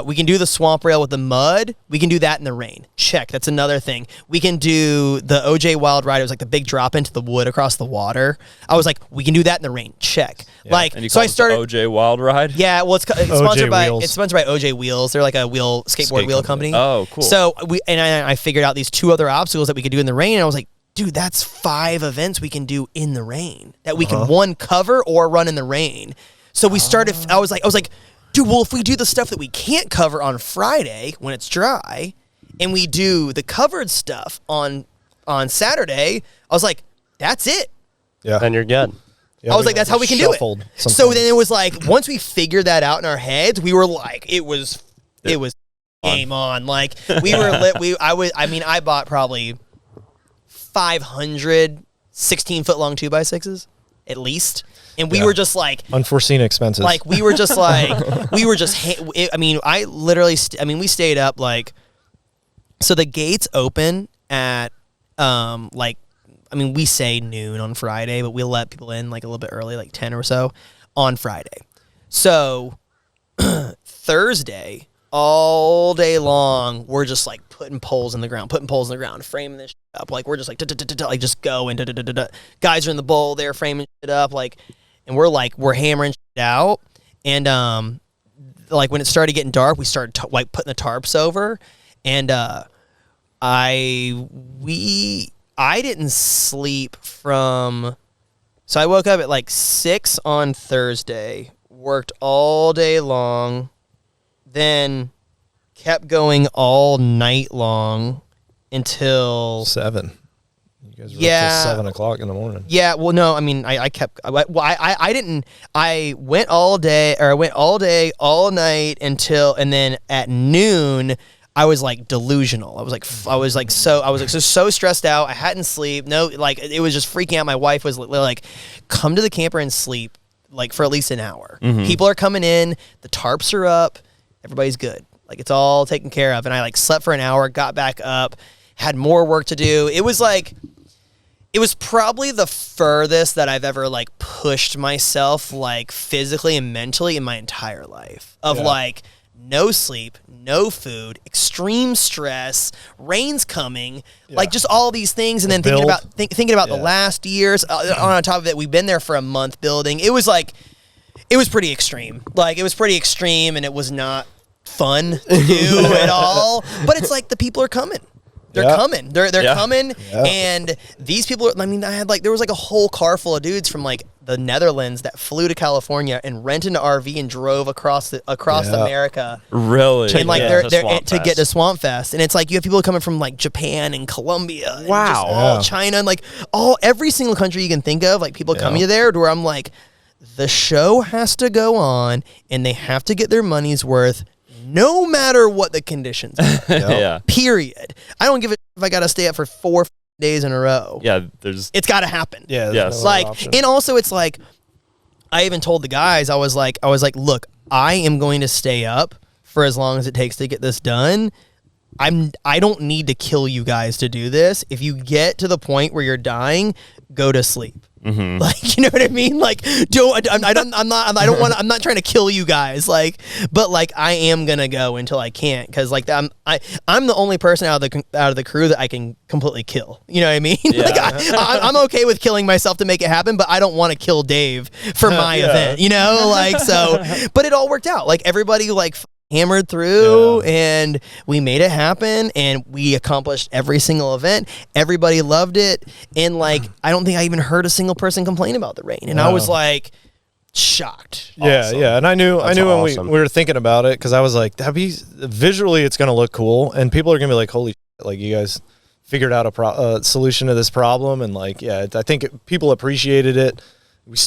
We can do the swamp rail with the mud. We can do that in the rain. Check. That's another thing. We can do the OJ Wild Ride. It was like the big drop into the wood across the water. I was like, we can do that in the rain. Check. Yeah. Like, and you so call I started OJ Wild Ride. Yeah, well, it's sponsored by OJ OJ Wheels. They're like a skateboard wheel company. Oh, cool. So I figured out these two other obstacles that we could do in the rain, and I was like, dude, that's 5 events we can do in the rain that we can one cover or run in the rain. So we started. I was like, dude, well, if we do the stuff that we can't cover on Friday when it's dry, and we do the covered stuff on Saturday, I was like, that's it. Yeah, and you're good. Yeah, I was like, that's how we can do it. So then it was like, once we figured that out in our heads, we were like, it was game on. Like we were lit. I bought probably 500 16-foot long 2x6s at least. And we were just like unforeseen expenses. Like we were just like we stayed up like, so the gates open at we say noon on Friday, but we'll let people in like a little bit early, like 10 or so on Friday. So Thursday all day long, we're just like putting poles in the ground, framing this shit up. Like we're just like like just going. Guys are in the bowl, they're framing it up, like. And we're hammering shit out, and like when it started getting dark, we started putting the tarps over, and I didn't sleep from, so I woke up at like 6 on Thursday, worked all day long, then kept going all night long until 7. You guys were up till 7 o'clock in the morning. Yeah, well, no, I mean, I went all day, all night and then at noon, I was like delusional. I was like so stressed out. I hadn't sleep. No, like it was just freaking out. My wife was like, come to the camper and sleep like for at least an hour. People are coming in. The tarps are up. Everybody's good. Like it's all taken care of. And I like slept for an hour, got back up, had more work to do. It was probably the furthest that I've ever like pushed myself like physically and mentally in my entire life of like no sleep, no food, extreme stress, rain's coming, like just all these things. And then thinking about the last years on top of it, we've been there for a month building. It was pretty extreme. Like it was pretty extreme and it was not fun to do at all. But it's like the people are coming. They're coming. They're coming. Yeah. And these people are, I mean, there was like a whole car full of dudes from like the Netherlands that flew to California and rented an RV and drove across America. Really? And like they're to get to Swampfest. And it's like you have people coming from like Japan and Colombia. And just all China and like every single country you can think of, like people coming there to where I'm like, the show has to go on and they have to get their money's worth no matter what the conditions are. Period. I don't give a if I got to stay up for 4 days in a row. Yeah, it's got to happen. Yeah, yes. Like, and also it's like, I even told the guys, I was like, look, I am going to stay up for as long as it takes to get this done. I don't need to kill you guys to do this. If you get to the point where you're dying, go to sleep. Like, you know what I mean? Like, I'm not trying to kill you guys. Like, but like, I am gonna go until I can't, because like I'm the only person out of the crew that I can completely kill. You know what I mean? Yeah. Like, I'm okay with killing myself to make it happen, but I don't want to kill Dave for my event. You know, like so. But it all worked out. Like everybody like hammered through and we made it happen and we accomplished every single event. Everybody loved it. And like, I don't think I even heard a single person complain about the rain. And I was like shocked. Awesome. And I knew when we were thinking about it, because I was like, visually it's going to look cool and people are going to be like, holy shit, like you guys figured out a solution to this problem. And like, I think people appreciated it. We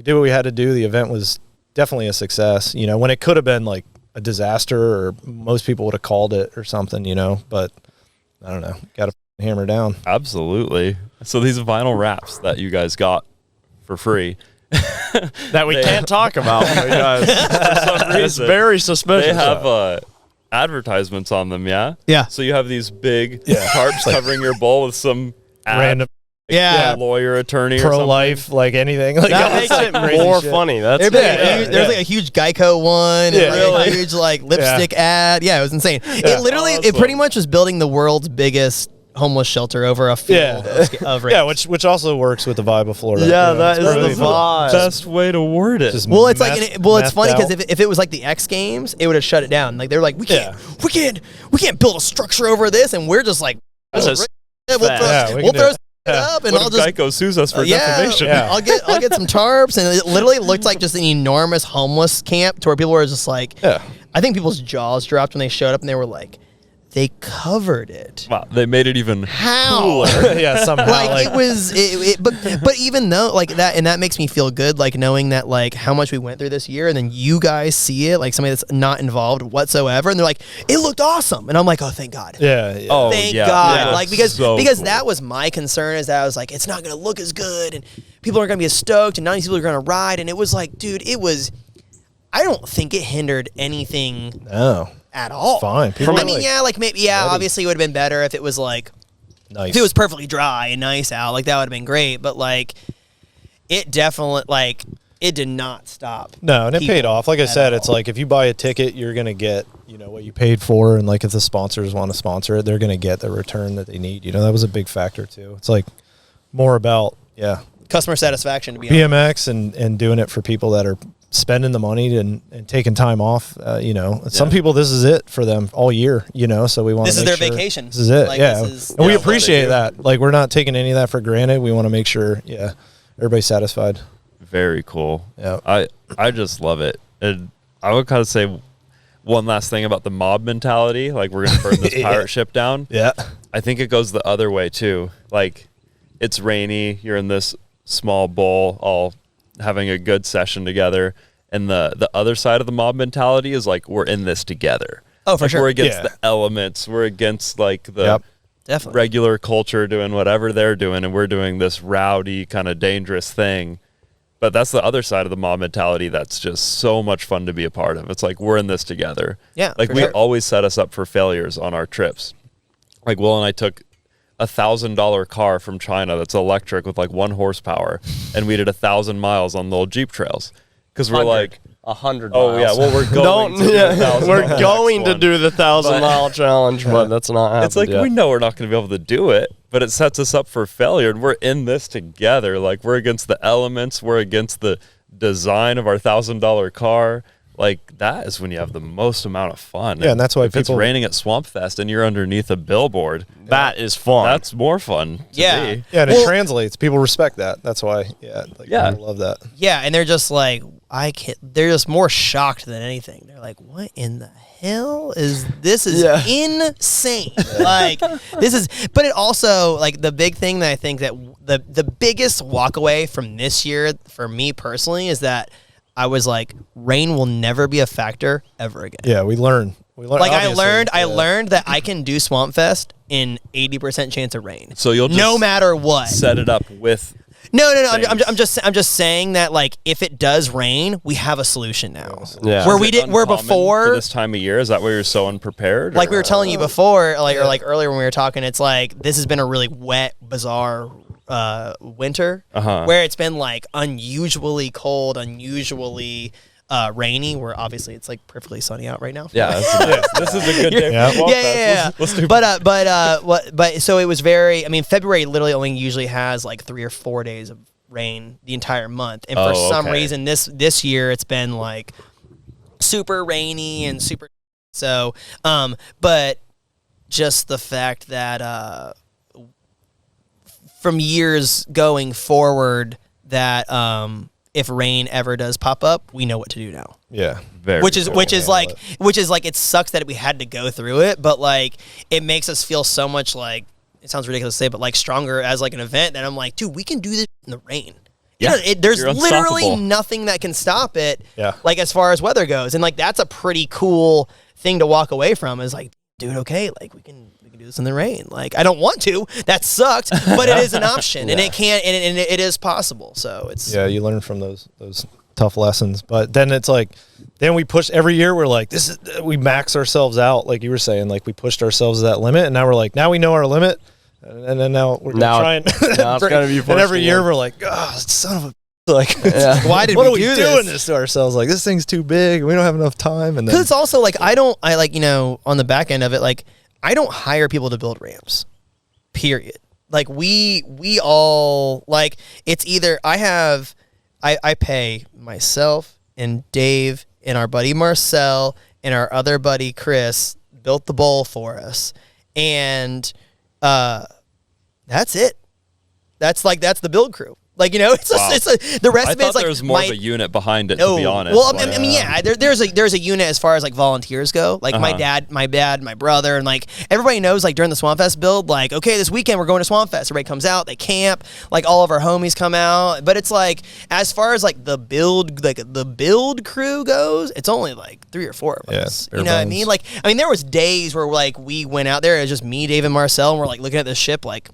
did what we had to do. The event was definitely a success, you know, when it could have been like a disaster, or most people would have called it or something, you know, but I don't know, got to hammer down. Absolutely. So these vinyl wraps that you guys got for free that we can't talk about because for some reason it's very suspicious. They have advertisements on them. Yeah. So you have these big tarps covering your bowl with some random lawyer, attorney, pro-life, like anything. Like that makes it more funny. That's there's like a huge Geico one, and like a huge like lipstick ad. Yeah, it was insane. It literally, it pretty much was building the world's biggest homeless shelter over a field of race. which also works with the vibe of Florida. Yeah, that is the vibe. Best way to word it. Well, it's like, it's funny because if it was like the X Games, it would have shut it down. Like they're like, we can't build a structure over this, and we're just like, we'll throw up, and I'll just Geico sues us for defamation. I'll get some tarps, and it literally looked like just an enormous homeless camp to where people were just like, I think people's jaws dropped when they showed up, and they were like, they covered it. Wow, they made it even cooler. Somehow. Like it was, but even though like that, and that makes me feel good, like knowing that like how much we went through this year, and then you guys see it, like somebody that's not involved whatsoever, and they're like, it looked awesome, and I'm like, oh, thank God. Oh, thank God. Like because that was my concern, is that I was like, it's not gonna look as good, and people aren't gonna be as stoked, and none of these people are gonna ride, and it was like, dude, I don't think it hindered anything. No. At all. Fine. I mean, obviously it would have been better if it was like, if it was perfectly dry and nice out, like that would have been great. But like, it definitely, like, it did not stop. No, and it paid off. Like I said, it's like if you buy a ticket, you're going to get, you know, what you paid for. And like if the sponsors want to sponsor it, they're going to get the return that they need. You know, that was a big factor too. It's like more about, customer satisfaction, to be BMX and doing it for people that are spending the money and taking time off. You know, some people, this is it for them all year, you know, so we want to this is their vacation. This is it. Like, and we appreciate that. Like, we're not taking any of that for granted. We want to make sure, everybody's satisfied. Very cool. Yeah. I just love it. And I would kind of say one last thing about the mob mentality. Like, we're going to burn this pirate ship down. Yeah. I think it goes the other way too. Like, it's rainy. You're in this small bowl, all having a good session together, and the other side of the mob mentality is like, we're in this together. Oh, for Like, sure. We're against Yeah. the elements. We're against like the Yep. Definitely. regular culture doing whatever they're doing, and we're doing this rowdy kind of dangerous thing. But that's the other side of the mob mentality that's just so much fun to be a part of. It's like we're in this together. Yeah, Like for we sure. always set us up for failures on our trips. Like Will and I took $1,000 car from China that's electric with like 1 horsepower, and we did 1,000 miles on the old Jeep trails because we're like, 100 oh miles. yeah, well we're going to do the 1,000 we're on the going next to one. do the 1,000-mile challenge, but that's not happening. It's like we know we're not going to be able to do it, but it sets us up for failure, and we're in this together. Like we're against the elements, we're against the design of our $1,000 car. Like that is when you have the most amount of fun. Yeah, and that's why if it's people- raining at Swampfest and you're underneath a billboard, that is fun. that's more fun. To Yeah. me. Yeah, and Well- it translates. People respect that. That's why. Yeah. Like, Yeah. people love that. Yeah, and they're just like, I can't. They're just more shocked than anything. They're like, "What in the hell is this? Is Yeah. insane!" Like this is. But it also like the big thing that I think that the biggest walkaway from this year for me personally is that I was like, rain will never be a factor ever again. Yeah, we learn. We learn. Like obviously. I Yeah. learned that I can do Swampfest in 80% chance of rain. So you'll just no matter what. set it up with. No. things. I'm just saying that like if it does rain, we have a solution now. Yeah. Where Is we it didn't. Where uncommon before, for this time of year, is that where you're so unprepared? like or- we were telling you before, like or like earlier when we were talking, it's like this has been a really wet, bizarre winter where it's been like unusually cold, unusually rainy. Where obviously it's like perfectly sunny out right now. Yeah, this is a good day. Yeah. For Swampfest. Yeah. Let's do But so it was very. I mean, February literally only usually has like 3 or 4 days of rain the entire month, and for Oh, some okay. reason this year it's been like super rainy and super. So, but just the fact that from years going forward that if rain ever does pop up, we know what to do now. Yeah. Very Which is cool. which is like it sucks that we had to go through it, but like it makes us feel so much like it sounds ridiculous to say, but like stronger as like an event that I'm like, dude, we can do this in the rain. Yeah, There's you're literally unstoppable. nothing that can stop it. Yeah. Like as far as weather goes, and like that's a pretty cool thing to walk away from. Is like, dude, okay, like we can do this in the rain. Like I don't want to. That sucks, but it is an option, and it can, and it is possible. So it's Yeah, you learn from those tough lessons. But then it's like, then we push every year. We're like, we max ourselves out, like you were saying. Like we pushed ourselves to that limit, and now we're like, now we know our limit, and then now we're Now- trying. now it's gotta be and pushed every year again. we're like, oh, son of a. Like, Why did what we are we do doing this? this to ourselves? Like this thing's too big. We don't have enough time. And then Because it's also like I like, you know, on the back end of it, like I don't hire people to build ramps. Period. Like we all like it's either I pay myself and Dave and our buddy Marcel and our other buddy Chris built the bowl for us. And that's it. That's the build crew. Like, you know, it's the rest I of it's thought like there was more of my- a unit behind it, to be honest. Well, Like, I mean, yeah, there's a unit as far as like volunteers go. Like my dad, my brother, and like everybody knows. Like during the Swampfest build, like okay, this weekend we're going to Swampfest. Everybody comes out, they camp. Like all of our homies come out. But it's like as far as like the build crew goes, it's only like 3 or 4 of Yeah, us. bare You know what I bones. mean? Like I mean, there was days where like we went out there. It was just me, Dave, and Marcel, and we're like looking at the ship like.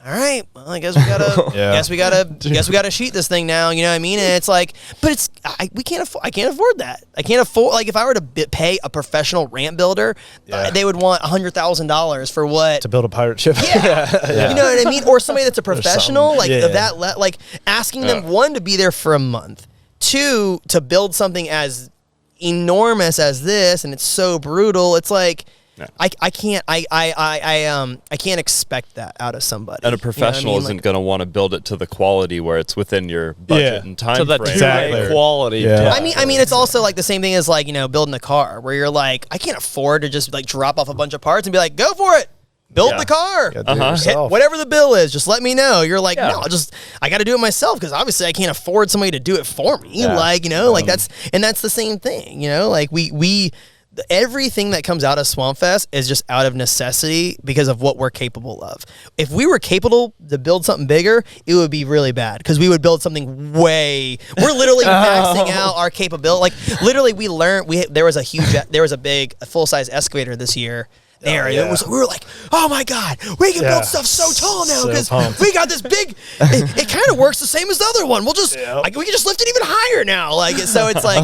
All right, well, I guess we gotta, Yeah. guess we gotta sheet this thing now. You know what I mean? And it's like, but it's, we can't afford. I can't afford that. I can't afford. Like, if I were to pay a professional ramp builder, Yeah. they would want $100,000 for what? to build a pirate ship. Yeah. You know what I mean? Or somebody that's a professional, like Yeah. like asking them one to be there for a month, 2 to build something as enormous as this, and it's so brutal. It's like. I can't I can't expect that out of somebody. and a You know what I professional mean? isn't Like- going to want to build it to the quality where it's within your budget Yeah. and time to the frame. Exactly. quality. Yeah. I mean, it's also like the same thing as like, you know, building a car where you're like, I can't afford to just like drop off a bunch of parts and be like, go for it. Build Yeah. the car. Gotta do it Hit yourself. whatever the bill is, just let me know. You're like, Yeah. no, I got to do it myself because obviously I can't afford somebody to do it for me. Yeah. Like, you know, like that's the same thing, you know, like we everything that comes out of Swampfest is just out of necessity because of what we're capable of. If we were capable to build something bigger, it would be really bad because we would build something we're literally maxing out our capability. Like literally there was a big full-size excavator this year. There, we were like, oh my god, we can build stuff so tall now because we got this big. It kind of works the same as the other one. We'll just we can just lift it even higher now. Like so, it's like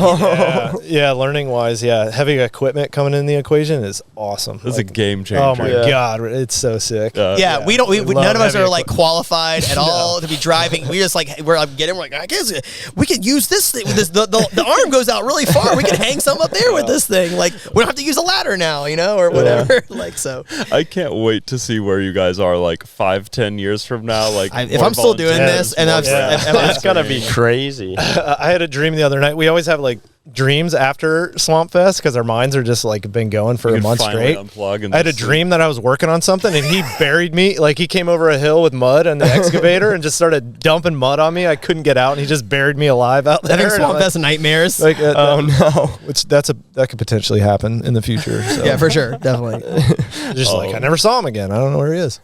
learning wise, having equipment coming in the equation is awesome. This is a game changer. Oh my god, it's so sick. We don't. None of us are like qualified at all to be driving. We just like we're like I guess we could use this thing. The arm goes out really far. We can hang some up there with this thing. Like we don't have to use a ladder now, or whatever. Like so, I can't wait to see where you guys are like 5-10 years from now. Like if I'm still doing this, and it's gonna be crazy. I had a dream the other night. We always have like dreams after Swampfest because our minds are just like been going for a month straight. I had a dream that I was working on something and he buried me. Like he came over a hill with mud and the excavator and just started dumping mud on me. I couldn't get out and he just buried me alive out there. I think Swampfest nightmares. Like, which that could potentially happen in the future. So. Yeah, for sure, definitely. Just like I never saw him again. I don't know where he is.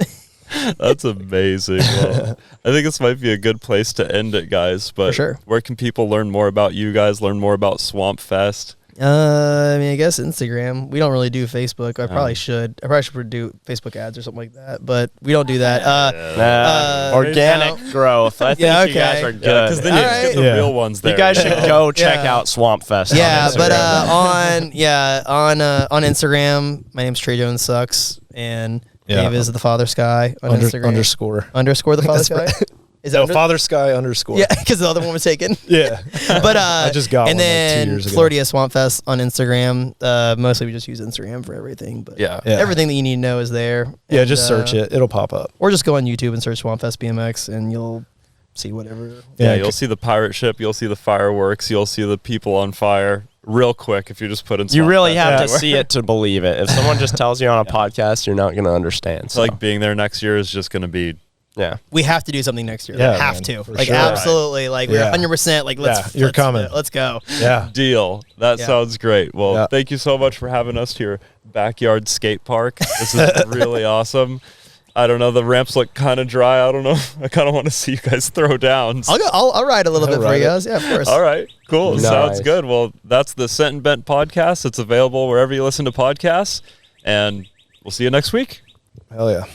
That's amazing. Well, I think this might be a good place to end it, guys. But where can people learn more about you guys, learn more about Swampfest? I guess Instagram. We don't really do Facebook. I probably should. I probably should do Facebook ads or something like that, but we don't do that. Organic growth. I think you guys are good. Because then you get the real ones there. You guys should go check out Swampfest. On Instagram, my name's Trey Jones Sucks, and Dave is the Father Sky on Instagram. Underscore the Father Sky. Is that Father Sky underscore? Yeah, because the other one was taken. Yeah, but I just got and one then like 2 years ago. Floridia Swampfest on Instagram. Mostly we just use Instagram for everything. But everything that you need to know is there. Yeah, just search it; it'll pop up. Or just go on YouTube and search Swampfest BMX, and you'll see whatever. Yeah, you'll see the pirate ship, you'll see the fireworks, you'll see the people on fire. Real quick, if you just put in. You really have to see it to believe it. If someone just tells you on a podcast, you're not going to understand. So. Like being there next year is just going to be. Yeah, we have to do something next year. Yeah, we have man, to. for Like sure. absolutely. Like we're 100%. Like you're coming. Let's go. Yeah, deal. That sounds great. Well, thank you so much for having us to your backyard skate park. This is really awesome. I don't know. The ramps look kind of dry. I don't know. I kind of want to see you guys throw down. I'll ride a little bit for you guys. Yeah, of course. All right. Cool. Nice. Sounds good. Well, that's the Sent and Bent podcast. It's available wherever you listen to podcasts. And we'll see you next week. Hell yeah.